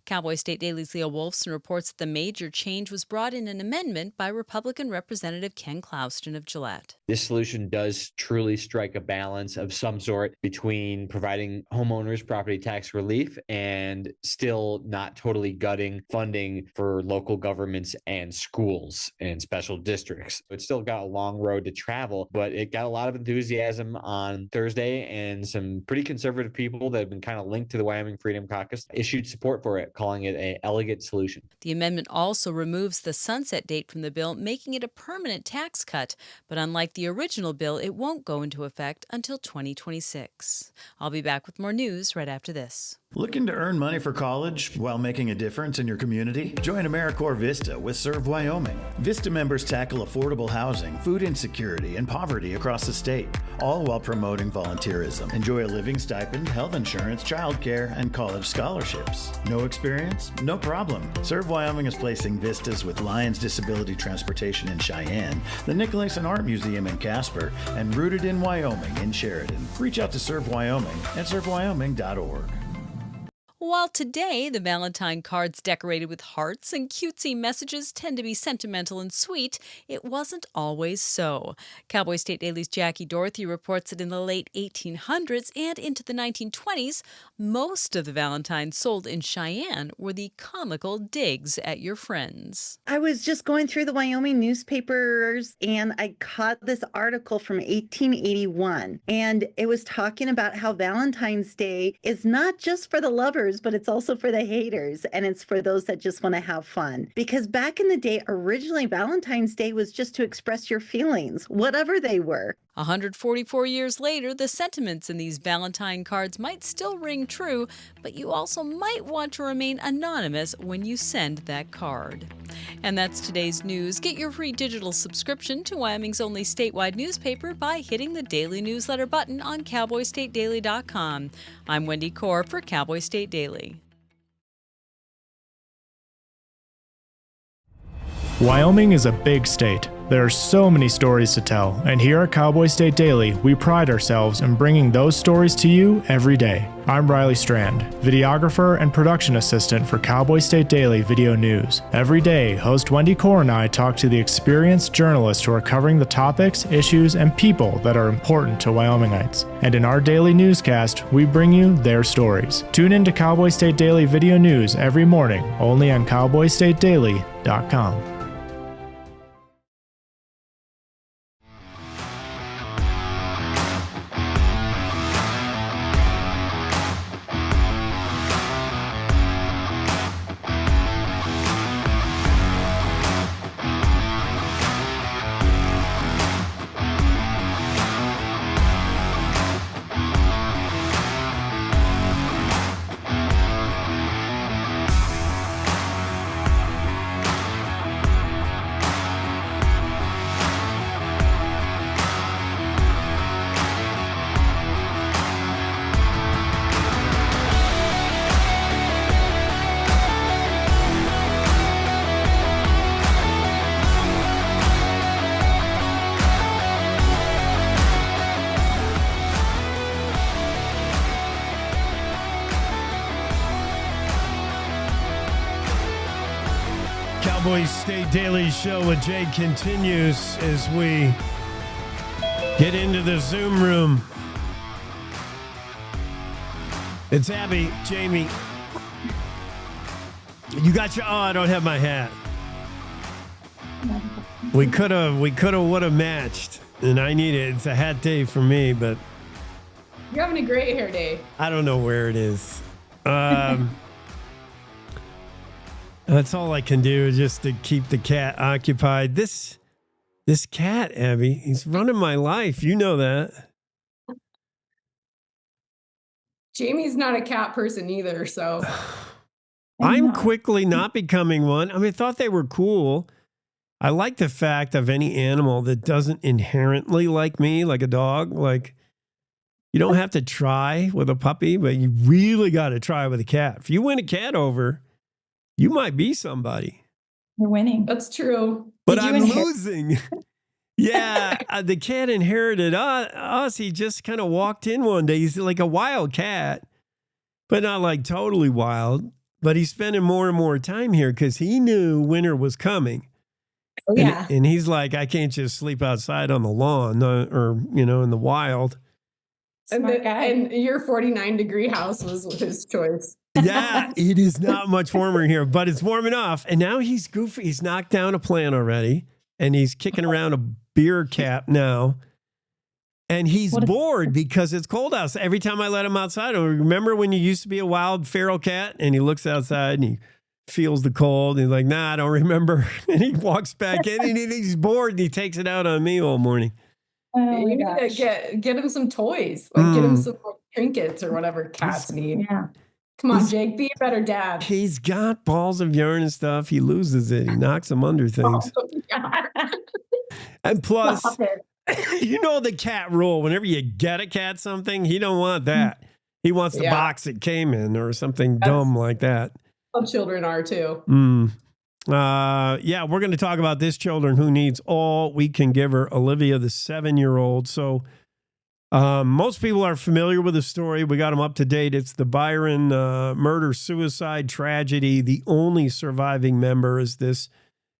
Cowboy State Daily's Leah Wolfson reports that the major change was brought in an amendment by Republican Representative Ken Clouston of Gillette. This solution does truly strike a balance of some sort between providing homeowners property tax relief and still not totally gutting funding for local governments and schools and special districts. It's still got a long road to travel, but it got a lot of enthusiasm on Thursday, and some pretty conservative people that have been kind of linked to the Wyoming Freedom Caucus issued support for it, calling it an elegant solution. The amendment also removes the sunset date from the bill, making it a permanent tax cut, but unlike the original bill, it won't go into effect until 2026. I'll be back with more news right after this. Looking to earn money for college while making a difference in your community? Join AmeriCorps Vista with Serve Wyoming. Vista members tackle affordable housing, food insecurity, and poverty across the state, all while promoting volunteerism. Enjoy a living stipend, health insurance, childcare, and college scholarships. No experience? No problem. Serve Wyoming is placing Vistas with Lions Disability Transportation in Cheyenne, the Nicolason Art Museum in Casper, and Rooted in Wyoming in Sheridan. Reach out to Serve Wyoming at servewyoming.org. While today the Valentine cards decorated with hearts and cutesy messages tend to be sentimental and sweet, it wasn't always so. Cowboy State Daily's Jackie Dorothy reports that in the late 1800s and into the 1920s, most of the Valentines sold in Cheyenne were the comical digs at your friends. I was just going through the Wyoming newspapers and I caught this article from 1881. And it was talking about how Valentine's Day is not just for the lovers, but it's also for the haters. And it's for those that just want to have fun. Because back in the day, originally Valentine's Day was just to express your feelings, whatever they were. 144 years later, the sentiments in these Valentine cards might still ring true, but you also might want to remain anonymous when you send that card. And that's today's news. Get your free digital subscription to Wyoming's only statewide newspaper by hitting the daily newsletter button on cowboystatedaily.com. I'm Wendy Corr for Cowboy State Daily. Wyoming is a big state. There are so many stories to tell, and here at Cowboy State Daily, we pride ourselves in bringing those stories to you every day. I'm Riley Strand, videographer and production assistant for Cowboy State Daily Video News. Every day, host Wendy Corr and I talk to the experienced journalists who are covering the topics, issues, and people that are important to Wyomingites. And in our daily newscast, we bring you their stories. Tune in to Cowboy State Daily Video News every morning, only on cowboystatedaily.com. Cowboy State Daily Show with Jake continues as we get into the Zoom room. It's Abby, Jamie. You got your, oh, I don't have my hat. We could have, would have matched, and I need it. It's a hat day for me, but you're having a great hair day. I don't know where it is. That's all I can do just to keep the cat occupied. This cat, Abby, he's running my life. You know that. Jamie's not a cat person either, so. I'm quickly not becoming one. I mean, I thought they were cool. I like the fact of any animal that doesn't inherently like me, like a dog. Like, you don't have to try with a puppy, but you really got to try with a cat. If you win a cat over, you might be somebody. You're winning. That's true. But I'm losing. Yeah, the cat inherited us. He just kind of walked in one day. He's like a wild cat, but not like totally wild. But he's spending more and more time here because he knew winter was coming. Oh, yeah. And he's like, I can't just sleep outside on the lawn or, in the wild. And your 49-degree house was his choice. Yeah, it is not much warmer here, but it's warm enough. And now he's goofy. He's knocked down a plant already, and he's kicking around a beer cap now. And he's bored because it's cold outside. Every time I let him outside, I remember when you used to be a wild feral cat, and he looks outside and he feels the cold. And he's like, nah, I don't remember. And he walks back in, and he's bored, and he takes it out on me all morning. Oh, you need to get him some toys. Like get him some trinkets or whatever cats need. Yeah. Come on, Jake, be a better dad. He's got balls of yarn and stuff. He loses it. He knocks them under things. And plus, you know the cat rule. Whenever you get a cat something, he don't want that. He wants the box it came in or something dumb like that. Some children are too. Yeah, we're going to talk about this children who needs all we can give her. Olivia, the 7-year-old. So most people are familiar with the story. We got them up to date. It's the Byron murder-suicide tragedy. The only surviving member is this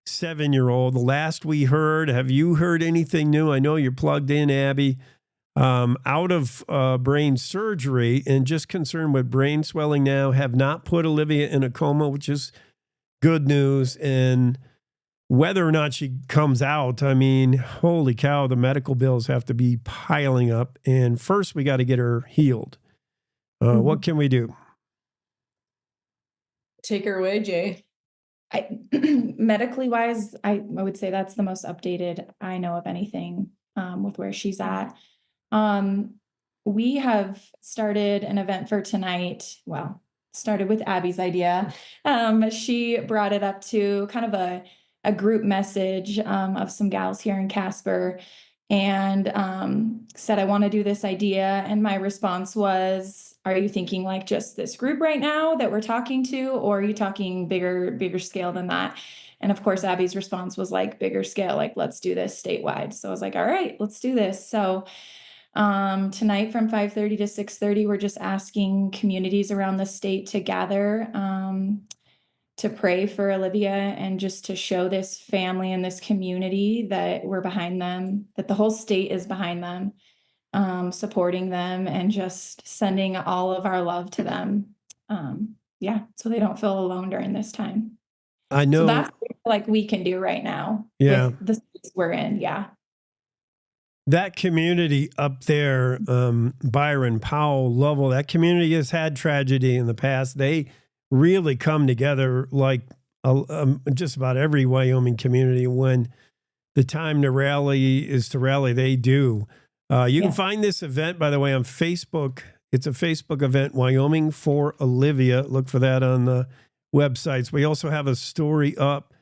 7-year-old. The last we heard, have you heard anything new? I know you're plugged in, Abby. Out of brain surgery and just concerned with brain swelling now. Have not put Olivia in a coma, which is good news. And whether or not she comes out, I mean, holy cow, the medical bills have to be piling up. And first, we got to get her healed. What can we do? Take her away, Jay. Medically wise, I would say that's the most updated I know of anything with where she's at. We have started an event for tonight. Well, started with Abby's idea. She brought it up to kind of a group message of some gals here in Casper and said, I want to do this idea. And my response was, are you thinking like just this group right now that we're talking to, or are you talking bigger scale than that? And of course, Abby's response was like bigger scale, like let's do this statewide. So I was like, all right, let's do this. So tonight from 5:30 to 6:30, we're just asking communities around the state to gather to pray for Olivia and just to show this family and this community that we're behind them, that the whole state is behind them, supporting them and just sending all of our love to them. So they don't feel alone during this time. I know. So that's like we can do right now. Yeah. With the space we're in. Yeah. That community up there, Byron, Powell, Lovell, that community has had tragedy in the past. They really come together like just about every Wyoming community. When the time to rally is to rally, they do. You can find this event, by the way, on Facebook. It's a Facebook event, Wyoming for Olivia. Look for that on the websites. We also have a story up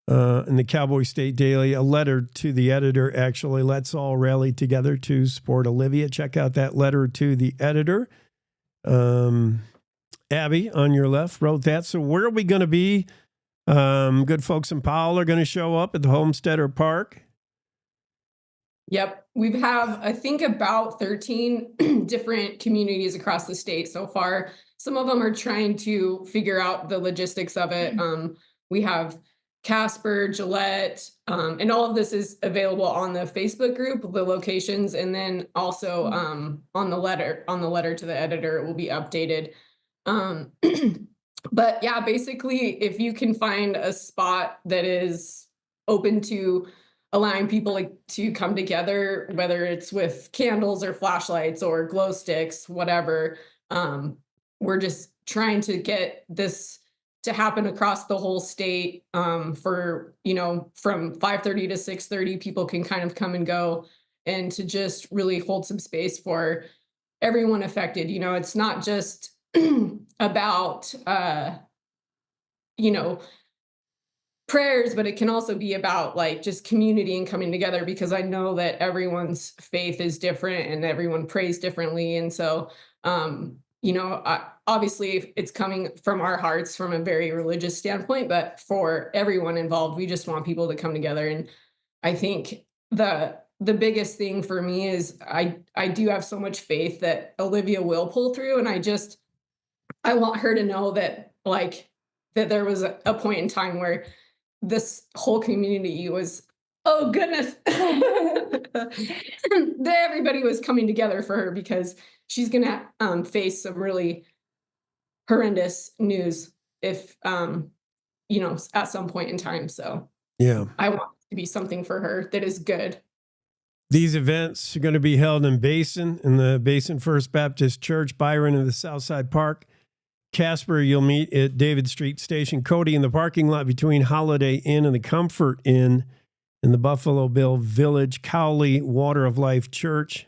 in the Cowboy State Daily, a letter to the editor, actually. Let's all rally together to support Olivia. Check out that letter to the editor. Abby, on your left, wrote that. So where are we going to be? Good folks in Powell are going to show up at the Homesteader Park. Yep. We have, I think, about 13 different communities across the state so far. Some of them are trying to figure out the logistics of it. We have Casper, Gillette, and all of this is available on the Facebook group, the locations, and then also on the letter to the editor, it will be updated. But yeah, basically, if you can find a spot that is open to allowing people to come together, whether it's with candles or flashlights or glow sticks, whatever, we're just trying to get this to happen across the whole state for, from 5:30 to 6:30, people can kind of come and go, and to just really hold some space for everyone affected. It's not just about, prayers, but it can also be about like just community and coming together, because I know that everyone's faith is different and everyone prays differently. And so, obviously it's coming from our hearts from a very religious standpoint, but for everyone involved, we just want people to come together. And I think the biggest thing for me is I do have so much faith that Olivia will pull through. And I want her to know that that there was a point in time where this whole community was, oh goodness, that everybody was coming together for her, because she's going to face some really horrendous news if, at some point in time. So yeah, I want it to be something for her that is good. These events are going to be held in the Basin First Baptist Church, Byron in the Southside Park. Casper, you'll meet at David Street Station. Cody, in the parking lot between Holiday Inn and the Comfort Inn in the Buffalo Bill Village. Cowley, Water of Life Church.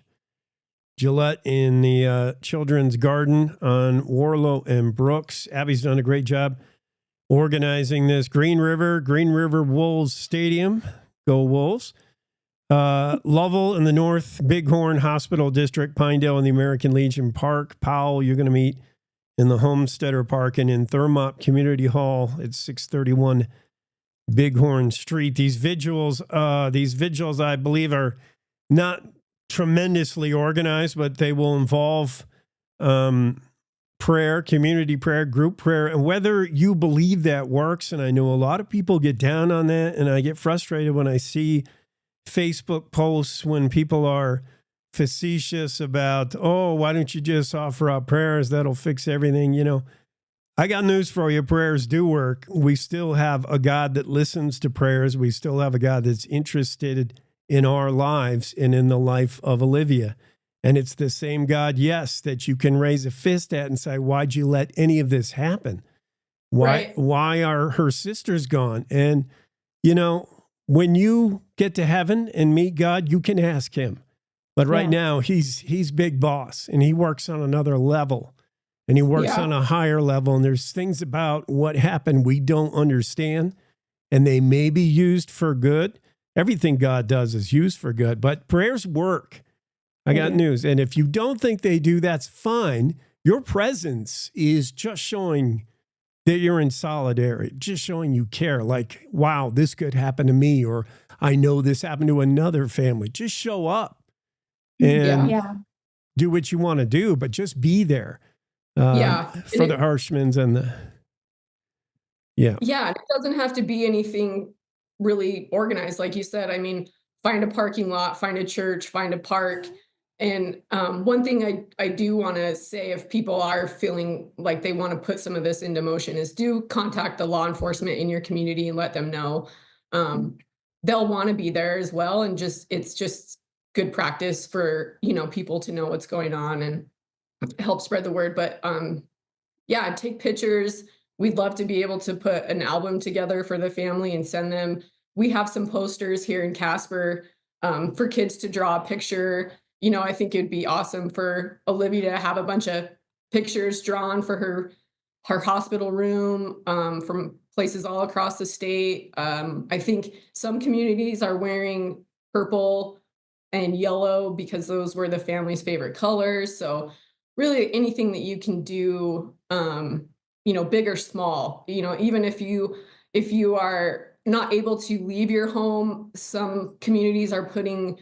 Gillette in the Children's Garden on Warlow and Brooks. Abby's done a great job organizing this. Green River Wolves Stadium. Go Wolves. Lovell in the North Bighorn Hospital District, Pinedale in the American Legion Park. Powell, you're going to meet in the Homesteader Park, and in Thermop Community Hall at 631 Bighorn Street. These vigils, I believe, are not tremendously organized, but they will involve prayer, community prayer, group prayer, and whether you believe that works. And I know a lot of people get down on that, and I get frustrated when I see Facebook posts when people are facetious about, oh, why don't you just offer up prayers? That'll fix everything. You know, I got news for you. Prayers do work. We still have a God that listens to prayers. We still have a God that's interested in our lives and in the life of Olivia. And it's the same God, yes, that you can raise a fist at and say, why'd you let any of this happen? Why are her sisters gone? And, you know, when you get to heaven and meet God, you can ask him. But right now, he's big boss, and he works on another level, and he works on a higher level. And there's things about what happened we don't understand, and they may be used for good. Everything God does is used for good, but prayers work. I got news. And if you don't think they do, that's fine. Your presence is just showing that you're in solidarity, just showing you care. Like, wow, this could happen to me, or I know this happened to another family. Just show up and do what you want to do, but just be there for the Harshmans and the, Yeah, it doesn't have to be anything really organized. Like you said, I mean, find a parking lot, find a church, find a park. And one thing I do want to say, if people are feeling like they want to put some of this into motion, is do contact the law enforcement in your community and let them know. They'll want to be there as well. And it's just good practice for, you know, people to know what's going on and help spread the word. But take pictures. We'd love to be able to put an album together for the family and send them. We have some posters here in Casper for kids to draw a picture. You know, I think it'd be awesome for Olivia to have a bunch of pictures drawn for her hospital room from places all across the state. I think some communities are wearing purple and yellow because those were the family's favorite colors. So really anything that you can do, you know, big or small, you know, even if you are not able to leave your home, some communities are putting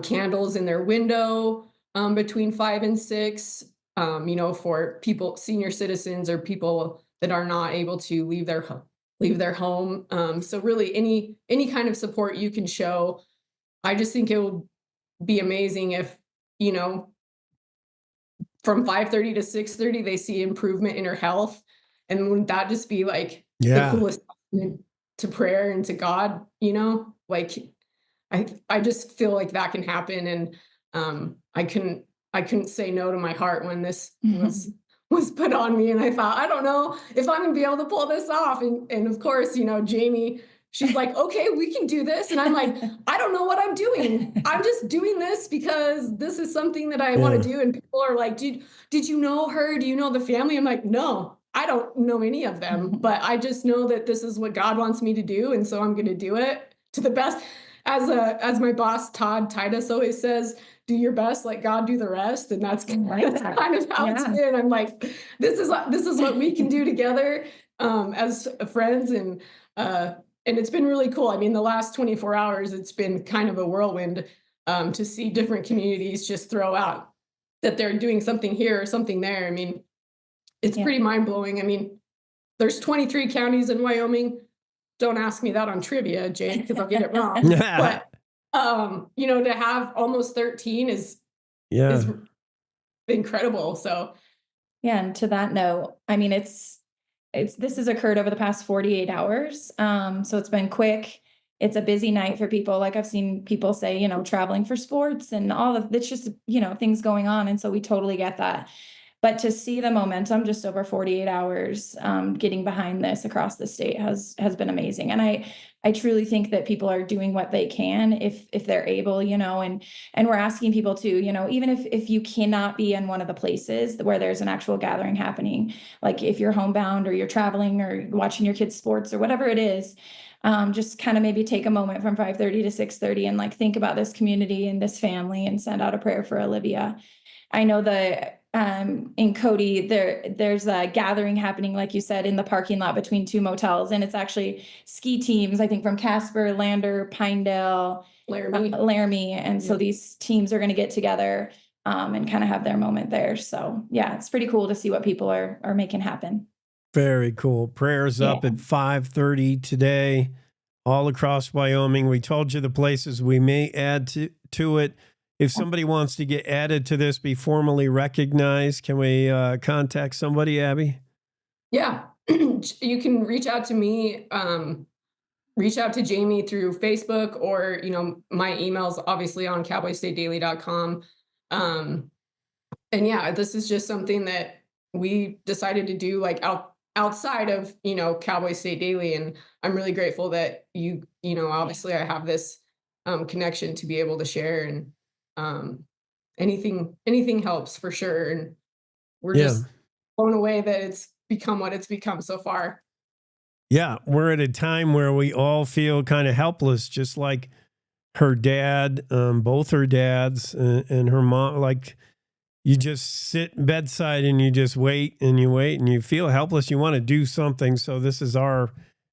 candles in their window between 5 and 6, you know, for people, senior citizens or people that are not able to leave their home. So really any kind of support you can show. I just think it would be amazing if, you know, from 5:30 to 6:30, they see improvement in her health. And wouldn't that just be like the coolest to prayer and to God, you know? Like I just feel like that can happen. And I couldn't say no to my heart when this was put on me. And I thought, I don't know if I'm gonna be able to pull this off. And of course, you know, Jamie, she's like, okay, we can do this. And I'm like, I don't know what I'm doing. I'm just doing this because this is something that I want to do. And people are like, did you know her? Do you know the family? I'm like, no, I don't know any of them, but I just know that this is what God wants me to do. And so I'm going to do it to the best. As my boss, Todd Titus, always says, do your best, let God do the rest. And that's kind of how it's been. I'm like, this is what we can do together as friends. And it's been really cool. I mean, the last 24 hours, it's been kind of a whirlwind to see different communities just throw out that they're doing something here or something there. I mean, it's pretty mind-blowing. I mean, there's 23 counties in Wyoming. Don't ask me that on trivia, Jane, because I'll get it wrong. But, you know, to have almost 13 is incredible. So, yeah. And to that note, I mean, this has occurred over the past 48 hours. So it's been quick. It's a busy night for people. Like I've seen people say, you know, traveling for sports and it's just, you know, things going on. And so we totally get that. But to see the momentum just over 48 hours, getting behind this across the state has been amazing. And I truly think that people are doing what they can if they're able, and we're asking people to, even if you cannot be in one of the places where there's an actual gathering happening, like if you're homebound or you're traveling or watching your kids' sports or whatever it is, just kind of maybe take a moment from 5:30 to 6:30 and like think about this community and this family and send out a prayer for Olivia. I know that in Cody, there's a gathering happening, like you said, in the parking lot between two motels, and it's actually ski teams, I think from Casper, Lander, Pinedale, Laramie, and so these teams are going to get together and kind of have their moment there. So yeah, it's pretty cool to see what people are making happen. Very cool. Prayers up at 5:30 today, all across Wyoming. We told you the places we may add to it. If somebody wants to get added to this, be formally recognized, can we contact somebody, Abby? Yeah, you can reach out to me, reach out to Jamie through Facebook, or, my email's obviously on cowboystatedaily.com. And yeah, this is just something that we decided to do like outside of, Cowboy State Daily. And I'm really grateful that obviously I have this connection to be able to share, and anything helps for sure. And we're just blown away that it's become what it's become so far. Yeah, we're at a time where we all feel kind of helpless, just like her dad, both her dads and her mom. Like, you just sit bedside and you just wait and you feel helpless. You want to do something. So this is our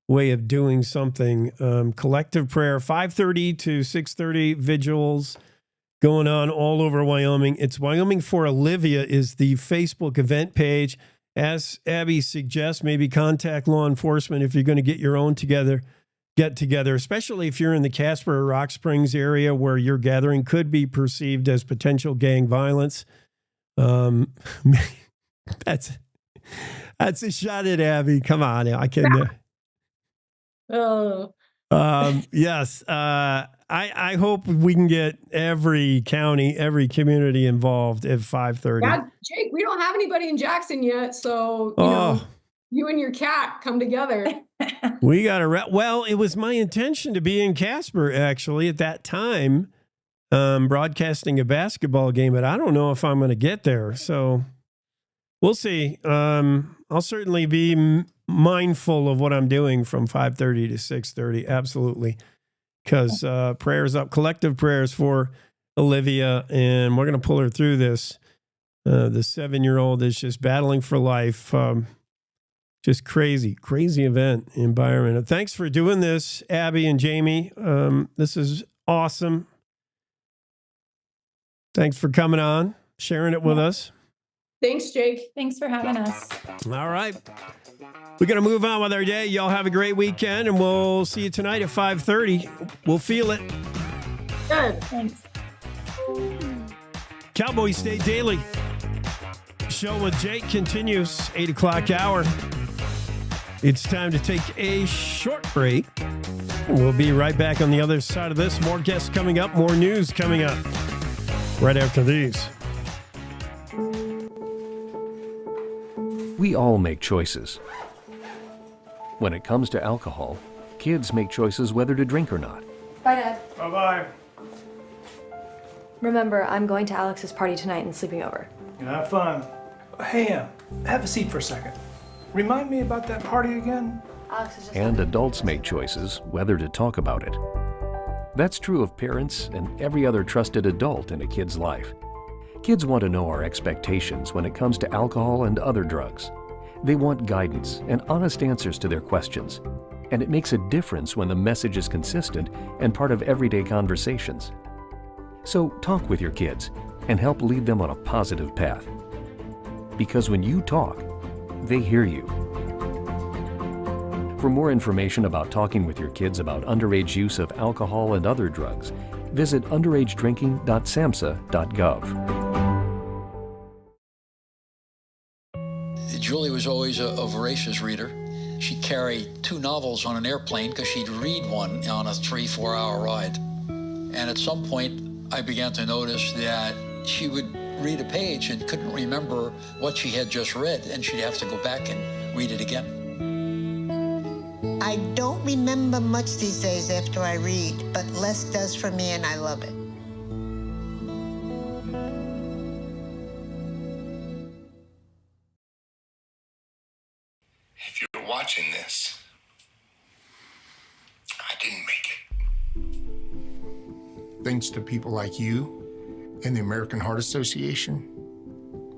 way of doing something. Collective prayer, 5:30 to 6:30 vigils going on all over Wyoming. It's Wyoming for Olivia is the Facebook event page. As Abby suggests, maybe contact law enforcement if you're going to get your own get together, especially if you're in the Casper or Rock Springs area where your gathering could be perceived as potential gang violence. That's a shot at Abby. Come on, I can. Yes. I hope we can get every county, every community involved at 5:30. Yeah, Jake, we don't have anybody in Jackson yet, so you and your cat come together. We got to. Well, it was my intention to be in Casper actually at that time, broadcasting a basketball game, but I don't know if I'm going to get there. So we'll see. I'll certainly be mindful of what I'm doing from 5:30 to 6:30. Absolutely. Because prayers up, collective prayers for Olivia, and we're going to pull her through this. The 7-year-old is just battling for life. Just crazy event environment. Thanks for doing this, Abby and Jamie. This is awesome. Thanks for coming on, sharing it with us. Thanks, Jake. Thanks for having us. All right. We're going to move on with our day. Y'all have a great weekend, and we'll see you tonight at 5:30. We'll feel it. Good. Thanks. Cowboy State Daily. Show with Jake continues, 8 o'clock hour. It's time to take a short break. We'll be right back on the other side of this. More guests coming up, more news coming up right after these. We all make choices. When it comes to alcohol, kids make choices whether to drink or not. Bye, Dad. Bye-bye. Remember, I'm going to Alex's party tonight and sleeping over. Have fun. Hey, have a seat for a second. Remind me about that party again? Alex is just... And adults make choices whether to talk about it. That's true of parents and every other trusted adult in a kid's life. Kids want to know our expectations when it comes to alcohol and other drugs. They want guidance and honest answers to their questions. And it makes a difference when the message is consistent and part of everyday conversations. So talk with your kids and help lead them on a positive path. Because when you talk, they hear you. For more information about talking with your kids about underage use of alcohol and other drugs, visit underagedrinking.samhsa.gov. Julie was always a voracious reader. She'd carry 2 novels on an airplane because she'd read one on a 3-4 hour ride. And at some point, I began to notice that she would read a page and couldn't remember what she had just read, and she'd have to go back and read it again. I don't remember much these days after I read, but less does for me, and I love it. If you're watching this, I didn't make it. Thanks to people like you and the American Heart Association,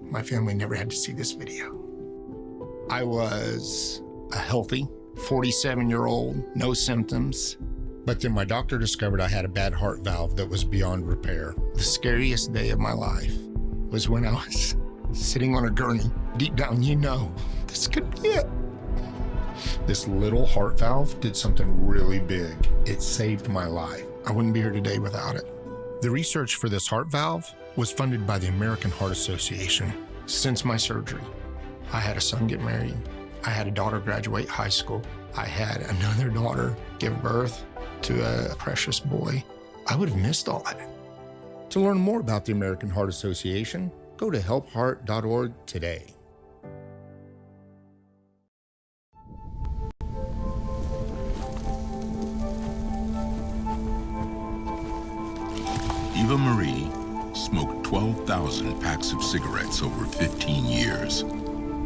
my family never had to see this video. I was a healthy 47-year-old, no symptoms. But then my doctor discovered I had a bad heart valve that was beyond repair. The scariest day of my life was when I was sitting on a gurney. Deep down, you know, this could be it. This little heart valve did something really big. It saved my life. I wouldn't be here today without it. The research for this heart valve was funded by the American Heart Association. Since my surgery, I had a son get married. I had a daughter graduate high school. I had another daughter give birth to a precious boy. I would have missed all that. To learn more about the American Heart Association, go to helpheart.org today. Eva Marie smoked 12,000 packs of cigarettes over 15 years.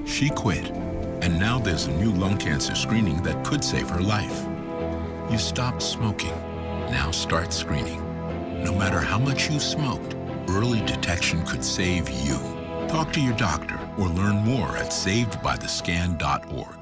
She quit, and now there's a new lung cancer screening that could save her life. You stopped smoking, now start screening. No matter how much you smoked, early detection could save you. Talk to your doctor or learn more at savedbythescan.org.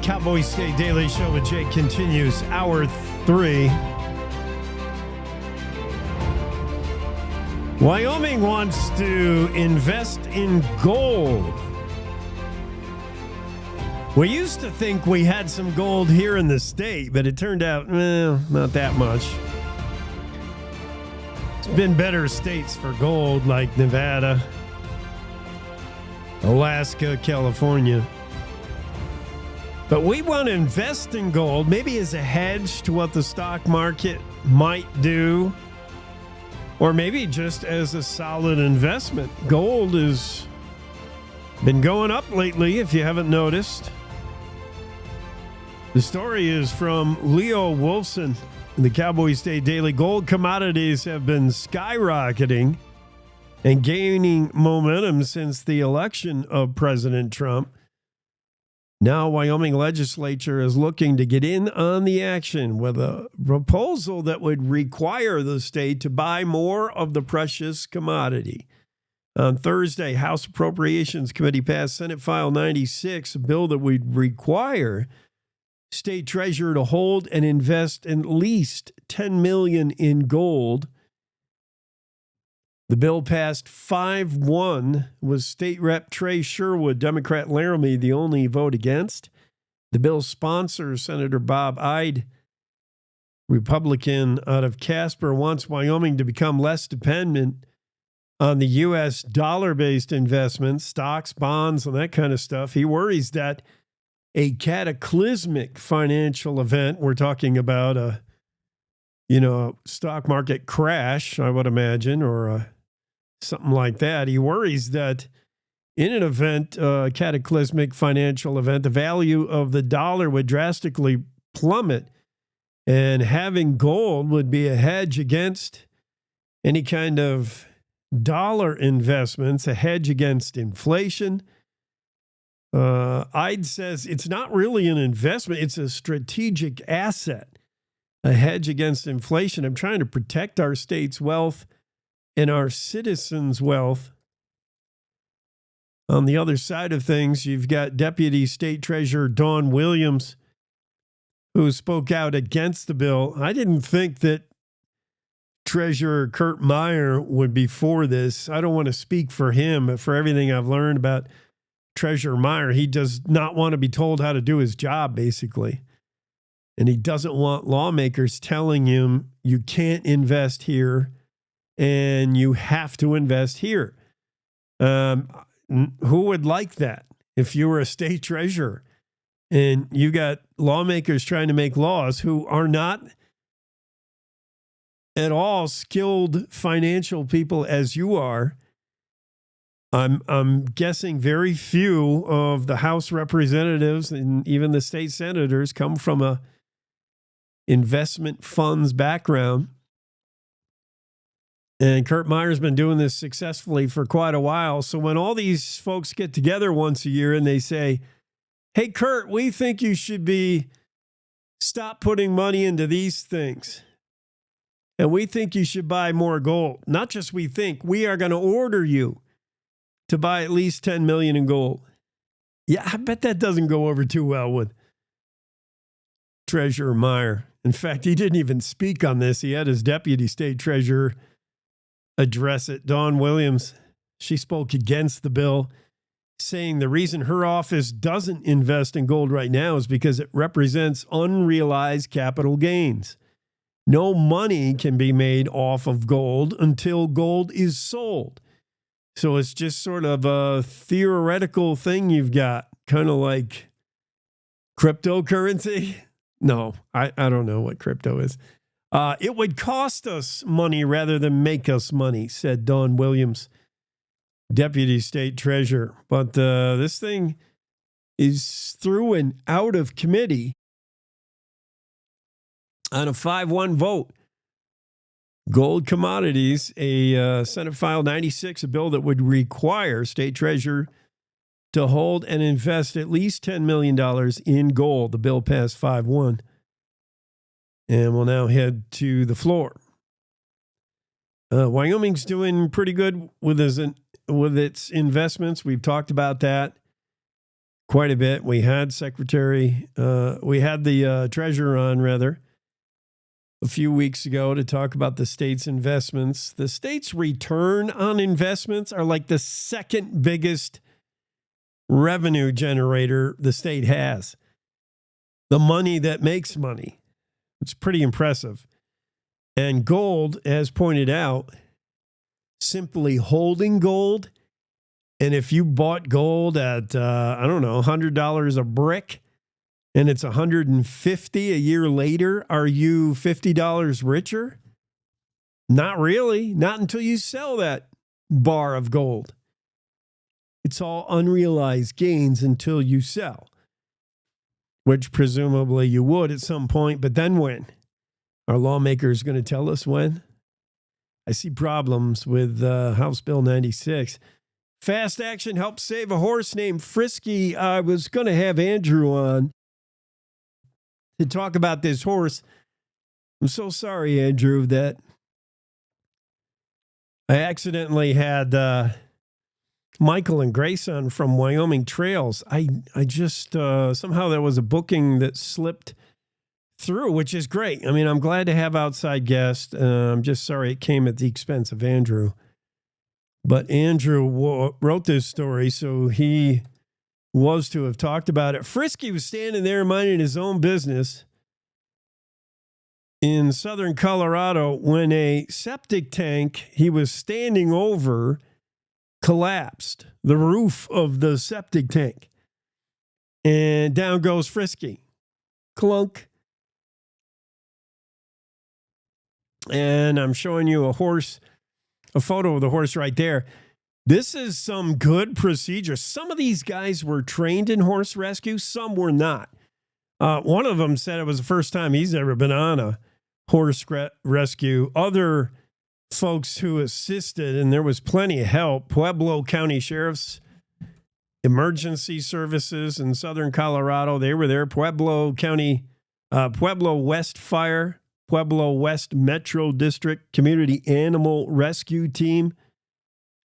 Cowboy State Daily Show with Jake continues, hour 3. Wyoming wants to invest in gold. We used to think we had some gold here in the state, but it turned out, not that much. It's been better states for gold like Nevada, Alaska, California. But we want to invest in gold, maybe as a hedge to what the stock market might do, or maybe just as a solid investment. Gold has been going up lately, if you haven't noticed. The story is from Leo Wolfson in the Cowboy State Daily. Gold commodities have been skyrocketing and gaining momentum since the election of President Trump. Now, Wyoming legislature is looking to get in on the action with a proposal that would require the state to buy more of the precious commodity. On Thursday, House Appropriations Committee passed Senate File 96, a bill that would require state treasurer to hold and invest at least $10 million in gold. The bill passed 5-1, with State Rep Trey Sherwood, Democrat Laramie, the only vote against. The bill's sponsor, Senator Bob Ide, Republican out of Casper, wants Wyoming to become less dependent on the U.S. dollar-based investments, stocks, bonds, and that kind of stuff. He worries that a cataclysmic financial event, we're talking about a stock market crash, I would imagine, or something like that. He worries that in an event, cataclysmic financial event, the value of the dollar would drastically plummet, and having gold would be a hedge against any kind of dollar investments, a hedge against inflation. Ide says it's not really an investment, it's a strategic asset, a hedge against inflation. I'm trying to protect our state's wealth and our citizens' wealth. On the other side of things, you've got Deputy State Treasurer Dawn Williams, who spoke out against the bill. I didn't think that Treasurer Kurt Meyer would be for this. I don't want to speak for him, but for everything I've learned about Treasurer Meyer, he does not want to be told how to do his job, basically. And he doesn't want lawmakers telling him you can't invest here and you have to invest here. Who would like that if you were a state treasurer and you got lawmakers trying to make laws who are not at all skilled financial people as you are? I'm guessing very few of the House representatives and even the state senators come from a investment funds background. And Kurt Meyer's been doing this successfully for quite a while. So when all these folks get together once a year and they say, hey, Kurt, we think you should stop putting money into these things. And we think you should buy more gold. Not just we think, we are going to order you to buy at least $10 million in gold. Yeah, I bet that doesn't go over too well with Treasurer Meyer. In fact, he didn't even speak on this. He had his deputy state treasurer address it. Dawn Williams, she spoke against the bill, saying the reason her office doesn't invest in gold right now is because it represents unrealized capital gains. No money can be made off of gold until gold is sold. So it's just sort of a theoretical thing you've got, kind of like cryptocurrency. No, I don't know what crypto is. It would cost us money rather than make us money, said Dawn Williams, deputy state treasurer. But this thing is through and out of committee on a 5-1 vote. Gold commodities, a Senate File 96, a bill that would require state treasurer to hold and invest at least $10 million in gold. The bill passed 5-1. And we'll now head to the floor. Wyoming's doing pretty good with its investments. We've talked about that quite a bit. We had the treasurer on, rather, a few weeks ago to talk about the state's investments. The state's return on investments are like the second biggest revenue generator the state has. The money that makes money. It's pretty impressive. And gold, as pointed out, simply holding gold, and if you bought gold at, $100 a brick, and it's $150 a year later, are you $50 richer? Not really. Not until you sell that bar of gold. It's all unrealized gains until you sell, which presumably you would at some point, but then when? Are lawmakers going to tell us when? I see problems with House Bill 96. Fast action helps save a horse named Frisky. I was going to have Andrew on to talk about this horse. I'm so sorry, Andrew, that I accidentally had Michael and Grace on from Wyoming Trails. I just somehow there was a booking that slipped through, which is great. I mean, I'm glad to have outside guests. I'm just sorry it came at the expense of Andrew. But Andrew wrote this story, so he was to have talked about it. Frisky was standing there minding his own business in southern Colorado when a septic tank he was standing over collapsed, the roof of the septic tank. And down goes Frisky. Clunk. And I'm showing you a photo of the horse right there. This is some good procedure. Some of these guys were trained in horse rescue. Some were not. One of them said it was the first time he's ever been on a horse rescue. Other folks who assisted, and there was plenty of help. Pueblo County Sheriff's Emergency Services in southern Colorado, they were there. Pueblo West Fire, Pueblo West Metro District Community Animal Rescue Team.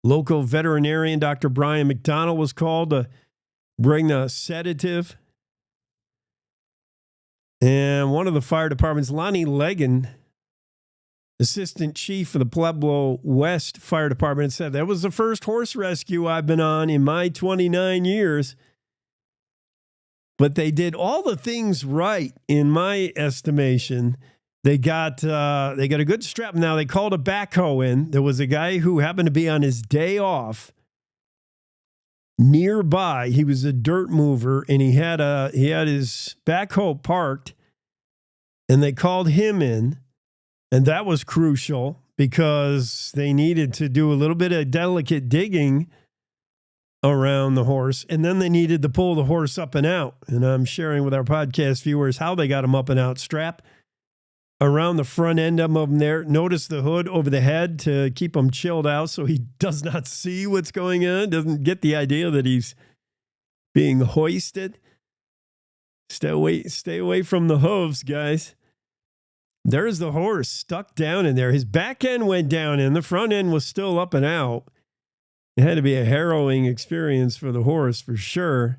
Local veterinarian Dr. Brian McDonald was called to bring a sedative. And one of the fire departments, Lonnie Legan, assistant chief of the Pueblo West Fire Department, said that was the first horse rescue I've been on in my 29 years. But they did all the things right, in my estimation. They got a good strap. Now, they called a backhoe in. There was a guy who happened to be on his day off nearby. He was a dirt mover, and he had his backhoe parked, and they called him in, and that was crucial because they needed to do a little bit of delicate digging around the horse, and then they needed to pull the horse up and out. And I'm sharing with our podcast viewers how they got him up and out. Strap around the front end of him there. Notice the hood over the head to keep him chilled out so he does not see what's going on, doesn't get the idea that he's being hoisted. Stay away from the hooves, guys. There's the horse stuck down in there. His back end went down and the front end was still up and out. It had to be a harrowing experience for the horse for sure.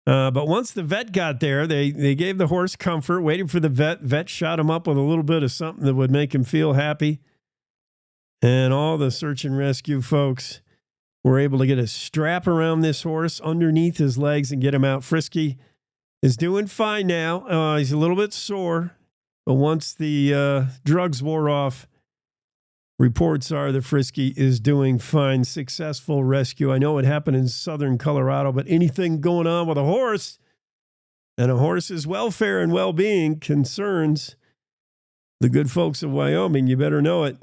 But once the vet got there, they gave the horse comfort, waited for the vet. Vet shot him up with a little bit of something that would make him feel happy. And all the search and rescue folks were able to get a strap around this horse underneath his legs and get him out. Frisky is doing fine now. He's a little bit sore, but once the drugs wore off, reports are that Frisky is doing fine. Successful rescue. I know it happened in southern Colorado, but anything going on with a horse and a horse's welfare and well-being concerns the good folks of Wyoming. You better know it.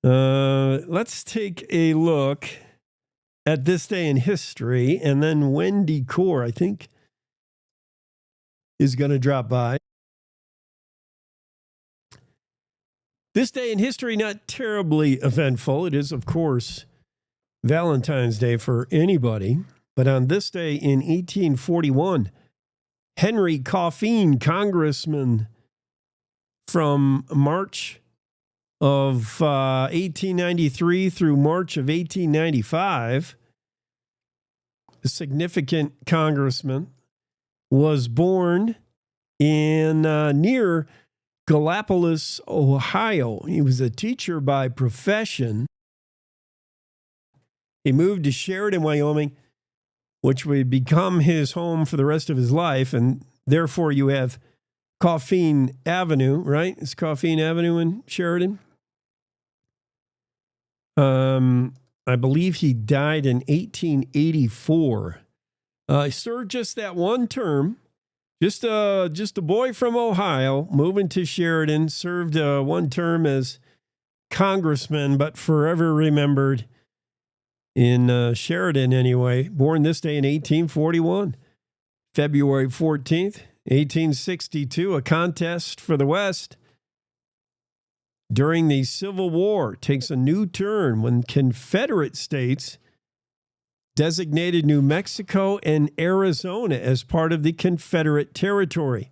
Let's take a look at this day in history, and then Wendy Core, I think, is going to drop by. This day in history, not terribly eventful. It is, of course, Valentine's Day for anybody. But on this day in 1841, Henry Coffeen, congressman from March of 1893 through March of 1895, a significant congressman, was born in near Gallipolis, Ohio. He was a teacher by profession. He moved to Sheridan, Wyoming, which would become his home for the rest of his life. And therefore, you have Coffeen Avenue, right? It's Coffeen Avenue in Sheridan. I believe he died in 1884. He served just that one term. Just a boy from Ohio, moving to Sheridan, served one term as congressman, but forever remembered in Sheridan anyway. Born this day in 1841, February 14th, 1862, a contest for the West during the Civil War takes a new turn when Confederate states designated New Mexico and Arizona as part of the Confederate territory.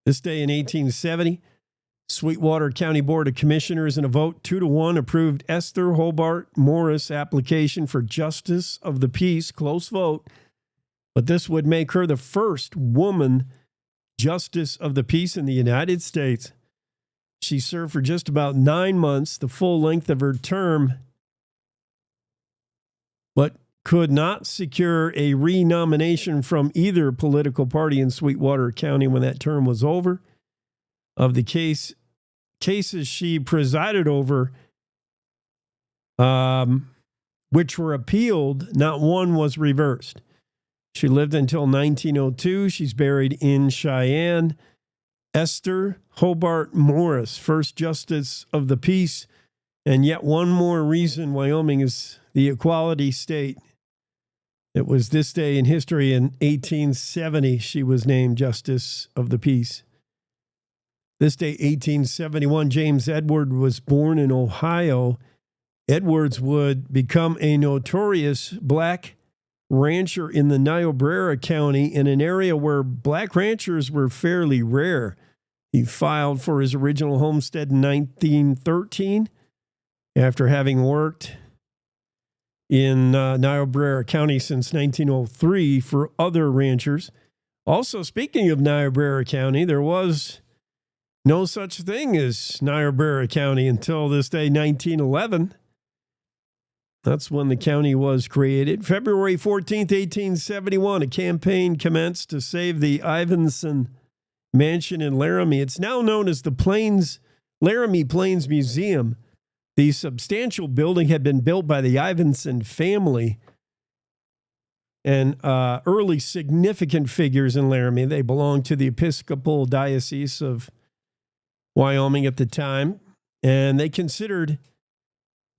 This day in 1870, Sweetwater County Board of Commissioners, in a vote 2-1, approved Esther Hobart Morris' application for Justice of the Peace. Close vote, but this would make her the first woman Justice of the Peace in the United States. She served for just about 9 months, the full length of her term, but could not secure a renomination from either political party in Sweetwater County when that term was over. Of the cases she presided over, which were appealed, not one was reversed. She lived until 1902. She's buried in Cheyenne. Esther Hobart Morris, first Justice of the Peace. And yet one more reason Wyoming is the equality state. It was this day in history in 1870 she was named Justice of the Peace. This day, 1871, James Edward was born in Ohio. Edwards would become a notorious black rancher in the Niobrara County, in an area where black ranchers were fairly rare. He filed for his original homestead in 1913 after having worked in Niobrara County since 1903 for other ranchers. Also, speaking of Niobrara County, there was no such thing as Niobrara County until this day, 1911. That's when the county was created. February 14th, 1871, a campaign commenced to save the Ivinson Mansion in Laramie. It's now known as the Laramie Plains Museum. The substantial building had been built by the Ivinson family and early significant figures in Laramie. They belonged to the Episcopal Diocese of Wyoming at the time, and they considered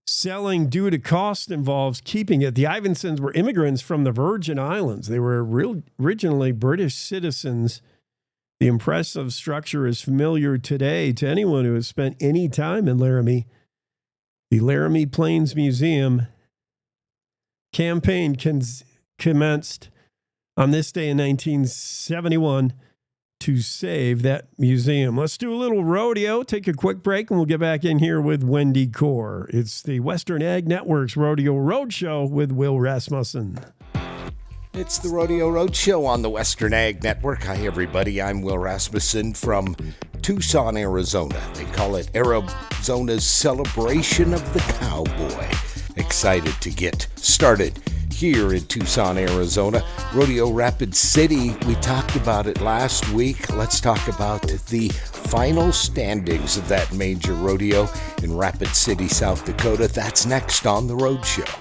selling due to cost involves keeping it. The Ivinsons were immigrants from the Virgin Islands. They were originally British citizens. The impressive structure is familiar today to anyone who has spent any time in Laramie. The Laramie Plains Museum campaign commenced on this day in 1971 to save that museum. Let's do a little rodeo, take a quick break, and we'll get back in here with Wendy Core. It's the Western Ag Network's Rodeo Roadshow with Will Rasmussen. It's the Rodeo Roadshow on the Western Ag Network. Hi, everybody. I'm Will Rasmussen from Tucson, Arizona. They call it Arizona's Celebration of the Cowboy. Excited to get started here in Tucson, Arizona. Rodeo Rapid City, we talked about it last week. Let's talk about the final standings of that major rodeo in Rapid City, South Dakota. That's next on the Roadshow.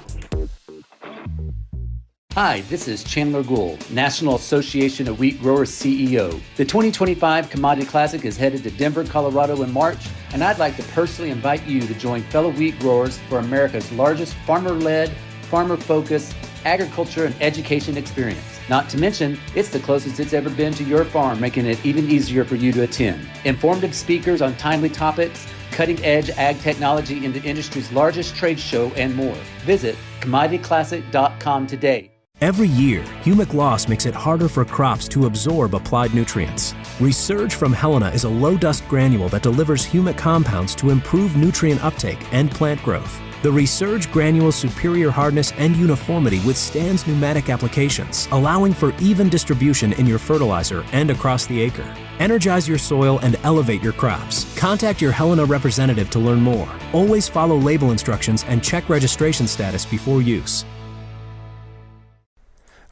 Hi, this is Chandler Gould, National Association of Wheat Growers CEO. The 2025 Commodity Classic is headed to Denver, Colorado in March, and I'd like to personally invite you to join fellow wheat growers for America's largest farmer-led, farmer-focused agriculture and education experience. Not to mention, it's the closest it's ever been to your farm, making it even easier for you to attend. Informative speakers on timely topics, cutting-edge ag technology in the industry's largest trade show, and more. Visit commodityclassic.com today. Every year, humic loss makes it harder for crops to absorb applied nutrients. Resurge from Helena is a low-dust granule that delivers humic compounds to improve nutrient uptake and plant growth. The Resurge granule's superior hardness and uniformity withstands pneumatic applications, allowing for even distribution in your fertilizer and across the acre. Energize your soil and elevate your crops. Contact your Helena representative to learn more. Always follow label instructions and check registration status before use.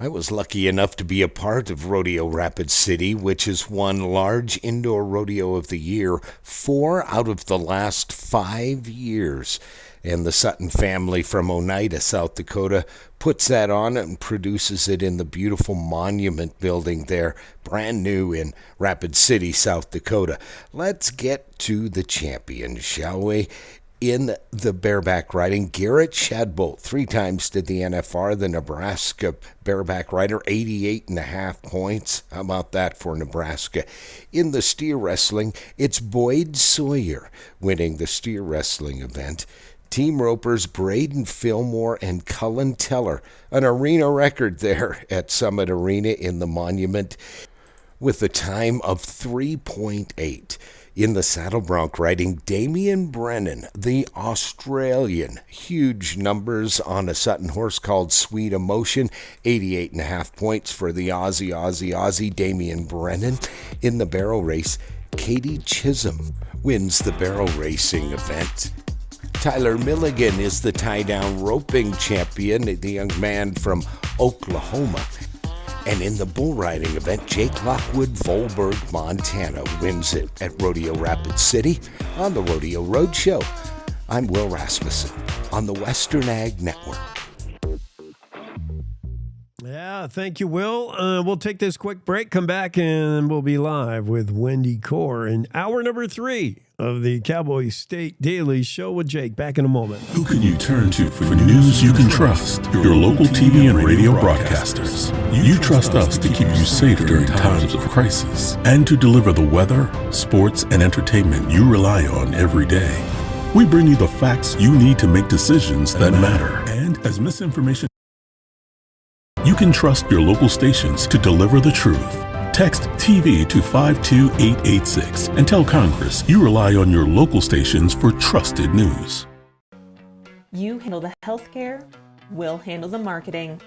I was lucky enough to be a part of Rodeo Rapid City, which has won Large Indoor Rodeo of the Year 4 out of the last 5 years. And the Sutton family from Oneida, South Dakota, puts that on and produces it in the beautiful monument building there, brand new in Rapid City, South Dakota. Let's get to the champion, shall we? In the bareback riding, Garrett Shadbolt 3 times did the NFR, the Nebraska bareback rider, 88.5 points. How about that for Nebraska? In the steer wrestling, it's Boyd Sawyer winning the steer wrestling event. Team ropers Braden Fillmore and Cullen Teller, an arena record there at Summit Arena in the Monument with a time of 3.8. In the saddle bronc riding, Damian Brennan, the Australian, huge numbers on a Sutton horse called Sweet Emotion, 88.5 points for the Aussie Damian Brennan. In the barrel race, Katie Chisholm wins the barrel racing event. Tyler Milligan is the tie-down roping champion, the young man from Oklahoma. And in the bull riding event, Jake Lockwood, Volberg, Montana, wins it at Rodeo Rapid City on the Rodeo Roadshow. I'm Will Rasmussen on the Western Ag Network. Yeah, thank you, Will. We'll take this quick break, come back, and we'll be live with Wendy Core in hour number 3 of the Cowboy State Daily Show with Jake. Back in a moment. Who can you turn to for news you can trust? Your local TV and radio broadcasters. You trust us to keep you safe during times of crisis and to deliver the weather, sports, and entertainment you rely on every day. We bring you the facts you need to make decisions that matter. And as misinformation, you can trust your local stations to deliver the truth. Text TV to 52886 and tell Congress you rely on your local stations for trusted news. You handle the healthcare, we'll handle the marketing.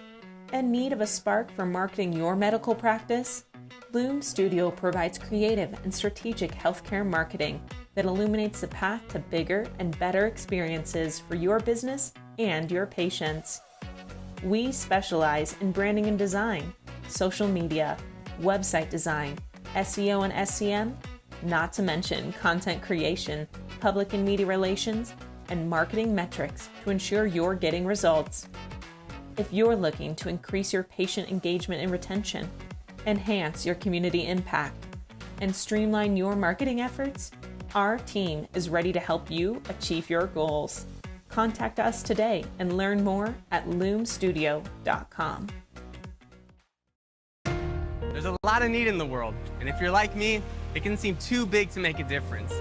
In need of a spark for marketing your medical practice? Loom Studio provides creative and strategic healthcare marketing that illuminates the path to bigger and better experiences for your business and your patients. We specialize in branding and design, social media, website design, SEO and SEM, not to mention content creation, public and media relations, and marketing metrics to ensure you're getting results. If you're looking to increase your patient engagement and retention, enhance your community impact, and streamline your marketing efforts, our team is ready to help you achieve your goals. Contact us today and learn more at loomstudio.com. There's a lot of need in the world, and if you're like me, it can seem too big to make a difference.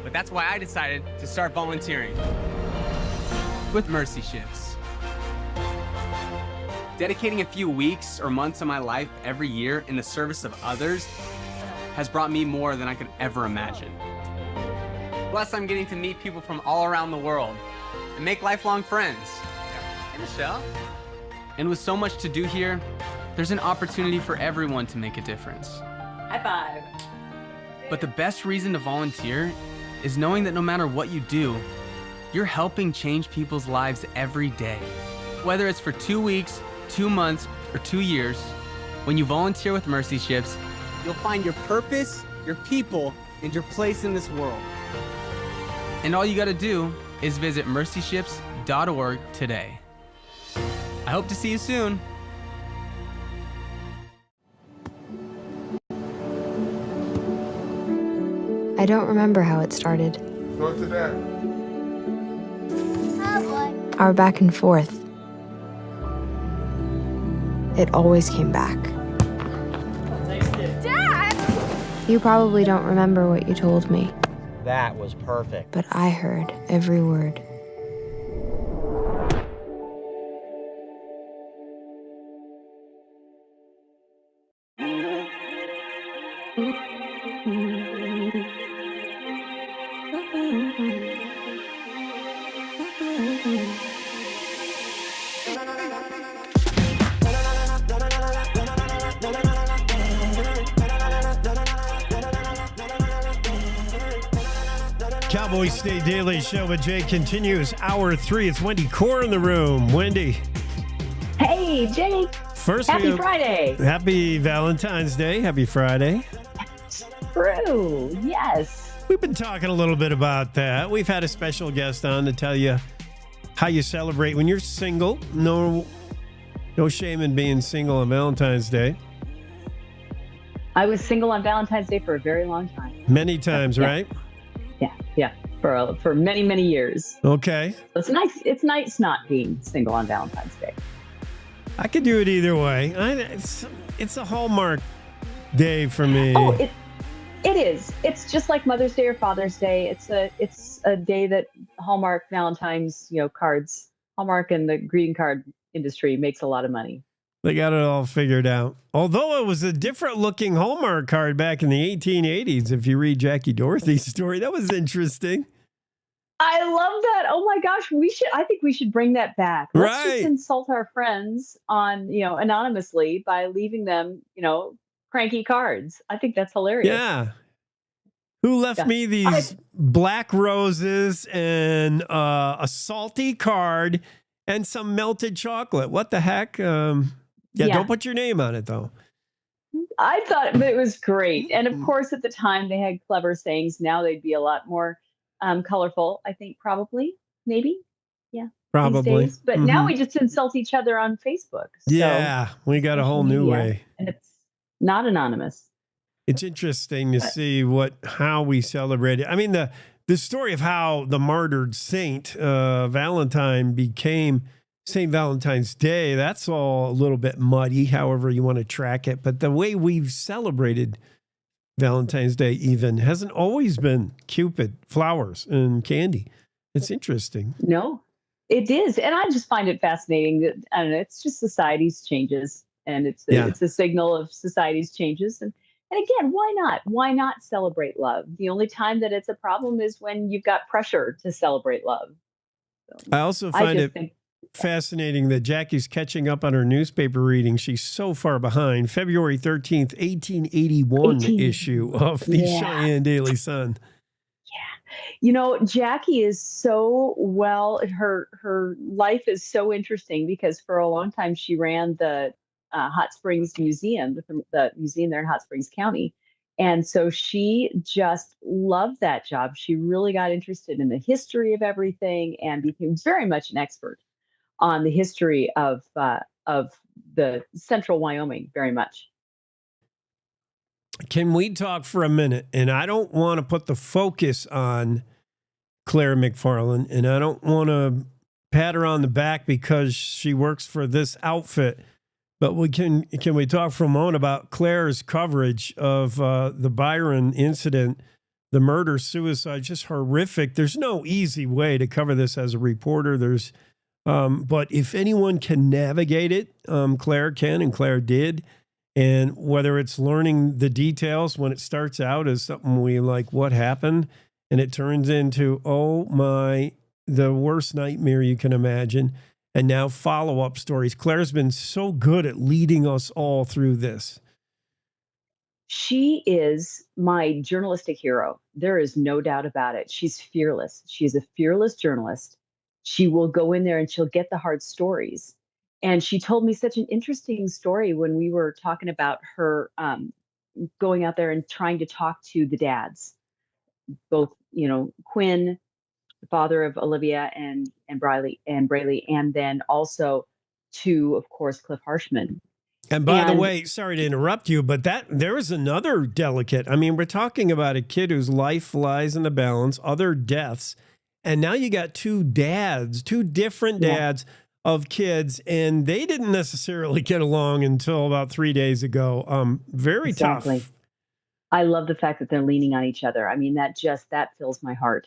But that's why I decided to start volunteering with Mercy Ships. Dedicating a few weeks or months of my life every year in the service of others has brought me more than I could ever imagine. Plus, I'm getting to meet people from all around the world and make lifelong friends. Hey, Michelle. And with so much to do here, there's an opportunity for everyone to make a difference. High five. But the best reason to volunteer is knowing that no matter what you do, you're helping change people's lives every day. Whether it's for 2 weeks, 2 months, or 2 years, when you volunteer with Mercy Ships, you'll find your purpose, your people, and your place in this world. And all you gotta do is visit mercyships.org today. I hope to see you soon. I don't remember how it started. Go to that. Our back and forth. It always came back. Dad! You probably don't remember what you told me, That was perfect. but I heard every word. Cowboy State Daily Show with Jay continues. Hour 3. It's Wendy Core in the room. Wendy. Hey, Jay. First, Happy Friday. Happy Valentine's Day. Happy Friday. True. Yes. We've been talking a little bit about that. We've had a special guest on to tell you how you celebrate when you're single. No shame in being single on Valentine's Day. I was single on Valentine's Day for a very long time. Many times, Yeah. right? Yeah. For many, many years. Okay. It's nice. It's nice not being single on Valentine's Day. I could do it either way. It's a Hallmark day for me. Oh, it is. It's just like Mother's Day or Father's Day. It's a day that Hallmark Valentine's, cards, Hallmark and the greeting card industry makes a lot of money. They got it all figured out. Although it was a different looking Hallmark card back in the 1880s. If you read Jackie Dorothy's story, that was interesting. I love that. Oh my gosh, I think we should bring that back. Let's just insult our friends on, anonymously by leaving them, cranky cards. I think that's hilarious. Yeah. Who left me these black roses and a salty card and some melted chocolate? What the heck? Yeah, don't put your name on it, though. I thought it was great. And of course, at the time, they had clever sayings. Now they'd be a lot more colorful, I think, probably, maybe. Yeah. Probably. These days. But now we just insult each other on Facebook. Yeah, we got a whole new way. And it's not anonymous. It's interesting to see how we celebrate it. I mean, the story of how the martyred saint Valentine became St. Valentine's Day, that's all a little bit muddy, however you want to track it. But the way we've celebrated Valentine's Day even hasn't always been Cupid, flowers, and candy. It's interesting. No, it is. And I just find it fascinating that, I don't know, it's just society's changes. And it's a signal of society's changes. And again, why not? Why not celebrate love? The only time that it's a problem is when you've got pressure to celebrate love. So I also find fascinating that Jackie's catching up on her newspaper reading. She's so far behind. February 13th, 1881 issue of the Cheyenne Daily Sun. You know, Jackie is so well, her life is so interesting because for a long time she ran the Hot Springs Museum, the museum there in Hot Springs County. And so she just loved that job. She really got interested in the history of everything and became very much an expert on the history of the central Wyoming, very much. Can we talk for a minute? And I don't want to put the focus on Claire McFarland, and I don't want to pat her on the back because she works for this outfit. But can we talk for a moment about Claire's coverage of the Byron incident, the murder, suicide, just horrific. There's no easy way to cover this as a reporter. But if anyone can navigate it, Claire can, and Claire did. And whether it's learning the details when it starts out as something we like, what happened, and it turns into, the worst nightmare you can imagine. And now follow-up stories. Claire's been so good at leading us all through this. She is my journalistic hero. There is no doubt about it. She's fearless. She's a fearless journalist. She will go in there and she'll get the hard stories. And she told me such an interesting story when we were talking about her going out there and trying to talk to the dads, both, Quinn, the father of Olivia and Brayley, and then also to, of course, Cliff Harshman. And by the way, sorry to interrupt you, but there is another delicate. I mean, we're talking about a kid whose life lies in the balance, other deaths, and now you got two different dads of kids, and they didn't necessarily get along until about 3 days ago. Very tough. I love the fact that they're leaning on each other. I mean, that fills my heart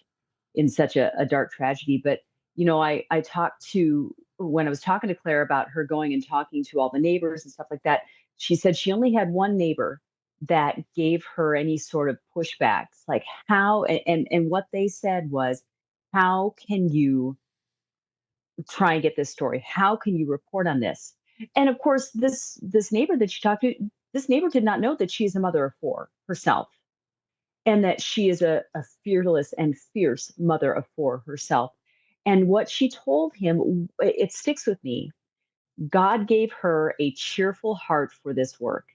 in such a dark tragedy. But, I talked to, when I was talking to Claire about her going and talking to all the neighbors and stuff like that, she said she only had one neighbor that gave her any sort of pushbacks, like how, and what they said was, how can you try and get this story? How can you report on this? And of course, this neighbor that she talked to, this neighbor did not know that she's a mother of four herself, and that she is a fearless and fierce mother of four herself. And what she told him, it sticks with me. God gave her a cheerful heart for this work.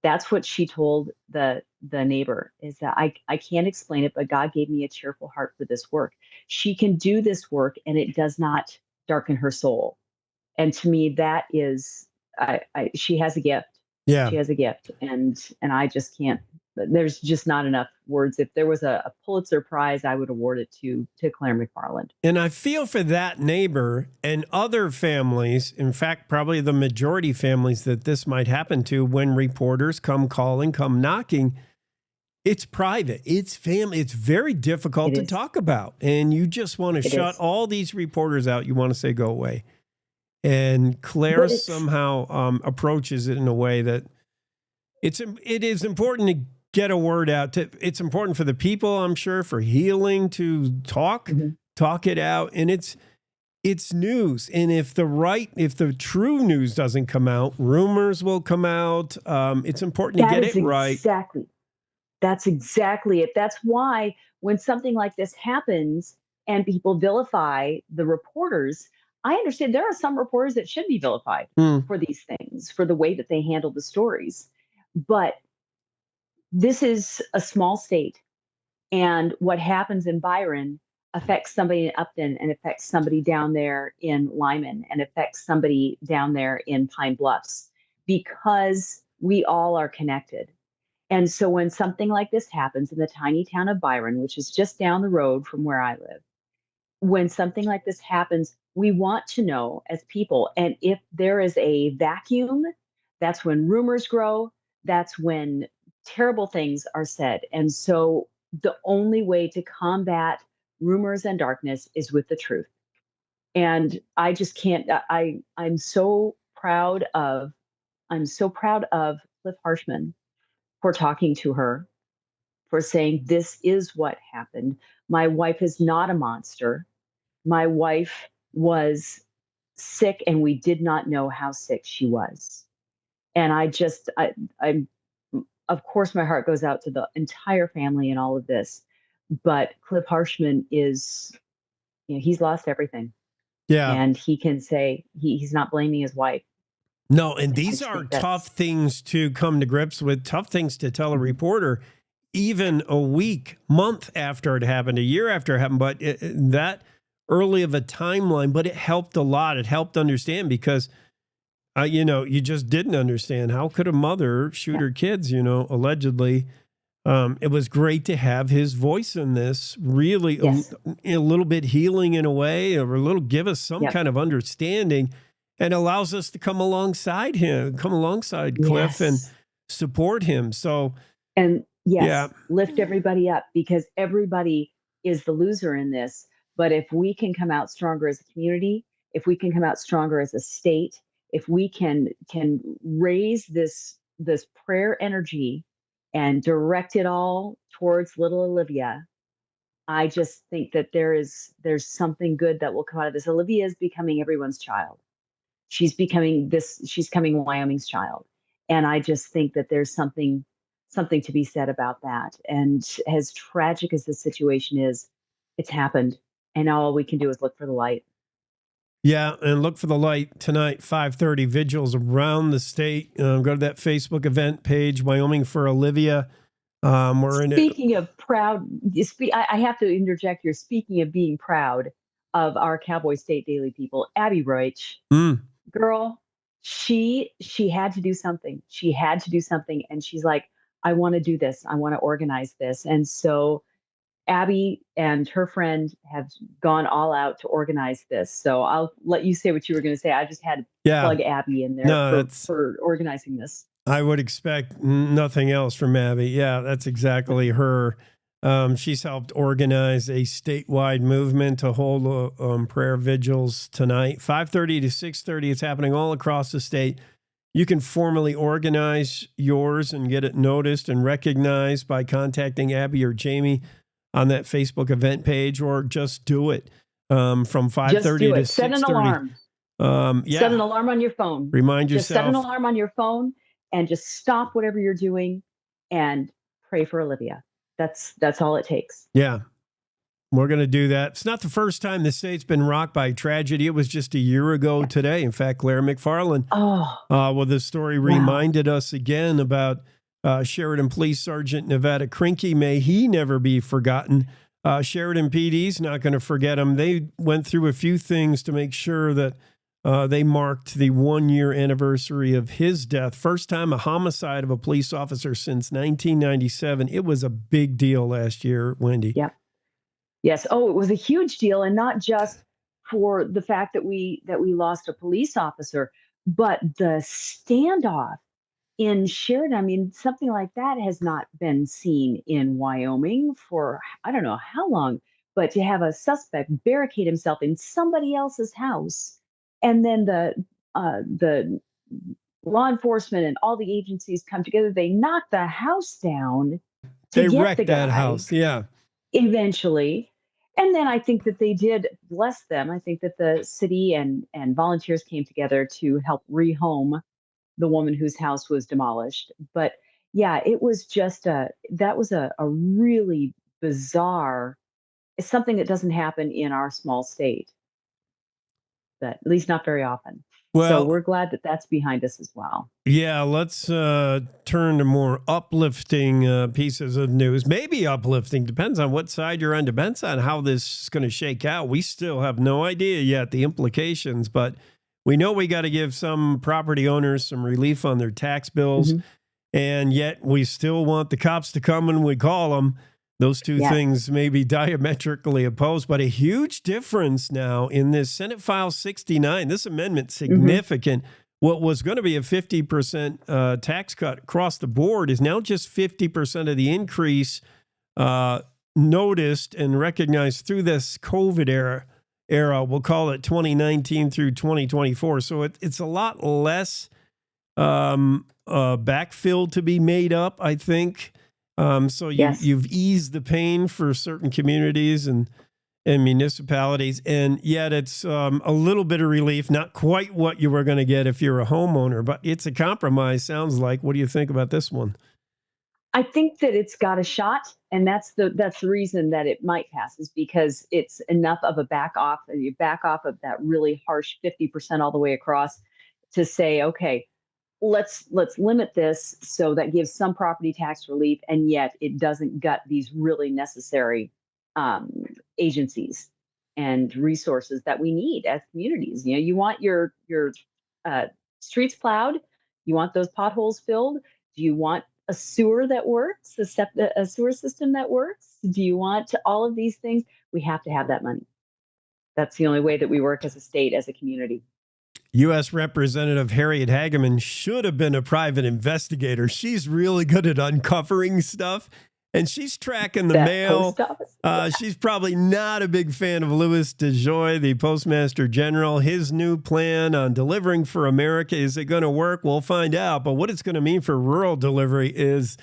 That's what she told the neighbor, is that I can't explain it, but God gave me a cheerful heart for this work. She can do this work and it does not darken her soul. And to me, that is, she has a gift. Yeah. She has a gift. And I just can't, there's just not enough words. If there was a Pulitzer Prize, I would award it to Claire McFarland. And I feel for that neighbor and other families, in fact, probably the majority families that this might happen to, when reporters come calling, come knocking. It's private. It's family. It's very difficult to talk about. And you just want to shut all these reporters out. You want to say, go away. And Claire somehow approaches it in a way that it is important to get a word out. It's important for the people, I'm sure, for healing, to talk it out. And it's news. And if the true news doesn't come out, rumors will come out. It's important to get it right. That's exactly it. That's why when something like this happens and people vilify the reporters, I understand there are some reporters that should be vilified for these things, for the way that they handle the stories. But this is a small state, and what happens in Byron affects somebody in Upton, and affects somebody down there in Lyman, and affects somebody down there in Pine Bluffs, because we all are connected. And so when something like this happens in the tiny town of Byron, which is just down the road from where I live, when something like this happens, we want to know as people. And if there is a vacuum, that's when rumors grow. That's when terrible things are said. And so the only way to combat rumors and darkness is with the truth. And I just can't, I'm so proud of Cliff Harshman for talking to her, for saying, this is what happened. My wife is not a monster. My wife was sick, and we did not know how sick she was. And I'm, of course, my heart goes out to the entire family in all of this. But Cliff Harshman is, he's lost everything. Yeah. And he can say he's not blaming his wife. No, and I these just are think that's- tough things to come to grips with, tough things to tell a reporter, even a week, month after it happened, a year after it happened. But that early of a timeline, but it helped a lot. It helped understand because, you just didn't understand. How could a mother shoot her kids, allegedly? It was great to have his voice in this, really a little bit healing in a way, or give us some kind of understanding, and allows us to come alongside Cliff and support him. So, and lift everybody up, because everybody is the loser in this. But if we can come out stronger as a community, if we can come out stronger as a state, if we can raise this prayer energy and direct it all towards little Olivia, I just think that there's something good that will come out of this. Olivia is becoming everyone's child. She's becoming Wyoming's child. And I just think that there's something to be said about that. And as tragic as the situation is, it's happened. And now all we can do is look for the light. Yeah, and look for the light tonight, 5:30, vigils around the state. Go to that Facebook event page, Wyoming for Olivia. We're in it. Speaking of proud, I have to interject here. Speaking of being proud of our Cowboy State Daily people, Abby Roach, girl, she had to do something. She had to do something, and she's like, I want to do this. I want to organize this. And so Abby and her friend have gone all out to organize this. So I'll let you say what you were going to say. I just had to plug Abby in there for organizing this. I would expect nothing else from Abby. Yeah, that's exactly her. She's helped organize a statewide movement to hold prayer vigils tonight, 5:30 to 6:30. It's happening all across the state. You can formally organize yours and get it noticed and recognized by contacting Abby or Jamie on that Facebook event page, or just do it from 5:30 to 6:30. Set an alarm. Set an alarm on your phone. Remind yourself. Just set an alarm on your phone and just stop whatever you're doing and pray for Olivia. That's all it takes. Yeah. We're going to do that. It's not the first time the state's been rocked by tragedy. It was just a year ago today. In fact, Claire McFarland, with the story, reminded us again about Sheridan Police Sergeant Nevada Krinke. May he never be forgotten. Sheridan PD's not going to forget him. They went through a few things to make sure that they marked the 1-year anniversary of his death. First time a homicide of a police officer since 1997. It was a big deal last year, Wendy. Yep. Yes. Oh, it was a huge deal, and not just for the fact that we lost a police officer, but the standoff in Sheridan. I mean, something like that has not been seen in Wyoming for I don't know how long. But to have a suspect barricade himself in somebody else's house, and then the law enforcement and all the agencies come together, they knock the house down. They wrecked that house. Yeah. Eventually. And then I think that they did, bless them. I think that the city and volunteers came together to help rehome the woman whose house was demolished. But yeah, it was just that was a really bizarre, it's something that doesn't happen in our small state, but at least not very often. Well, so we're glad that that's behind us as well. Yeah, let's turn to more uplifting pieces of news. Maybe uplifting, depends on what side you're on, depends on how this is going to shake out. We still have no idea yet the implications, but we know we got to give some property owners some relief on their tax bills, and yet we still want the cops to come when we call them. Those two things may be diametrically opposed, but a huge difference now in this Senate File 69. This amendment, significant. What was going to be a 50% tax cut across the board is now just 50% of the increase noticed and recognized through this COVID era. We'll call it 2019 through 2024. So it's a lot less backfill to be made up, I think. So you've eased the pain for certain communities, and and municipalities. And yet it's a little bit of relief, not quite what you were going to get if you're a homeowner, but it's a compromise, sounds like. What do you think about this one? I think that it's got a shot, and that's the reason that it might pass, is because it's enough of a back off, and you back off of that really harsh 50% all the way across to say, okay, let's limit this so that gives some property tax relief, and yet it doesn't gut these really necessary agencies and resources that we need as communities. You know, you want your streets plowed, you want those potholes filled. Do you want a sewer that works, a sewer system that works? Do you want all of these things? We have to have that money. That's the only way that we work as a state, as a community. U.S. Representative Harriet Hageman should have been a private investigator. She's really good at uncovering stuff, and she's tracking the mail. She's probably not a big fan of Louis DeJoy, the Postmaster General. His new plan on delivering for America, is it going to work? We'll find out. But what it's going to mean for rural delivery is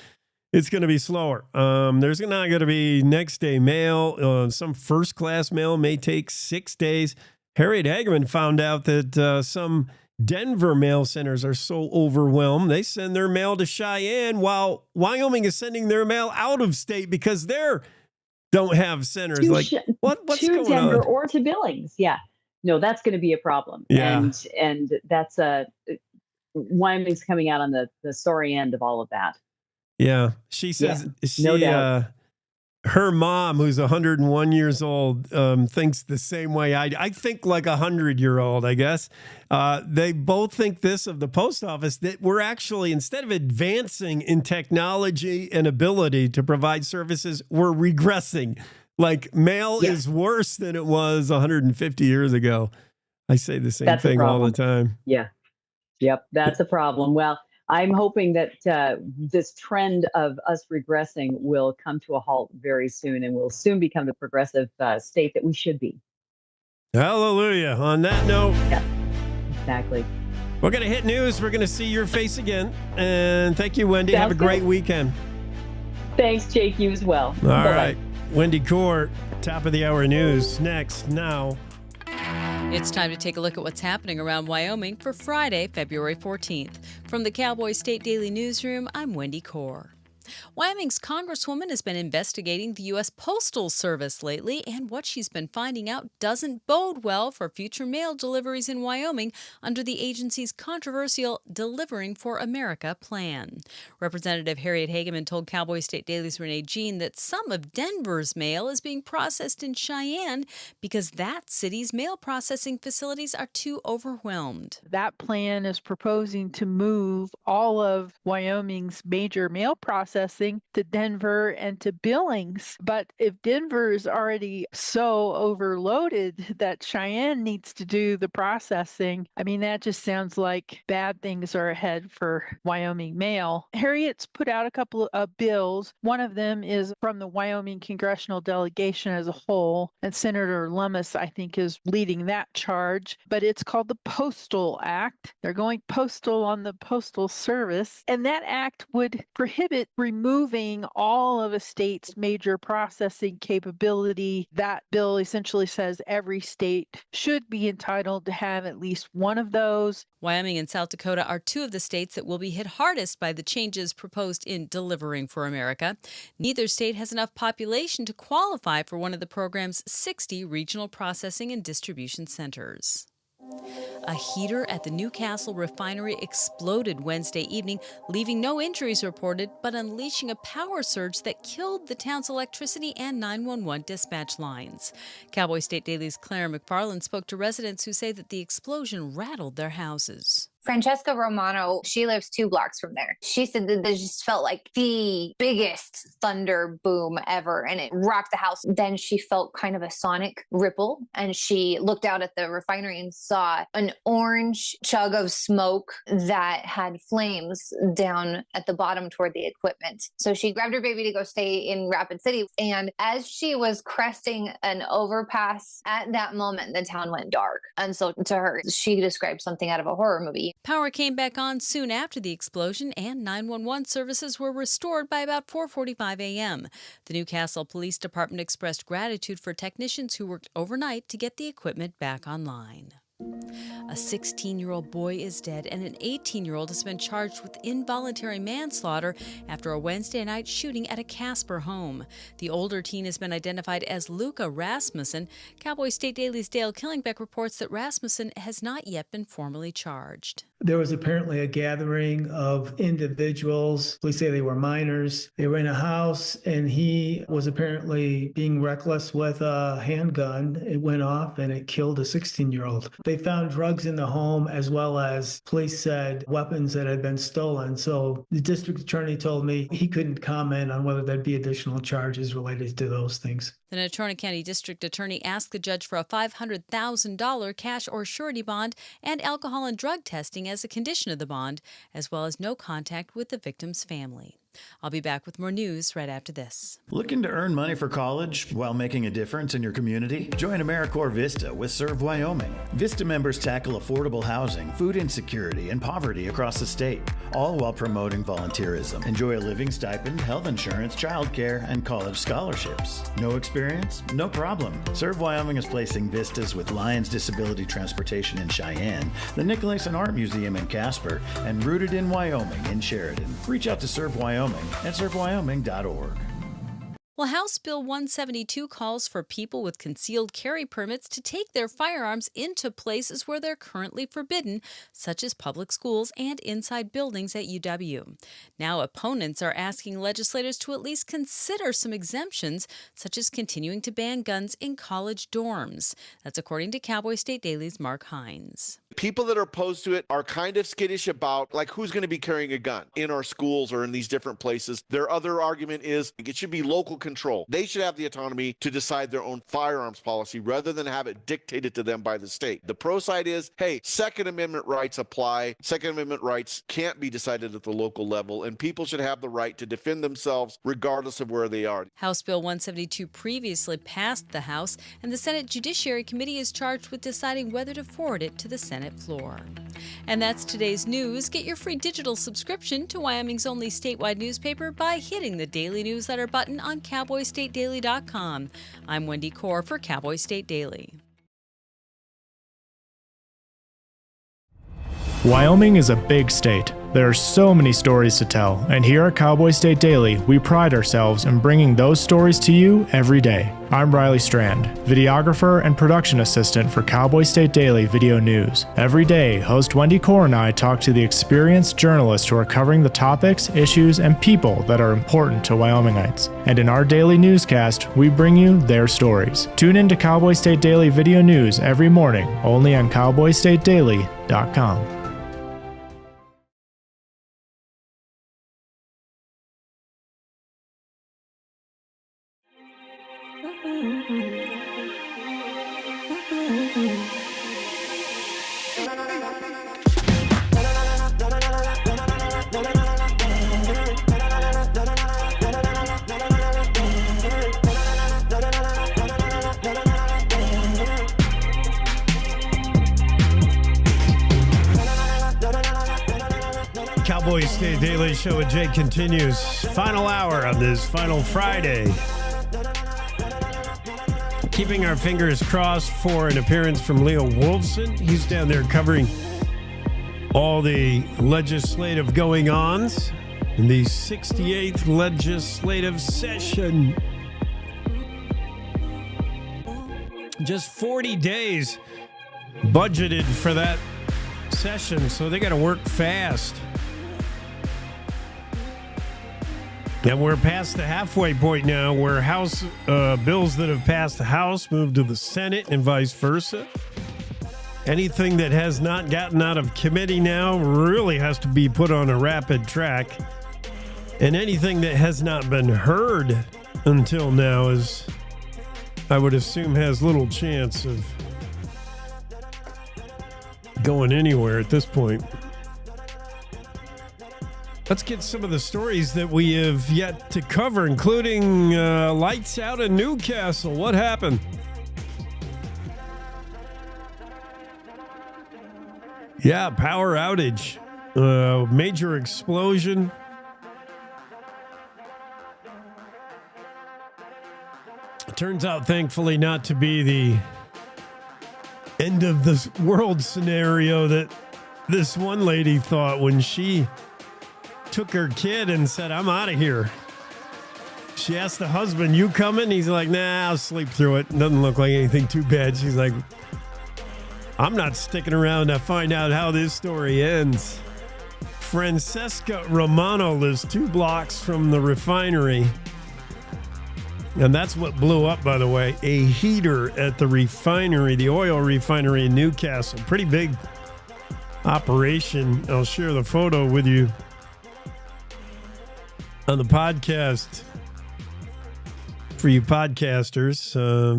it's going to be slower. There's not going to be next day mail. Some first class mail may take 6 days. Harriet Hageman found out that some Denver mail centers are so overwhelmed, they send their mail to Cheyenne, while Wyoming is sending their mail out of state because they don't have centers. What's to going Denver on? or to Billings? Yeah, no, that's going to be a problem. Yeah. And that's Wyoming's coming out on the sorry end of all of that. Yeah, she says no doubt. Her mom, who's 101 years old, thinks the same way I think, like 100-year-old, I guess. They both think this of the post office, that we're actually, instead of advancing in technology and ability to provide services, we're regressing. Like, mail is worse than it was 150 years ago. I say the same thing all the time. Yeah. Yep, that's a problem. Well, I'm hoping that this trend of us regressing will come to a halt very soon, and we'll soon become the progressive state that we should be. Hallelujah. On that note, exactly. We're going to hit news. We're going to see your face again. And thank you, Wendy. Sounds Have a great good. weekend. Thanks, Jake. You as well. All Bye-bye. right. Wendy Core, top of the hour news. Next, now. It's time to take a look at what's happening around Wyoming for Friday, February 14th. From the Cowboy State Daily Newsroom, I'm Wendy Core. Wyoming's Congresswoman has been investigating the U.S. Postal Service lately, and what she's been finding out doesn't bode well for future mail deliveries in Wyoming under the agency's controversial Delivering for America plan. Representative Harriet Hageman told Cowboy State Daily's Renee Jean that some of Denver's mail is being processed in Cheyenne because that city's mail processing facilities are too overwhelmed. That plan is proposing to move all of Wyoming's major mail processing to Denver and to Billings. But if Denver is already so overloaded that Cheyenne needs to do the processing, I mean, that just sounds like bad things are ahead for Wyoming mail. Harriet's put out a couple of bills. One of them is from the Wyoming congressional delegation as a whole, and Senator Lummis, I think, is leading that charge. But it's called the Postal Act. They're going postal on the Postal Service, and that act would prohibit removing all of a state's major processing capability. That bill essentially says every state should be entitled to have at least one of those. Wyoming and South Dakota are two of the states that will be hit hardest by the changes proposed in Delivering for America. Neither state has enough population to qualify for one of the program's 60 regional processing and distribution centers. A heater at the Newcastle refinery exploded Wednesday evening, leaving no injuries reported, but unleashing a power surge that killed the town's electricity and 911 dispatch lines. Cowboy State Daily's Clara McFarland spoke to residents who say that the explosion rattled their houses. Francesca Romano, she lives 2 blocks from there. She said that this just felt like the biggest thunder boom ever, and it rocked the house. Then she felt kind of a sonic ripple, and she looked out at the refinery and saw an orange chug of smoke that had flames down at the bottom toward the equipment. So she grabbed her baby to go stay in Rapid City, and as she was cresting an overpass, at that moment, the town went dark. And so to her, she described something out of a horror movie. Power came back on soon after the explosion, and 911 services were restored by about 4:45 a.m. The Newcastle Police Department expressed gratitude for technicians who worked overnight to get the equipment back online. A 16-year-old boy is dead, and an 18-year-old has been charged with involuntary manslaughter after a Wednesday night shooting at a Casper home. The older teen has been identified as Luca Rasmussen. Cowboy State Daily's Dale Killingbeck reports that Rasmussen has not yet been formally charged. There was apparently a gathering of individuals. Police say they were minors. They were in a house, and he was apparently being reckless with a handgun. It went off, and it killed a 16-year-old. They found drugs in the home, as well as, police said, weapons that had been stolen. So the district attorney told me he couldn't comment on whether there'd be additional charges related to those things. The Natrona County District Attorney asked the judge for a $500,000 cash or surety bond and alcohol and drug testing as a condition of the bond, as well as no contact with the victim's family. I'll be back with more news right after this. Looking to earn money for college while making a difference in your community? Join AmeriCorps Vista with Serve Wyoming. Vista members tackle affordable housing, food insecurity, and poverty across the state, all while promoting volunteerism. Enjoy a living stipend, health insurance, childcare, and college scholarships. No experience? No problem. Serve Wyoming is placing Vistas with Lions Disability Transportation in Cheyenne, the Nicolason Art Museum in Casper, and Rooted in Wyoming in Sheridan. Reach out to Serve Wyoming at servewyoming.org. Well, House Bill 172 calls for people with concealed carry permits to take their firearms into places where they're currently forbidden, such as public schools and inside buildings at UW. Now, opponents are asking legislators to at least consider some exemptions, such as continuing to ban guns in college dorms. That's according to Cowboy State Daily's Mark Hines. People that are opposed to it are kind of skittish about, like, who's going to be carrying a gun in our schools or in these different places. Their other argument is it should be local control. They should have the autonomy to decide their own firearms policy rather than have it dictated to them by the state. The pro side is, hey, Second Amendment rights apply. Second Amendment rights can't be decided at the local level, and people should have the right to defend themselves regardless of where they are. House Bill 172 previously passed the House, and the Senate Judiciary Committee is charged with deciding whether to forward it to the Senate floor. And that's today's news. Get your free digital subscription to Wyoming's only statewide newspaper by hitting the daily newsletter button on CowboyStateDaily.com. I'm Wendy Corr for Cowboy State Daily. Wyoming is a big state. There are so many stories to tell, and here at Cowboy State Daily, we pride ourselves in bringing those stories to you every day. I'm Riley Strand, videographer and production assistant for Cowboy State Daily Video News. Every day, host Wendy Corr and I talk to the experienced journalists who are covering the topics, issues, and people that are important to Wyomingites. And in our daily newscast, we bring you their stories. Tune in to Cowboy State Daily Video News every morning, only on CowboyStateDaily.com. Cowboy State Daily Show with Jake continues. Final hour on this final Friday. Keeping our fingers crossed for an appearance from Leo Wolfson. He's down there covering all the legislative going-ons in the 68th legislative session. Just 40 days budgeted for that session, so they got to work fast. And we're past the halfway point now where House bills that have passed the House move to the Senate and vice versa. Anything that has not gotten out of committee now really has to be put on a rapid track. And anything that has not been heard until now is, I would assume, has little chance of going anywhere at this point. Let's get some of the stories that we have yet to cover, including lights out in Newcastle. What happened? Yeah, power outage. Major explosion. It turns out, thankfully, not to be the end of the world scenario that this one lady thought when she took her kid and said, I'm out of here. She asked the husband, you coming? He's like, nah, I'll sleep through it. Doesn't look like anything too bad. She's like, I'm not sticking around to find out how this story ends. Francesca Romano lives 2 blocks from the refinery. And that's what blew up, by the way. A heater at the refinery, the oil refinery in Newcastle. Pretty big operation. I'll share the photo with you on the podcast. For you podcasters,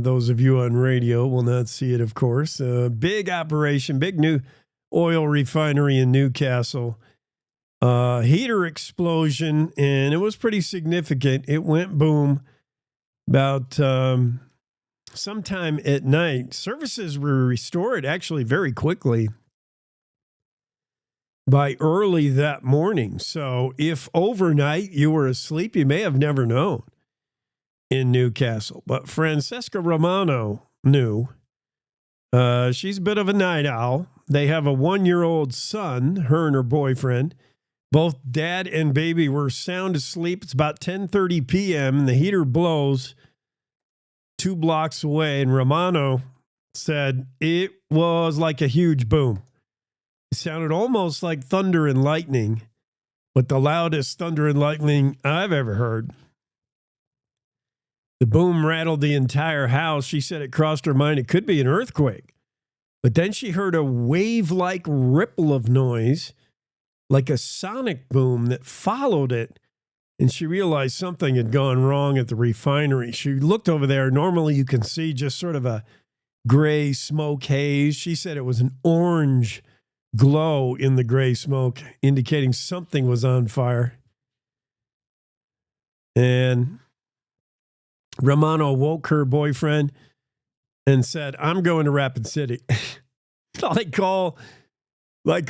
those of you on radio will not see it, of course. Big operation, big new oil refinery in Newcastle. Heater explosion, and it was pretty significant. It went boom about sometime at night. Services were restored actually very quickly by early that morning. So if overnight you were asleep, you may have never known in Newcastle. But Francesca Romano knew. She's a bit of a night owl. They have a 1-year-old son, her and her boyfriend. Both dad and baby were sound asleep. It's about 10:30 p.m. The heater blows 2 blocks away, and Romano said it was like a huge boom. It sounded almost like thunder and lightning, but the loudest thunder and lightning I've ever heard. The boom rattled the entire house. She said it crossed her mind it could be an earthquake. But then she heard a wave-like ripple of noise, like a sonic boom that followed it, and she realized something had gone wrong at the refinery. She looked over there. Normally you can see just sort of a gray smoke haze. She said it was an orange glow in the gray smoke, indicating something was on fire. And Romano woke her boyfriend and said, I'm going to Rapid City. Like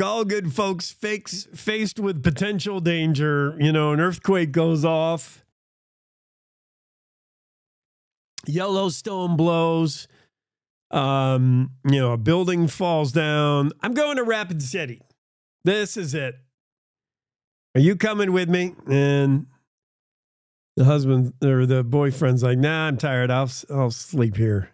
all good folks faced with potential danger, an earthquake goes off. Yellowstone blows. A building falls down. I'm going to Rapid City. This is it. Are you coming with me? And the husband or the boyfriend's like, nah, I'm tired. I'll sleep here.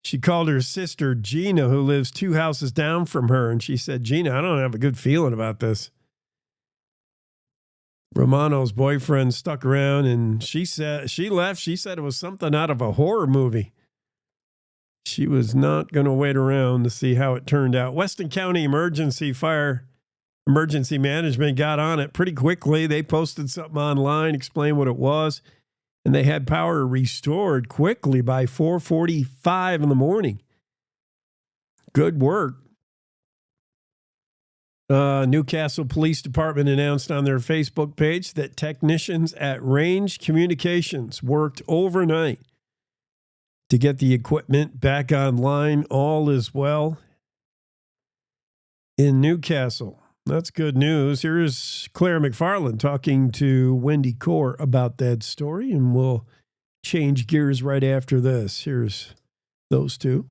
She called her sister, Gina, who lives 2 houses down from her. And she said, Gina, I don't have a good feeling about this. Romano's boyfriend stuck around and she left. She said it was something out of a horror movie. She was not going to wait around to see how it turned out. Weston County Emergency Management got on it pretty quickly. They posted something online, explained what it was, and they had power restored quickly by 4:45 in the morning. Good work. Newcastle Police Department announced on their Facebook page that technicians at Range Communications worked overnight to get the equipment back online. All is well in Newcastle. That's good news. Here's Claire McFarland talking to Wendy Core about that story, and we'll change gears right after this. Here's those two.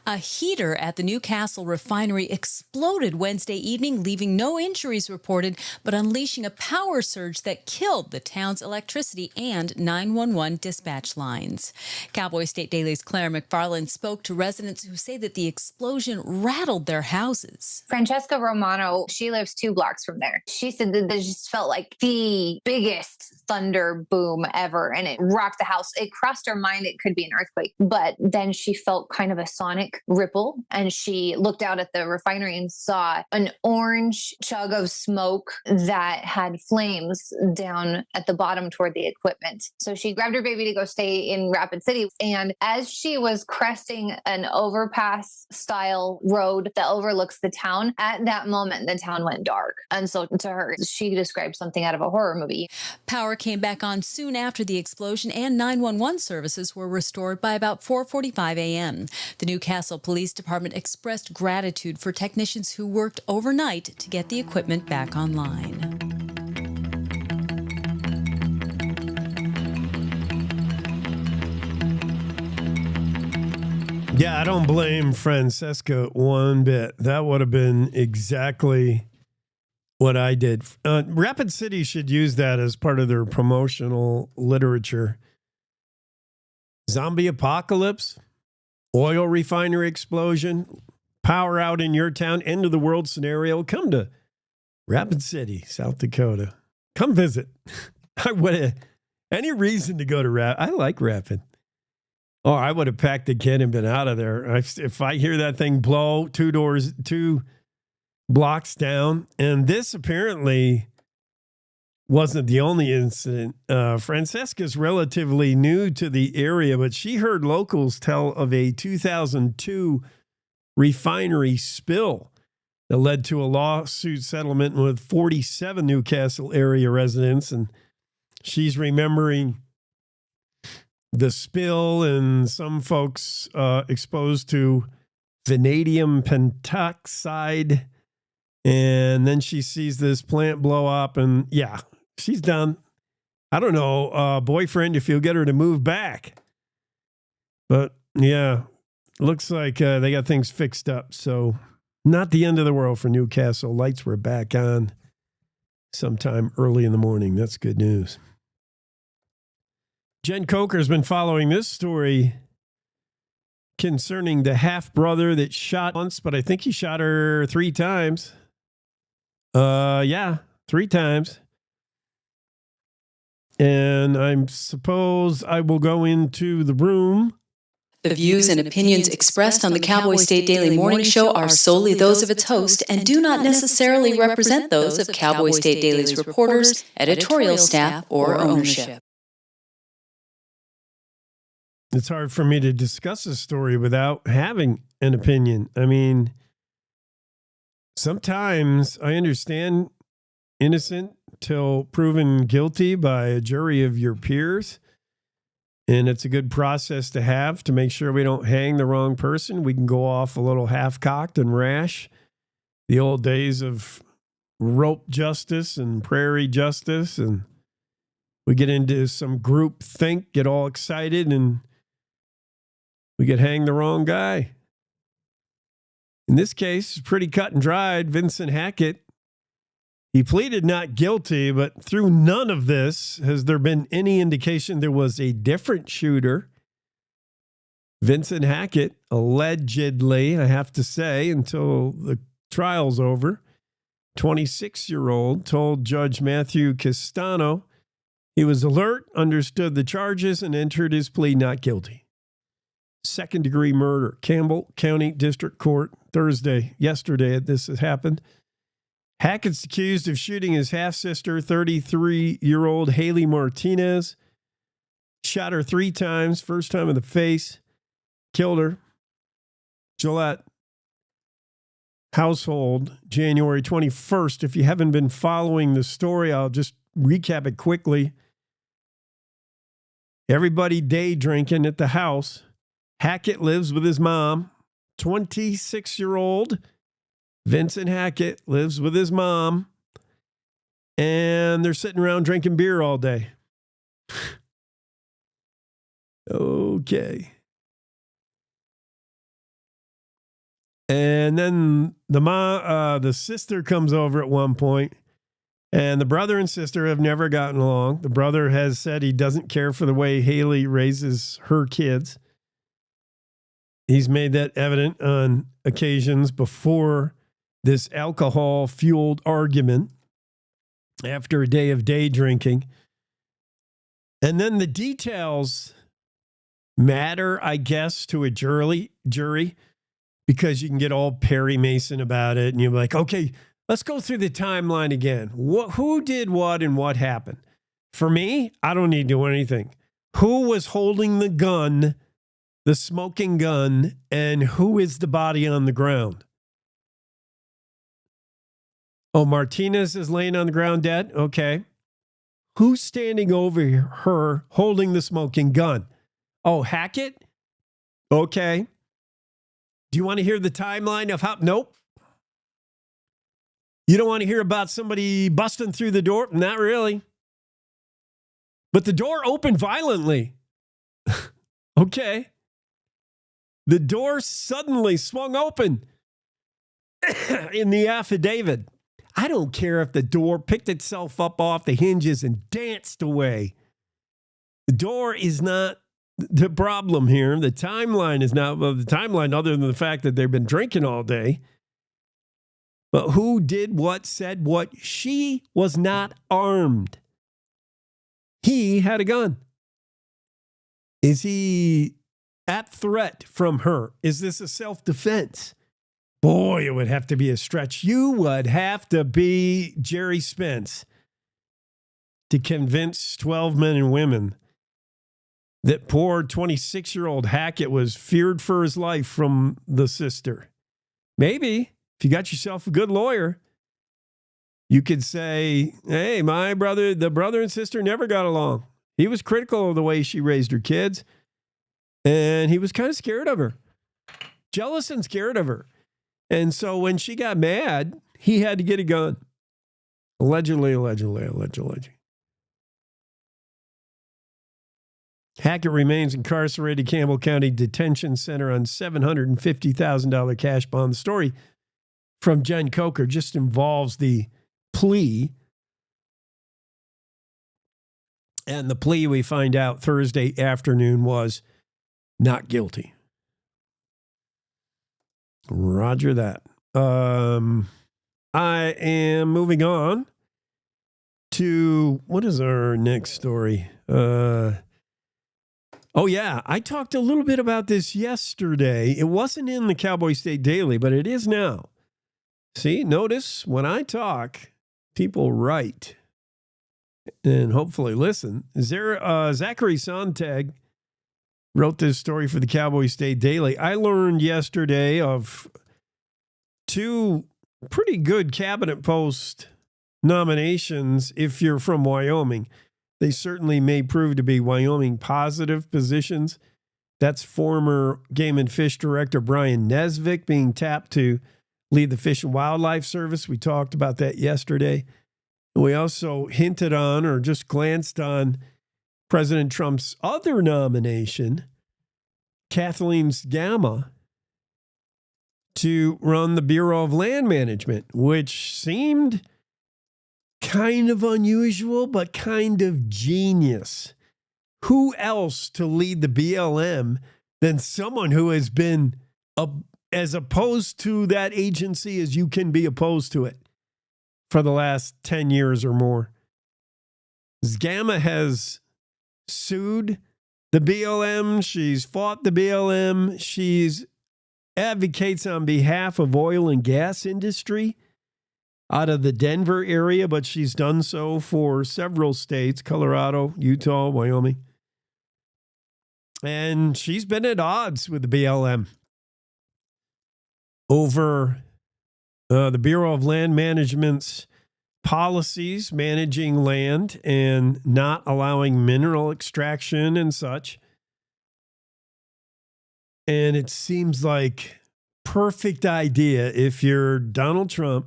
A heater at the Newcastle refinery exploded Wednesday evening, leaving no injuries reported, but unleashing a power surge that killed the town's electricity and 911 dispatch lines. Cowboy State Daily's Claire McFarland spoke to residents who say that the explosion rattled their houses. Francesca Romano, she lives 2 blocks from there. She said that this just felt like the biggest thunder boom ever, and it rocked the house. It crossed her mind it could be an earthquake, but then she felt kind of a sonic ripple, and she looked out at the refinery and saw an orange chug of smoke that had flames down at the bottom toward the equipment. So she grabbed her baby to go stay in Rapid City, and as she was cresting an overpass style road that overlooks the town, at that moment the town went dark. And so to her, she described something out of a horror movie. Power came back on soon after the explosion, and 911 services were restored by about 4:45 a.m. The Newcastle Police Department expressed gratitude for technicians who worked overnight to get the equipment back online. Yeah, I don't blame Francesca one bit. That would have been exactly what I did. Rapid City should use that as part of their promotional literature. Zombie apocalypse, oil refinery explosion, power out in your town, end of the world scenario. Come to Rapid City, South Dakota. Come visit. I would have any reason to go to Rapid. I like Rapid. Oh, I would have packed the kid and been out of there. If I hear that thing blow 2 blocks down, and this apparently wasn't the only incident. Francesca's relatively new to the area, but she heard locals tell of a 2002 refinery spill that led to a lawsuit settlement with 47 Newcastle area residents, and she's remembering the spill and some folks exposed to vanadium pentoxide. And then she sees this plant blow up and yeah, she's done. I don't know, boyfriend, if you'll get her to move back. But yeah, looks like they got things fixed up. So not the end of the world for Newcastle. Lights were back on sometime early in the morning. That's good news. Jen Coker's been following this story concerning the half-brother that shot once, but I think he shot her 3 times. 3 times. And I suppose I will go into the room. The views and opinions expressed on the Cowboy State Daily Morning Show are solely those of its host and do not necessarily represent those of Cowboy State Daily's reporters, editorial staff, or ownership. It's hard for me to discuss a story without having an opinion. I mean, sometimes I understand innocent till proven guilty by a jury of your peers. And it's a good process to have to make sure we don't hang the wrong person. We can go off a little half-cocked and rash. The old days of rope justice and prairie justice. And we get into some group think, get all excited, and we could hang the wrong guy. In this case, it's pretty cut and dried. Vincent Hackett, he pleaded not guilty, but through none of this has there been any indication there was a different shooter. Vincent Hackett, allegedly, I have to say, until the trial's over, 26-year-old, told Judge Matthew Castano he was alert, understood the charges, and entered his plea not guilty. Second-degree murder, Campbell County District Court, yesterday, this has happened. Hackett's accused of shooting his half-sister, 33-year-old Haley Martinez. Shot her 3 times, first time in the face, killed her. Gillette household, January 21st. If you haven't been following the story, I'll just recap it quickly. Everybody day drinking at the house. Hackett lives with his mom, 26-year-old Vincent Hackett lives with his mom, and they're sitting around drinking beer all day. Okay. And then the sister comes over at one point, and the brother and sister have never gotten along. The brother has said he doesn't care for the way Haley raises her kids. He's made that evident on occasions before this alcohol-fueled argument after a day of day drinking. And then the details matter, I guess, to a jury because you can get all Perry Mason about it. And you're like, okay, let's go through the timeline again. Who did what and what happened? For me, I don't need to do anything. Who was holding the gun, the smoking gun, and who is the body on the ground? Oh, Martinez is laying on the ground dead? Okay. Who's standing over her holding the smoking gun? Oh, Hackett? Okay. Do you want to hear the timeline of how? Nope. You don't want to hear about somebody busting through the door? Not really. But the door opened violently. Okay. The door suddenly swung open in the affidavit. I don't care if the door picked itself up off the hinges and danced away. The door is not the problem here. The timeline is not the timeline, other than the fact that they've been drinking all day. But who did what, said what? She was not armed. He had a gun. Is he at threat from her? Is this a self-defense? Boy, it would have to be a stretch. You would have to be Jerry Spence to convince 12 men and women that poor 26-year-old Hackett was feared for his life from the sister. Maybe, if you got yourself a good lawyer, you could say, hey, the brother and sister never got along. He was critical of the way she raised her kids, and he was kind of scared of her, jealous and scared of her. And so when she got mad, he had to get a gun. Allegedly. Hackett remains incarcerated at Campbell County Detention Center on $750,000 cash bond. The story from Jen Coker just involves the plea. And the plea, we find out Thursday afternoon, was not guilty. Roger that. I am moving on to, what is our next story? Oh, yeah. I talked a little bit about this yesterday. It wasn't in the Cowboy State Daily, but it is now. See, notice when I talk, people write and hopefully listen. Zachary Sontag wrote this story for the Cowboy State Daily. I learned yesterday of two pretty good cabinet post nominations if you're from Wyoming. They certainly may prove to be Wyoming positive positions. That's former Game and Fish Director Brian Nesvik being tapped to lead the Fish and Wildlife Service. We talked about that yesterday. And we also hinted on, or just glanced on, President Trump's other nomination, Kathleen Zgama, to run the Bureau of Land Management, which seemed kind of unusual, but kind of genius. Who else to lead the BLM than someone who has been as opposed to that agency as you can be opposed to it for the last 10 years or more? Zgama has sued the BLM. She's fought the BLM. She's advocates on behalf of oil and gas industry out of the Denver area, but she's done so for several states, Colorado, Utah, Wyoming. And she's been at odds with the BLM over the Bureau of Land Management's policies managing land and not allowing mineral extraction and such. And it seems like perfect idea if you're Donald Trump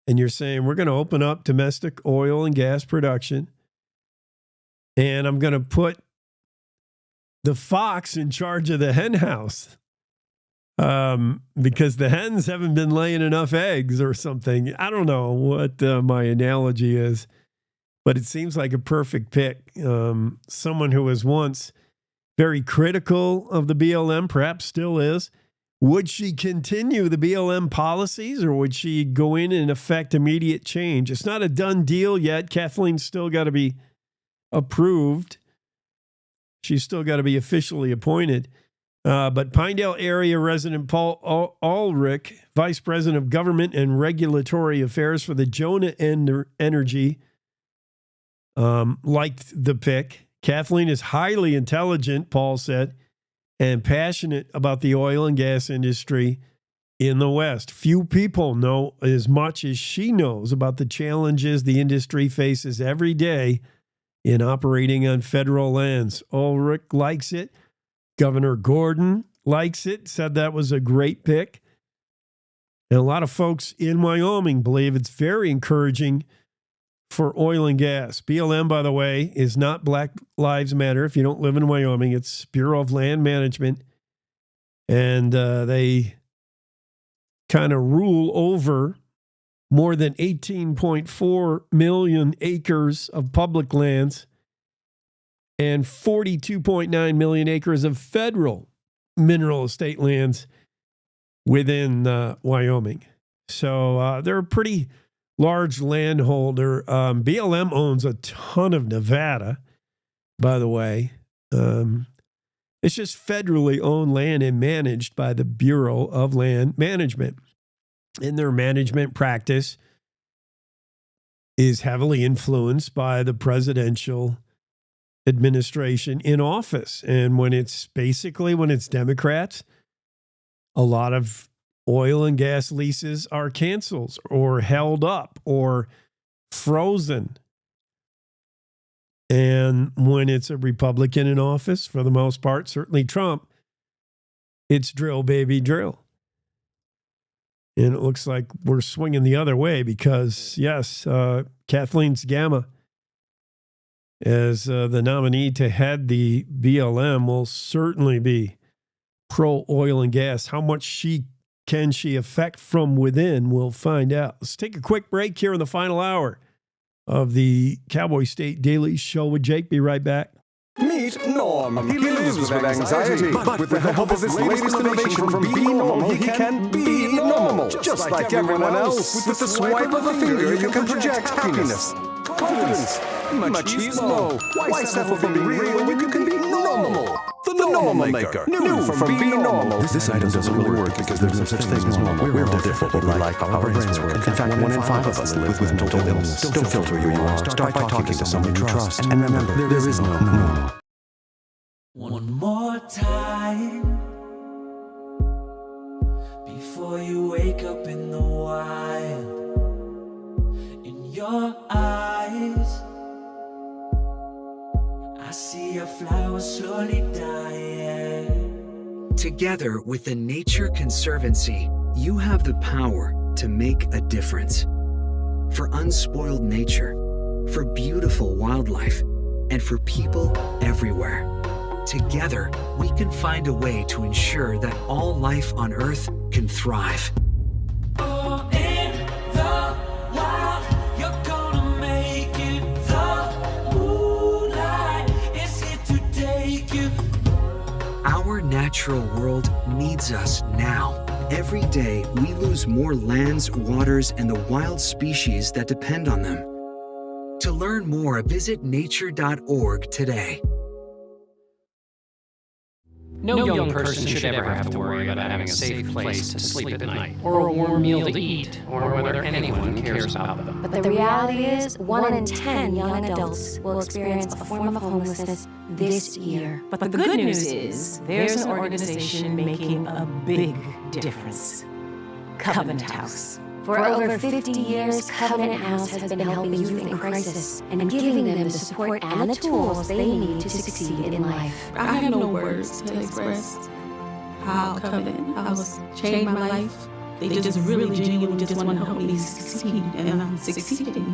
and you're saying, we're going to open up domestic oil and gas production, and I'm going to put the fox in charge of the hen house because the hens haven't been laying enough eggs or something. I don't know what my analogy is, but it seems like a perfect pick. Someone who was once very critical of the BLM, perhaps still is. Would she continue the BLM policies, or would she go in and affect immediate change? It's not a done deal yet. Kathleen's still got to be approved. She's still got to be officially appointed. But Pinedale area resident Paul Ulrich, Vice President of Government and Regulatory Affairs for the Jonah Energy, liked the pick. Kathleen is highly intelligent, Paul said, and passionate about the oil and gas industry in the West. Few people know as much as she knows about the challenges the industry faces every day in operating on federal lands. Ulrich likes it. Governor Gordon likes it, said that was a great pick. And a lot of folks in Wyoming believe it's very encouraging for oil and gas. BLM, by the way, is not Black Lives Matter. If you don't live in Wyoming, it's Bureau of Land Management. And they kind of rule over more than 18.4 million acres of public lands and 42.9 million acres of federal mineral estate lands within Wyoming. So they're a pretty large landholder. BLM owns a ton of Nevada, by the way. It's just federally owned land and managed by the Bureau of Land Management. And their management practice is heavily influenced by the presidential administration in office. And when it's Democrats, a lot of oil and gas leases are canceled or held up or frozen. And when it's a Republican in office, for the most part, certainly Trump, it's drill, baby, drill. And it looks like we're swinging the other way because, yes, Kathleen Sgamma, as the nominee to head the BLM, will certainly be pro-oil and gas. How much can she affect from within, we'll find out. Let's take a quick break here in the final hour of the Cowboy State Daily Show with Jake. Be right back. Meet Norm. He lives with anxiety, but with the help of his latest innovation from Be Normal, he can be normal, just like everyone else. With the swipe of a finger, you can project happiness, confidence, machismo. Why settle for being real when you can be normal? The Normal Maker, new from Be Normal. This item doesn't really work because there's no such thing as normal. We're all different, but we like how our brains work. In fact, 1 in 5 of us live with mental illness. Don't filter who you are. Start by talking to someone you trust. And remember, there is no normal. One more time before you wake up in the wild. In your eyes, I see a flower slowly dying. Together with the Nature Conservancy, you have the power to make a difference. For unspoiled nature, for beautiful wildlife, and for people everywhere. Together, we can find a way to ensure that all life on Earth can thrive. Oh, in the wild, you're gonna make it. The moonlight is here to take you. Our natural world needs us now. Every day, we lose more lands, waters, and the wild species that depend on them. To learn more, visit nature.org today. No young person should ever have to worry about having a safe place to sleep at night, or a warm meal to eat, or whether anyone cares about them. But the reality is, 1 in 10 young adults will experience a form of homelessness this year. But the good news is, there's an organization making a big difference. Covenant House. For over 50 years, Covenant House has been helping youth in crisis and giving them the support and the tools they need to succeed in life. I have no words to express how Covenant House changed my life. They just really genuinely just want to help me succeed, and I'm succeeding.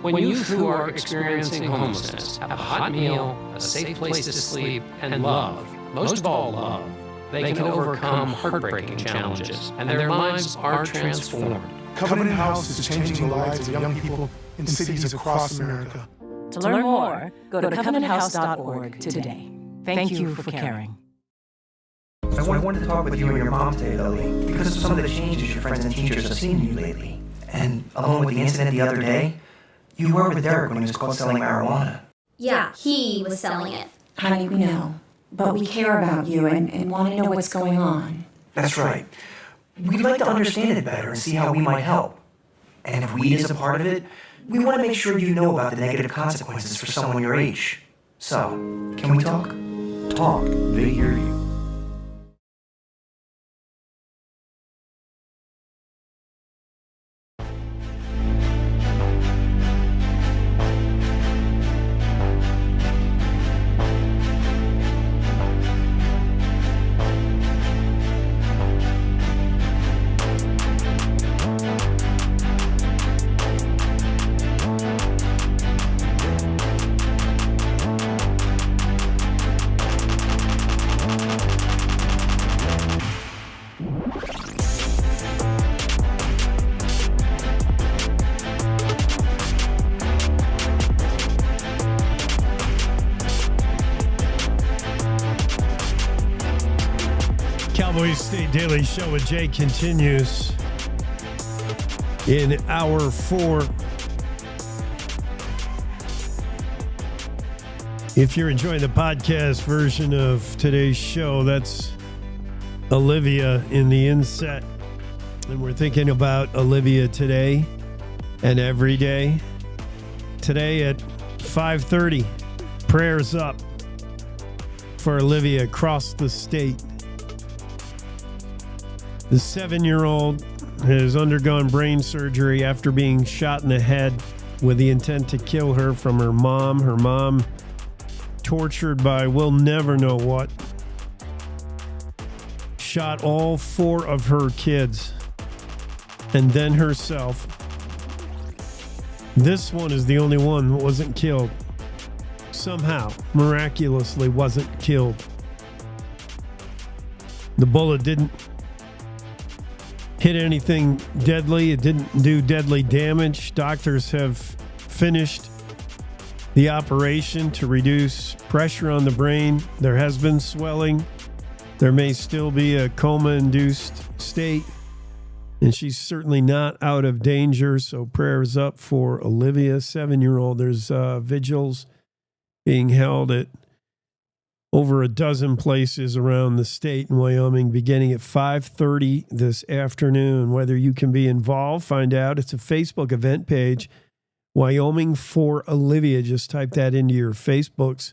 When youth who are experiencing homelessness have a hot meal, a safe place to sleep, and love, most of all love, they can overcome heartbreaking challenges, and their lives are transformed. Covenant House is changing the lives of young people in cities across America. To learn more, go to covenanthouse.org today. Thank you for caring. I wanted to talk with you and your mom today, Lily, because of some of the changes your friends and teachers have seen in you lately. And along with the incident the other day, you were with Derek when he was caught selling marijuana. Yeah, he was selling it. Honey, we know. But we care about you and want to know what's going on. That's right. We'd like to understand it better and see how we might help. And if weed is a part of it, we want to make sure you know about the negative consequences for someone your age. So, can we talk? Talk. They hear you. Cowboy State Daily Show with Jay continues in hour 4. If you're enjoying the podcast version of today's show, that's Olivia in the inset. And we're thinking about Olivia today and every day. Today at 5:30, prayers up for Olivia across the state. The 7-year-old has undergone brain surgery after being shot in the head with the intent to kill her from her mom. Her mom tortured by we'll never know what. Shot all 4 of her kids and then herself. This one is the only one that wasn't killed. Somehow, miraculously wasn't killed. The bullet didn't hit anything deadly. It didn't do deadly damage. Doctors have finished the operation to reduce pressure on the brain. There has been swelling. There may still be a coma-induced state, and she's certainly not out of danger. So prayers up for Olivia, 7-year-old. There's vigils being held at over a dozen places around the state in Wyoming, beginning at 5:30 this afternoon. Whether you can be involved, find out. It's a Facebook event page, Wyoming for Olivia. Just type that into your Facebooks,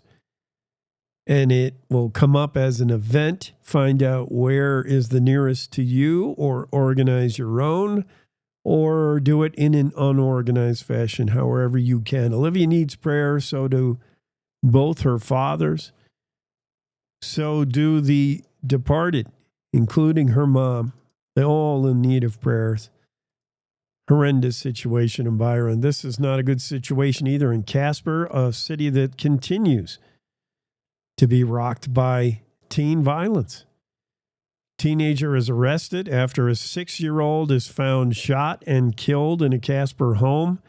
and it will come up as an event. Find out where is the nearest to you, or organize your own, or do it in an unorganized fashion, however you can. Olivia needs prayer, so do both her fathers. So do the departed, including her mom. They're all in need of prayers. Horrendous situation in Byron. This is not a good situation either in Casper, a city that continues to be rocked by teen violence. Teenager is arrested after a 6-year-old is found shot and killed in a Casper home.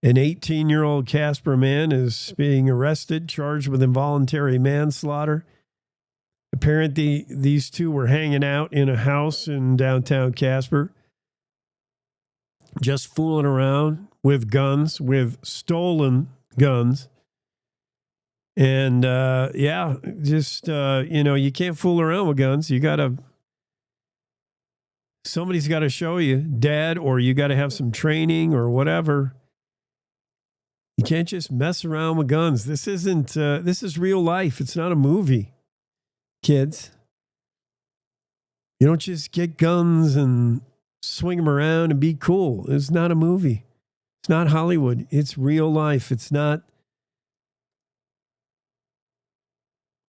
An 18-year-old Casper man is being arrested, charged with involuntary manslaughter. Apparently, these two were hanging out in a house in downtown Casper, just fooling around with guns, with stolen guns. And, you can't fool around with guns. Somebody's got to show you, Dad, or you got to have some training or whatever. You can't just mess around with guns. This is real life. It's not a movie, kids. You don't just get guns and swing them around and be cool. It's not a movie. It's not Hollywood. It's real life. It's not.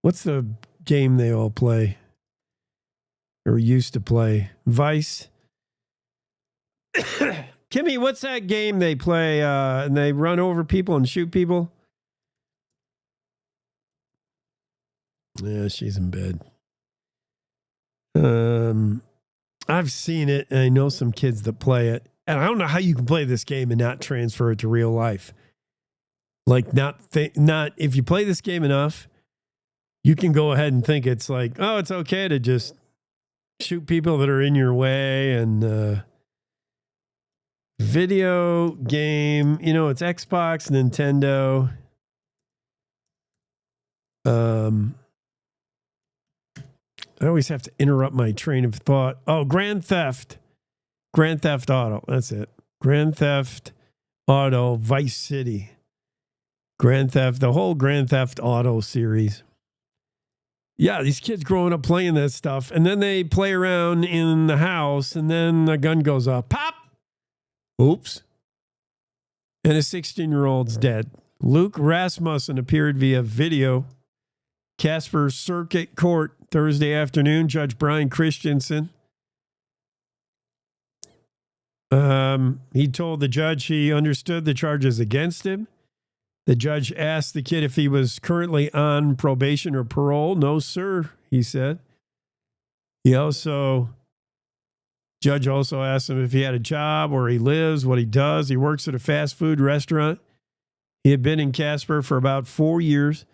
What's the game they all play or used to play? Vice. Kimmy, what's that game they play and they run over people and shoot people? Yeah, she's in bed. I've seen it, and I know some kids that play it. And I don't know how you can play this game and not transfer it to real life. Like, not if you play this game enough, you can go ahead and think it's like, oh, it's okay to just shoot people that are in your way. And video game, it's Xbox, Nintendo. I always have to interrupt my train of thought. Oh, Grand Theft Auto. That's it. Grand Theft Auto, Vice City. The whole Grand Theft Auto series. Yeah, these kids growing up playing that stuff, and then they play around in the house, and then a gun goes off. Pop! Oops. And a 16-year-old's dead. Luke Rasmussen appeared via video. Casper Circuit Court Thursday afternoon. Judge Brian Christensen. He told the judge he understood the charges against him. The judge asked the kid if he was currently on probation or parole. No, sir, he said. Judge also asked him if he had a job, where he lives, what he does. He works at a fast food restaurant. He had been in Casper for about 4 years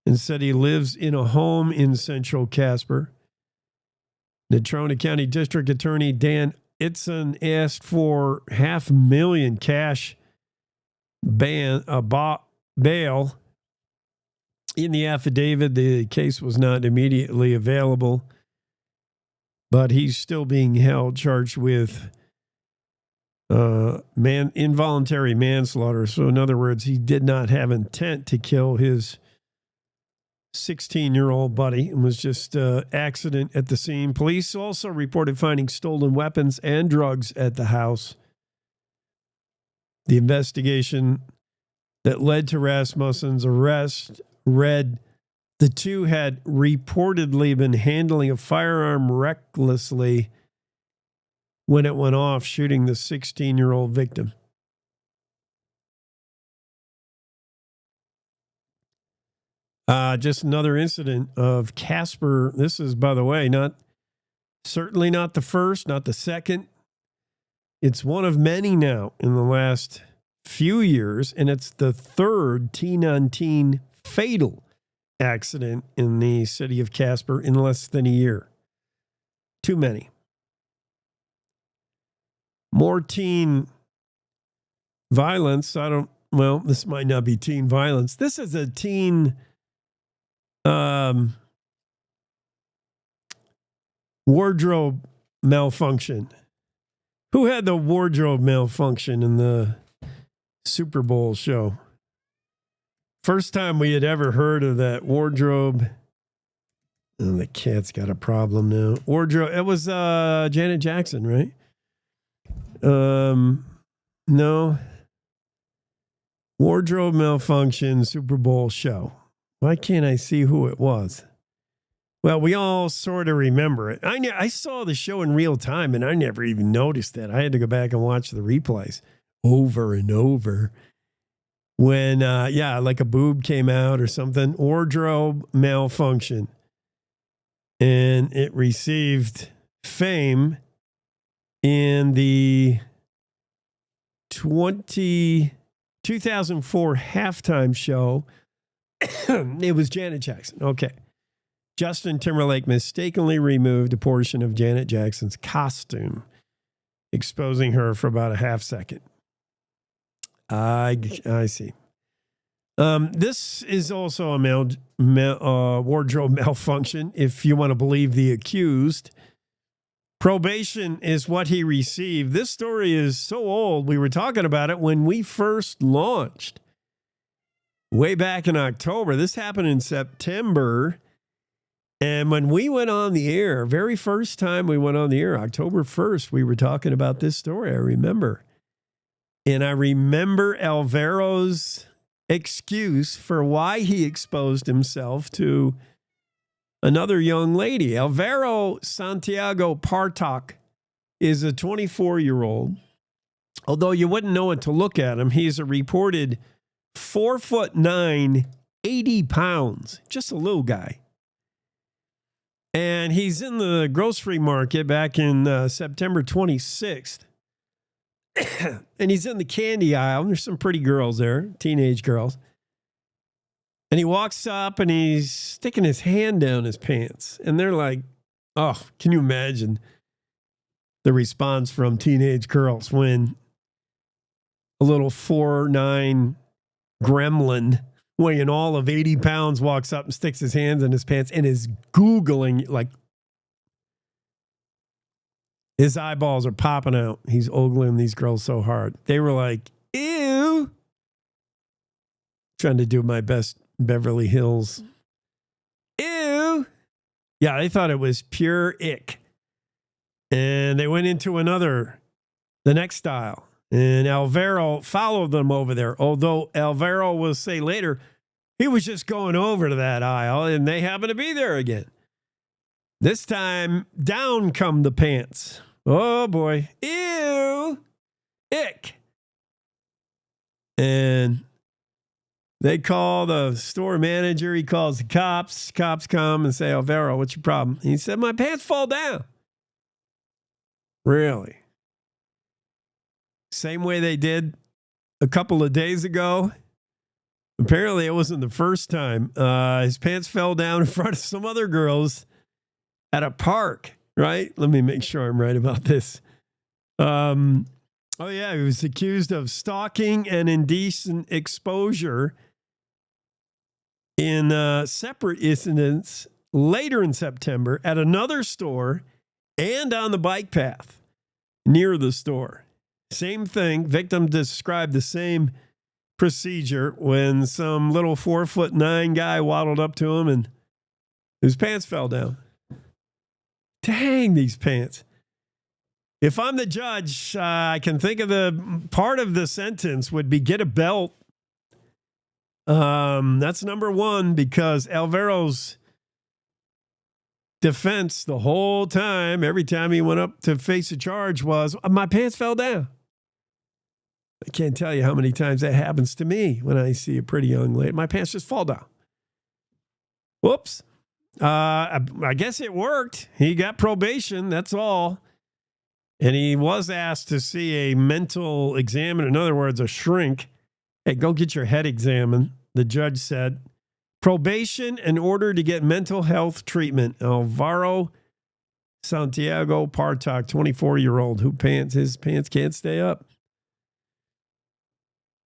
and said he lives in a home in central Casper. Natrona County District Attorney Dan Itzen asked for $500,000 cash bail. In the affidavit, the case was not immediately available, but he's still being held, charged with involuntary manslaughter. So in other words, he did not have intent to kill his 16-year-old buddy and was just accident at the scene. Police also reported finding stolen weapons and drugs at the house. The investigation that led to Rasmussen's arrest read the two had reportedly been handling a firearm recklessly when it went off, shooting the 16-year-old victim. Just another incident of Casper. This is, by the way, certainly not the first, not the second. It's one of many now in the last few years, and it's the third teen-on-teen fatal accident in the city of Casper in less than a year. Too many. More teen violence. This might not be teen violence. This is a teen wardrobe malfunction. Who had the wardrobe malfunction in the Super Bowl show? First time we had ever heard of that wardrobe. Oh, the cat's got a problem now. Wardrobe. It was Janet Jackson, right? No. Wardrobe malfunction Super Bowl show. Why can't I see who it was? Well, we all sort of remember it. I saw the show in real time, and I never even noticed that. I had to go back and watch the replays over and over. When, like a boob came out or something. Wardrobe malfunction. And it received fame in the 2004 halftime show. It was Janet Jackson. Okay. Justin Timberlake mistakenly removed a portion of Janet Jackson's costume, exposing her for about a half second. I see. This is also a wardrobe malfunction, if you want to believe the accused. Probation is what he received. This story is so old. We were talking about it when we first launched. Way back in October. This happened in September. And when we went on the air, very first time we went on the air, October 1st, we were talking about this story. I remember. And I remember Alvaro's excuse for why he exposed himself to another young lady. Alvaro Santiago Partok is a 24-year-old. Although you wouldn't know it to look at him, he's a reported 4'9", 80 pounds, just a little guy. And he's in the grocery market back in September 26th. And he's in the candy aisle. There's some pretty girls there, teenage girls. And he walks up and he's sticking his hand down his pants. And they're like, oh, can you imagine the response from teenage girls when a little 4'9" gremlin weighing all of 80 pounds walks up and sticks his hands in his pants and is Googling, like, his eyeballs are popping out. He's ogling these girls so hard. They were like, ew. Trying to do my best Beverly Hills. Ew. Yeah, they thought it was pure ick. And they went into the next aisle. And Alvaro followed them over there. Although Alvaro will say later, he was just going over to that aisle and they happened to be there again. This time, down come the pants. Oh, boy. Ew. Ick. And they call the store manager. He calls the cops. Cops come and say, Alvaro, what's your problem? He said, my pants fall down. Really? Same way they did a couple of days ago. Apparently, it wasn't the first time. His pants fell down in front of some other girls at a park. Right? Let me make sure I'm right about this. Oh, yeah, he was accused of stalking and indecent exposure in separate incidents later in September at another store and on the bike path near the store. Same thing. Victim described the same procedure when some little 4'9" guy waddled up to him and his pants fell down. Dang, these pants. If I'm the judge, I can think of the part of the sentence would be get a belt. That's number one, because Alvaro's defense the whole time, every time he went up to face a charge, was my pants fell down. I can't tell you how many times that happens to me when I see a pretty young lady. My pants just fall down. Whoops. I guess it worked. He got probation. That's all. And he was asked to see a mental examiner. In other words, a shrink. Hey, go get your head examined. The judge said, probation in order to get mental health treatment. Alvaro Santiago Partok, 24-year-old, his pants can't stay up.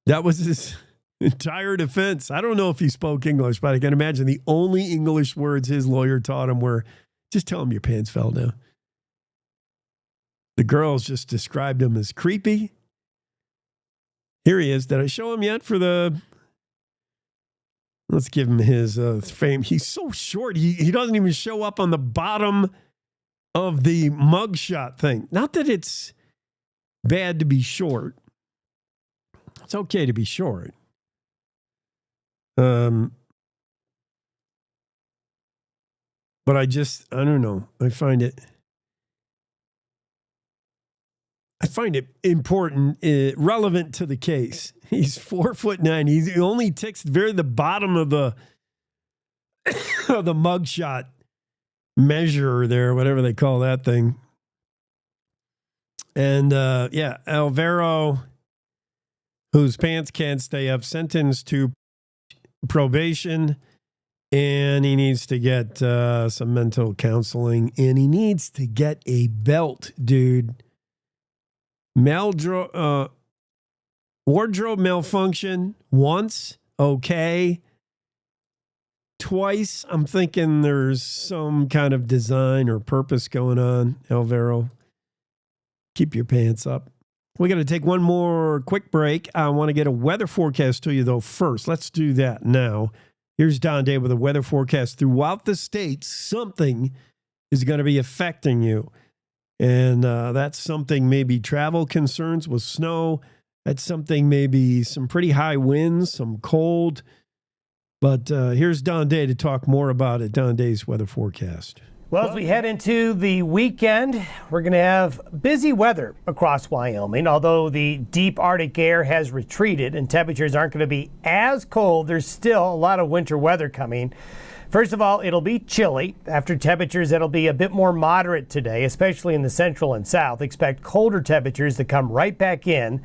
That was his entire defense. I don't know if he spoke English, but I can imagine the only English words his lawyer taught him were, just tell him your pants fell down. The girls just described him as creepy. Here he is. Did I show him yet for the... Let's give him his fame. He's so short. He doesn't even show up on the bottom of the mugshot thing. Not that it's bad to be short. It's okay to be short. But I don't know. I find it important, relevant to the case. He's 4'9". He only ticks the bottom of the of the mugshot measure there, whatever they call that thing. And Alvaro, whose pants can't stay up, sentenced to probation, and he needs to get some mental counseling, and he needs to get a belt, dude. Wardrobe malfunction once, okay. Twice, I'm thinking there's some kind of design or purpose going on, Alvaro. Keep your pants up. We got to take one more quick break. I want to get a weather forecast to you, though, first. Let's do that now. Here's Don Day with a weather forecast throughout the state. Something is going to be affecting you. And that's something maybe travel concerns with snow. That's something maybe some pretty high winds, some cold. But here's Don Day to talk more about it. Don Day's weather forecast. Well, as we head into the weekend, we're going to have busy weather across Wyoming. Although the deep Arctic air has retreated and temperatures aren't going to be as cold, there's still a lot of winter weather coming. First of all, it'll be chilly. After temperatures that'll be a bit more moderate today, especially in the central and south. Expect colder temperatures to come right back in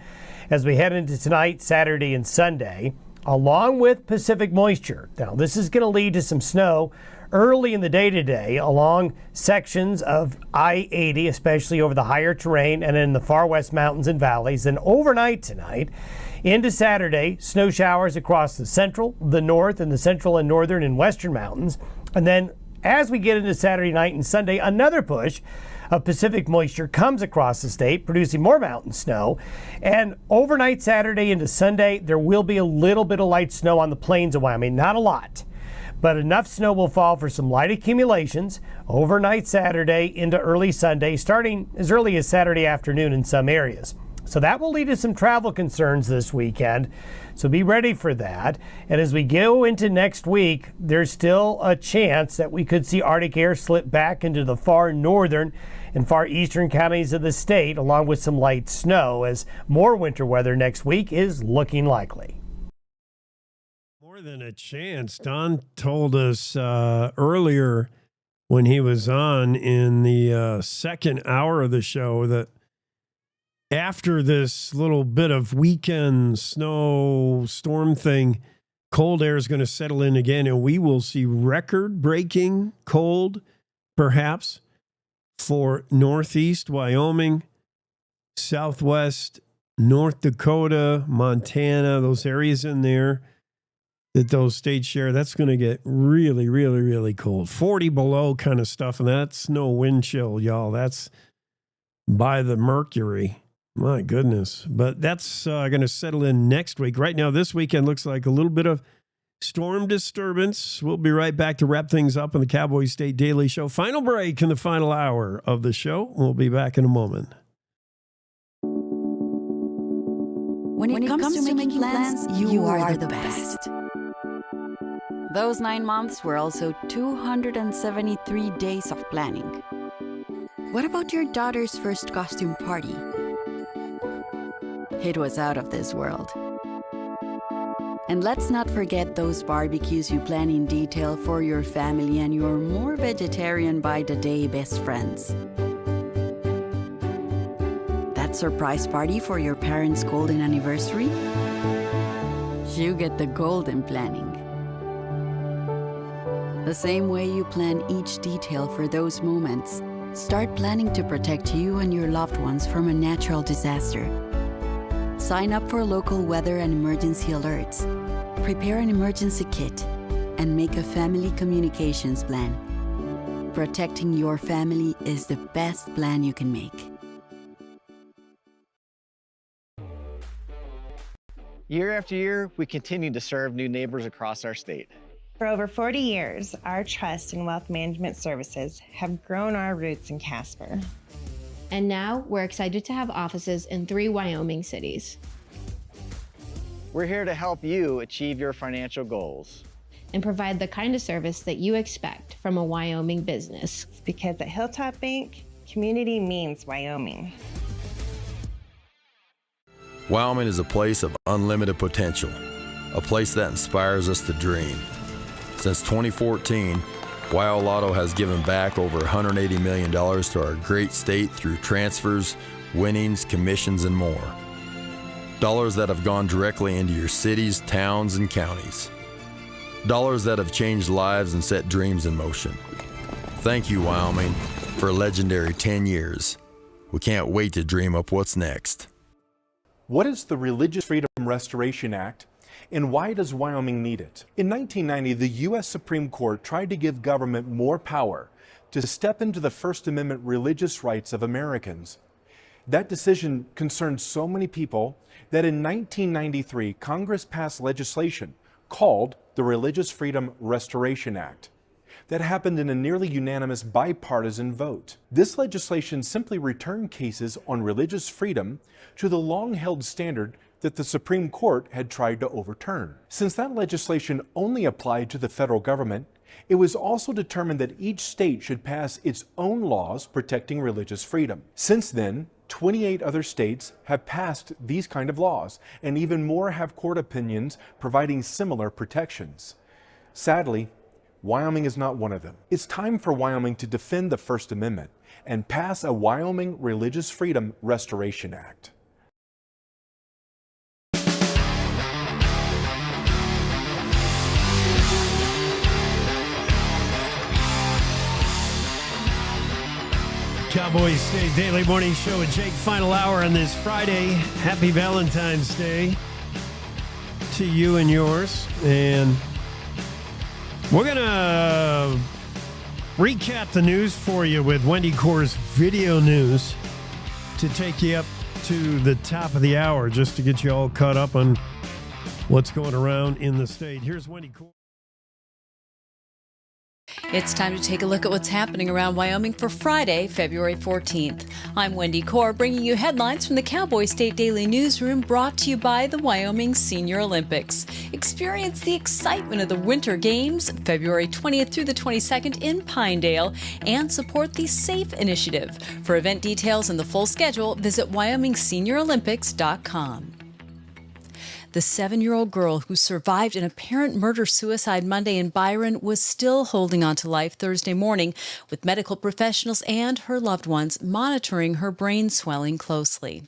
as we head into tonight, Saturday, and Sunday, along with Pacific moisture. Now, this is going to lead to some snow early in the day today along sections of I-80, especially over the higher terrain and in the far west mountains and valleys. And overnight tonight into Saturday, snow showers across the central, the north, and the central and northern and western mountains. And then as we get into Saturday night and Sunday, another push of Pacific moisture comes across the state, producing more mountain snow. And overnight Saturday into Sunday, there will be a little bit of light snow on the plains of Wyoming. Not a lot, but enough snow will fall for some light accumulations overnight Saturday into early Sunday, starting as early as Saturday afternoon in some areas. So that will lead to some travel concerns this weekend. So be ready for that. And as we go into next week, there's still a chance that we could see Arctic air slip back into the far northern and far eastern counties of the state, along with some light snow, as more winter weather next week is looking likely. More than a chance. Don told us earlier when he was on in the second hour of the show that after this little bit of weekend snow storm thing, cold air is going to settle in again, and we will see record-breaking cold, perhaps, for Northeast Wyoming, Southwest North Dakota, Montana, those areas in there that those states share. That's going to get really, really, really cold. 40 below kind of stuff, and that's no wind chill, y'all. That's by the mercury. My goodness. But that's going to settle in next week. Right now, this weekend looks like a little bit of storm disturbance. We'll be right back to wrap things up on the Cowboy State Daily Show. Final break in the final hour of the show. We'll be back in a moment. When it comes to making plans, you are the best. Those 9 months were also 273 days of planning. What about your daughter's first costume party? It was out of this world. And let's not forget those barbecues you plan in detail for your family and your more vegetarian by the day best friends. That surprise party for your parents' golden anniversary? You get the golden planning. The same way you plan each detail for those moments, start planning to protect you and your loved ones from a natural disaster. Sign up for local weather and emergency alerts. Prepare an emergency kit and make a family communications plan. Protecting your family is the best plan you can make. Year after year, we continue to serve new neighbors across our state. For over 40 years, our trust in wealth management services have grown our roots in Casper. And now we're excited to have offices in 3 Wyoming cities. We're here to help you achieve your financial goals and provide the kind of service that you expect from a Wyoming business. Because at Hilltop Bank, community means Wyoming. Wyoming is a place of unlimited potential, a place that inspires us to dream. Since 2014, Wyo Lotto has given back over $180 million to our great state through transfers, winnings, commissions, and more. Dollars that have gone directly into your cities, towns, and counties. Dollars that have changed lives and set dreams in motion. Thank you, Wyoming, for a legendary 10 years. We can't wait to dream up what's next. What is the Religious Freedom Restoration Act, and why does Wyoming need it? In 1990, the U.S. Supreme Court tried to give government more power to step into the First Amendment religious rights of Americans. That decision concerned so many people that in 1993, Congress passed legislation called the Religious Freedom Restoration Act. That happened in a nearly unanimous bipartisan vote. This legislation simply returned cases on religious freedom to the long-held standard that the Supreme Court had tried to overturn. Since that legislation only applied to the federal government, it was also determined that each state should pass its own laws protecting religious freedom. Since then, 28 other states have passed these kind of laws, and even more have court opinions providing similar protections. Sadly, Wyoming is not one of them. It's time for Wyoming to defend the First Amendment and pass a Wyoming Religious Freedom Restoration Act. Cowboy State Daily Morning Show with Jake. Final hour on this Friday. Happy Valentine's Day to you and yours. And we're going to recap the news for you with Wendy Corr's video news to take you up to the top of the hour, just to get you all caught up on what's going around in the state. Here's Wendy Corr. It's time to take a look at what's happening around Wyoming for Friday, February 14th. I'm Wendy Corr, bringing you headlines from the Cowboy State Daily Newsroom, brought to you by the Wyoming Senior Olympics. Experience the excitement of the Winter Games, February 20th through the 22nd in Pinedale, and support the SAFE initiative. For event details and the full schedule, visit WyomingSeniorOlympics.com. The 7-year-old girl who survived an apparent murder-suicide Monday in Byron was still holding on to life Thursday morning, with medical professionals and her loved ones monitoring her brain swelling closely.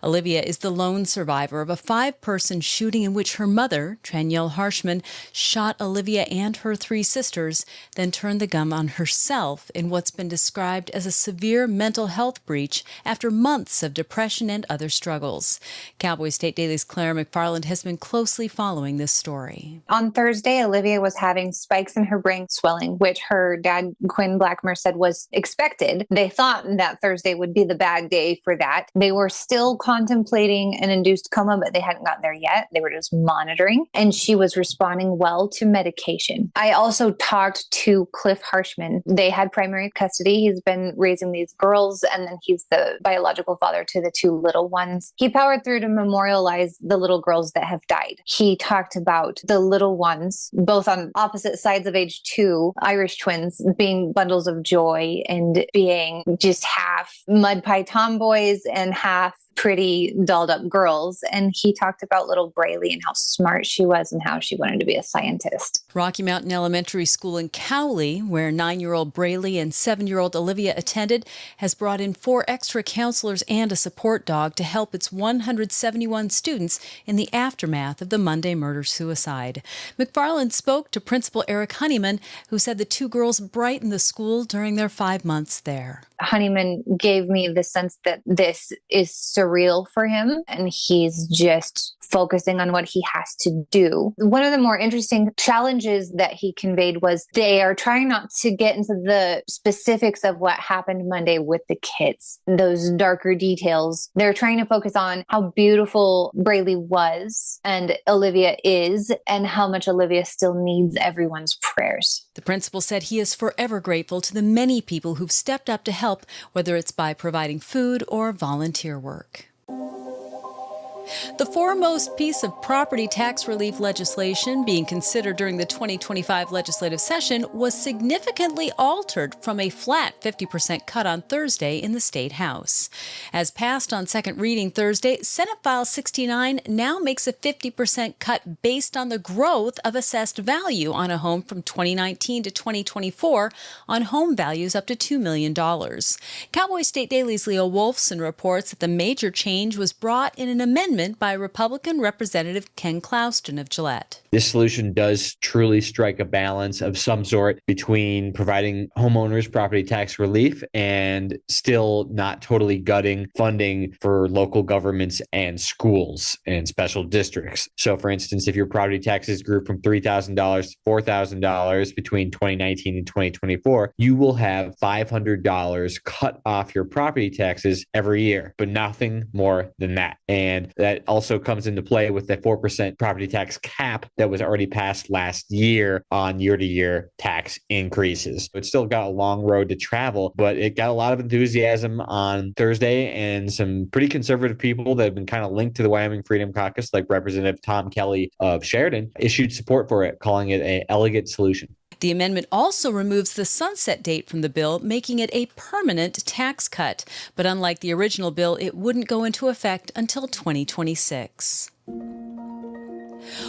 Olivia is the lone survivor of a 5-person shooting in which her mother, Tranielle Harshman, shot Olivia and her 3 sisters, then turned the gun on herself in what's been described as a severe mental health breach after months of depression and other struggles. Cowboy State Daily's Claire McFarland has been closely following this story. On Thursday, Olivia was having spikes in her brain swelling, which her dad, Quinn Blackmer, said was expected. They thought that Thursday would be the bad day for that. They were still contemplating an induced coma, but they hadn't gotten there yet. They were just monitoring, and she was responding well to medication. I also talked to Cliff Harshman. They had primary custody. He's been raising these girls, and then he's the biological father to the 2 little ones. He powered through to memorialize the little girls that have died. He talked about the little ones, both on opposite sides of age 2, Irish twins, being bundles of joy and being just half mud pie tomboys and half pretty dolled up girls. And he talked about little Braylee and how smart she was and how she wanted to be a scientist. Rocky Mountain Elementary School in Cowley, where 9-year-old Braylee and 7-year-old Olivia attended, has brought in 4 extra counselors and a support dog to help its 171 students in the aftermath of the Monday murder-suicide. McFarland spoke to Principal Eric Honeyman, who said the 2 girls brightened the school during their 5 months there. Honeyman gave me the sense that this is surreal for him and he's just focusing on what he has to do. One of the more interesting challenges that he conveyed was they are trying not to get into the specifics of what happened Monday with the kids, those darker details. They're trying to focus on how beautiful Braylee was and Olivia is, and how much Olivia still needs everyone's prayers. The principal said he is forever grateful to the many people who've stepped up to help, whether it's by providing food or volunteer work. The foremost piece of property tax relief legislation being considered during the 2025 legislative session was significantly altered from a flat 50% cut on Thursday in the State House. As passed on second reading Thursday, Senate File 69 now makes a 50% cut based on the growth of assessed value on a home from 2019 to 2024 on home values up to $2 million. Cowboy State Daily's Leo Wolfson reports that the major change was brought in an amendment by Republican Representative Ken Clouston of Gillette. This solution does truly strike a balance of some sort between providing homeowners property tax relief and still not totally gutting funding for local governments and schools and special districts. So, for instance, if your property taxes grew from $3,000 to $4,000 between 2019 and 2024, you will have $500 cut off your property taxes every year, but nothing more than that. And that also comes into play with the 4% property tax cap that was already passed last year on year-to-year tax increases. It's still got a long road to travel, but it got a lot of enthusiasm on Thursday, and some pretty conservative people that have been kind of linked to the Wyoming Freedom Caucus, like Representative Tom Kelly of Sheridan, issued support for it, calling it an elegant solution. The amendment also removes the sunset date from the bill, making it a permanent tax cut. But unlike the original bill, it wouldn't go into effect until 2026.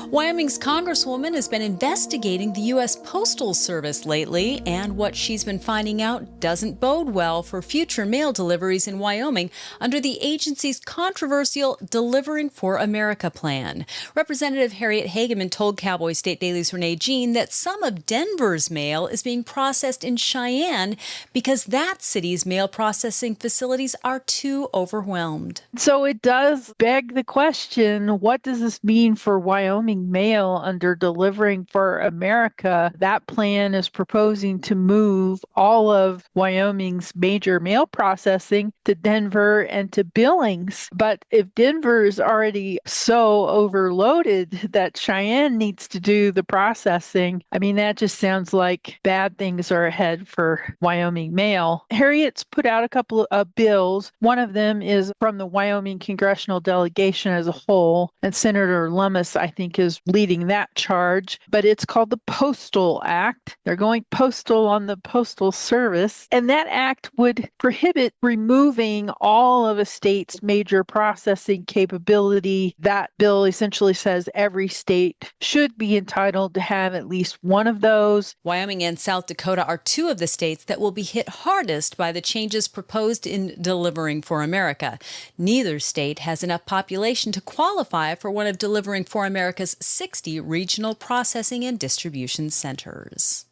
Wyoming's Congresswoman has been investigating the U.S. Postal Service lately, and what she's been finding out doesn't bode well for future mail deliveries in Wyoming under the agency's controversial Delivering for America plan. Representative Harriet Hageman told Cowboy State Daily's Renee Jean that some of Denver's mail is being processed in Cheyenne because that city's mail processing facilities are too overwhelmed. So it does beg the question, what does this mean for Wyoming mail under Delivering for America? That plan is proposing to move all of Wyoming's major mail processing to Denver and to Billings. But if Denver is already so overloaded that Cheyenne needs to do the processing, I mean, that just sounds like bad things are ahead for Wyoming mail. Harriet's put out a couple of bills. One of them is from the Wyoming congressional delegation as a whole, and Senator Lummis, I think, is leading that charge, but it's called the Postal Act. They're going postal on the Postal Service, and that act would prohibit removing all of a state's major processing capability. That bill essentially says every state should be entitled to have at least one of those. Wyoming and South Dakota are two of the states that will be hit hardest by the changes proposed in Delivering for America. Neither state has enough population to qualify for one of Delivering for America's 60 regional processing and distribution centers.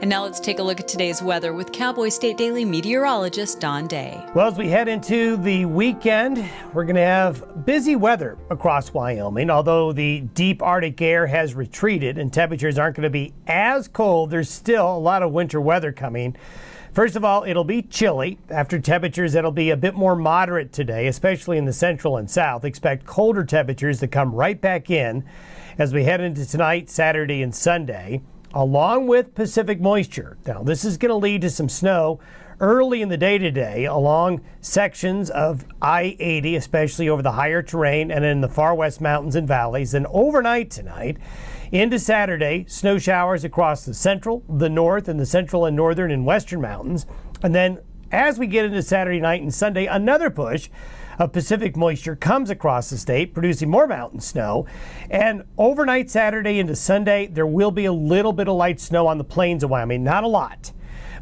And now let's take a look at today's weather with Cowboy State Daily meteorologist Don Day. Well, as we head into the weekend, we're going to have busy weather across Wyoming. Although the deep Arctic air has retreated and temperatures aren't going to be as cold, there's still a lot of winter weather coming. First of all, it'll be chilly. After temperatures that'll be a bit more moderate today, especially in the central and south. Expect colder temperatures to come right back in as we head into tonight, Saturday, and Sunday, along with Pacific moisture. Now, this is going to lead to some snow early in the day today along sections of I-80, especially over the higher terrain and in the far west mountains and valleys. And overnight tonight into Saturday, snow showers across the central, the north, and the central and northern and western mountains. And then as we get into Saturday night and Sunday, another push of Pacific moisture comes across the state, producing more mountain snow. And overnight Saturday into Sunday, there will be a little bit of light snow on the plains of Wyoming. Not a lot,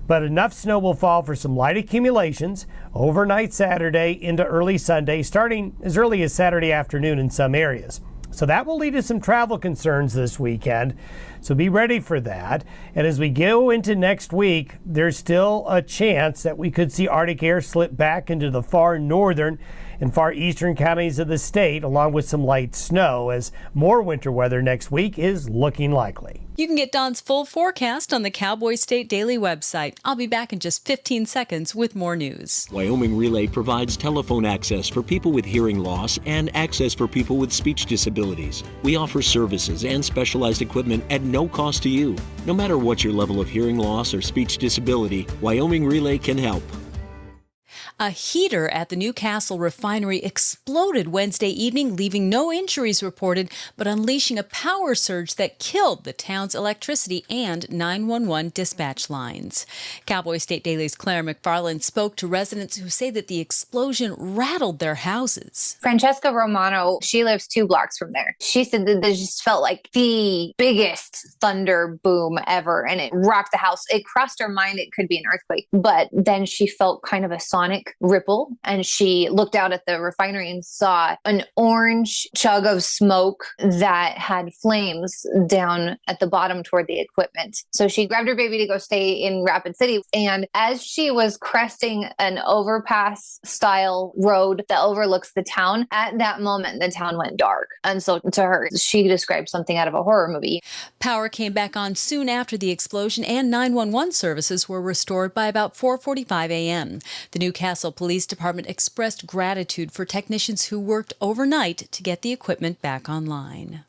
but enough snow will fall for some light accumulations overnight Saturday into early Sunday, starting as early as Saturday afternoon in some areas. So that will lead to some travel concerns this weekend. So be ready for that. And as we go into next week, there's still a chance that we could see Arctic air slip back into the far northern and far eastern counties of the state, along with some light snow, as more winter weather next week is looking likely. You can get Don's full forecast on the Cowboy State Daily website. I'll be back in just 15 seconds with more news. Wyoming Relay provides telephone access for people with hearing loss and access for people with speech disabilities. We offer services and specialized equipment at no cost to you. No matter what your level of hearing loss or speech disability, Wyoming Relay can help. A heater at the Newcastle refinery exploded Wednesday evening, leaving no injuries reported, but unleashing a power surge that killed the town's electricity and 911 dispatch lines. Cowboy State Daily's Claire McFarland spoke to residents who say that the explosion rattled their houses. Francesca Romano, she lives 2 blocks from there. She said that this just felt like the biggest thunder boom ever, and it rocked the house. It crossed her mind it could be an earthquake, but then she felt kind of a sonic ripple, and she looked out at the refinery and saw an orange chug of smoke that had flames down at the bottom toward the equipment. So she grabbed her baby to go stay in Rapid City, and as she was cresting an overpass style road that overlooks the town, at that moment the town went dark. And so to her, she described something out of a horror movie. Power came back on soon after the explosion, and 911 services were restored by about 4:45 a.m. The Newcastle Police Department expressed gratitude for technicians who worked overnight to get the equipment back online.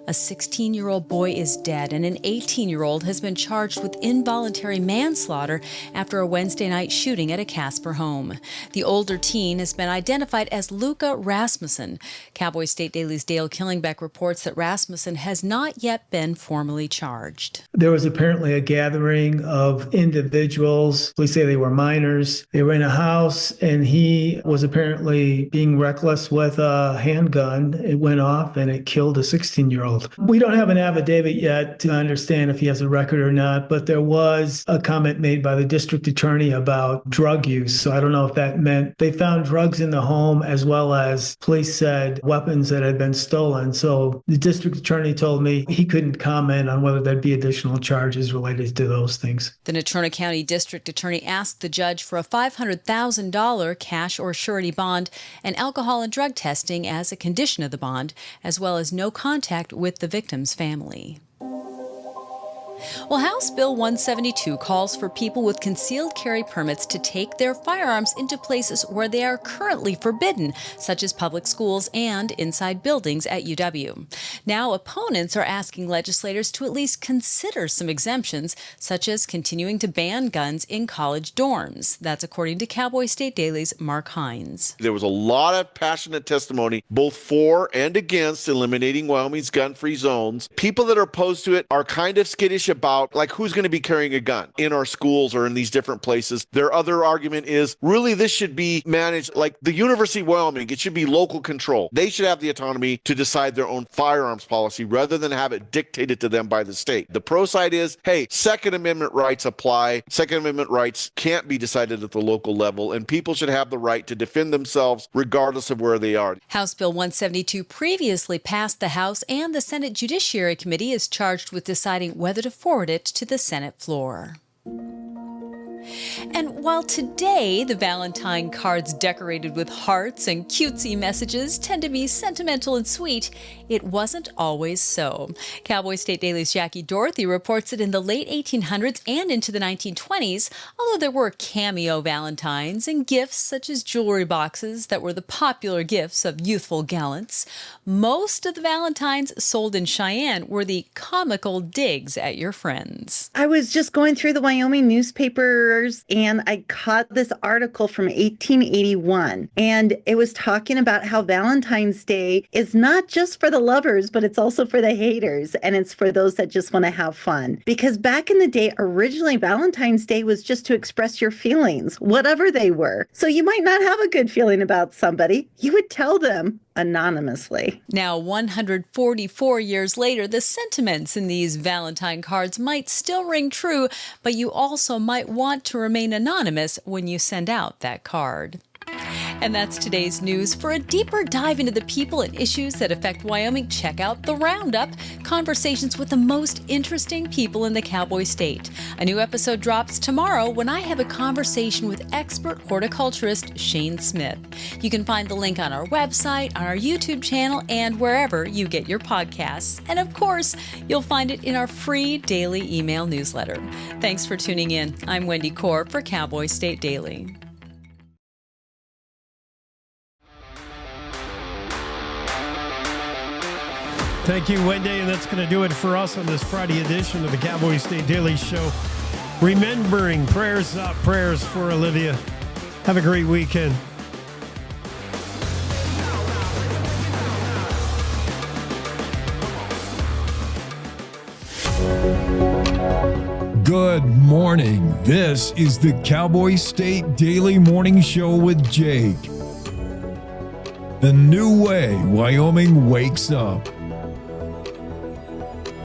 A 16-year-old boy is dead, and an 18-year-old has been charged with involuntary manslaughter after a Wednesday night shooting at a Casper home. The older teen has been identified as Luca Rasmussen. Cowboy State Daily's Dale Killingbeck reports that Rasmussen has not yet been formally charged. There was apparently a gathering of individuals. Police say they were minors. They were in a house, and he was apparently being reckless with a handgun. It went off, and it killed a 16-year-old. We don't have an affidavit yet to understand if he has a record or not, but there was a comment made by the district attorney about drug use. So I don't know if that meant they found drugs in the home, as well as police said weapons that had been stolen. So the district attorney told me he couldn't comment on whether there'd be additional charges related to those things. The Natrona County District Attorney asked the judge for a $500,000 cash or surety bond and alcohol and drug testing as a condition of the bond, as well as no contact with the victim's family. Well, House Bill 172 calls for people with concealed carry permits to take their firearms into places where they are currently forbidden, such as public schools and inside buildings at UW. Now, opponents are asking legislators to at least consider some exemptions, such as continuing to ban guns in college dorms. That's according to Cowboy State Daily's Mark Hines. There was a lot of passionate testimony, both for and against eliminating Wyoming's gun-free zones. People that are opposed to it are kind of skittish about, like, who's going to be carrying a gun in our schools or in these different places. Their other argument is, really, this should be managed like the University of Wyoming. It should be local control. They should have the autonomy to decide their own firearms policy rather than have it dictated to them by the state. The pro side is, hey, Second Amendment rights apply. Second Amendment rights can't be decided at the local level, and people should have the right to defend themselves regardless of where they are. House Bill 172 previously passed the House, and the Senate Judiciary Committee is charged with deciding whether to forward it to the Senate floor. And while today the Valentine cards decorated with hearts and cutesy messages tend to be sentimental and sweet, it wasn't always so. Cowboy State Daily's Jackie Dorothy reports that in the late 1800s and into the 1920s, although there were cameo Valentines and gifts such as jewelry boxes that were the popular gifts of youthful gallants, most of the Valentines sold in Cheyenne were the comical digs at your friends. I was just going through the Wyoming newspapers and I caught this article from 1881, and it was talking about how Valentine's Day is not just for the lovers, but it's also for the haters, and it's for those that just want to have fun. Because back in the day, originally Valentine's Day was just to express your feelings, whatever they were. So you might not have a good feeling about somebody. You would tell them anonymously. Now, 144 years later, the sentiments in these Valentine cards might still ring true, but you also might want to remain anonymous when you send out that card. And that's today's news. For a deeper dive into the people and issues that affect Wyoming, check out The Roundup, conversations with the most interesting people in the Cowboy State. A new episode drops tomorrow when I have a conversation with expert horticulturist Shane Smith. You can find the link on our website, on our YouTube channel, and wherever you get your podcasts. And of course, you'll find it in our free daily email newsletter. Thanks for tuning in. I'm Wendy Corr for Cowboy State Daily. Thank you, Wendy, and that's going to do it for us on this Friday edition of the Cowboy State Daily Show. Remembering prayers up, prayers for Olivia. Have a great weekend. Good morning. This is the Cowboy State Daily Morning Show with Jake. The new way Wyoming wakes up.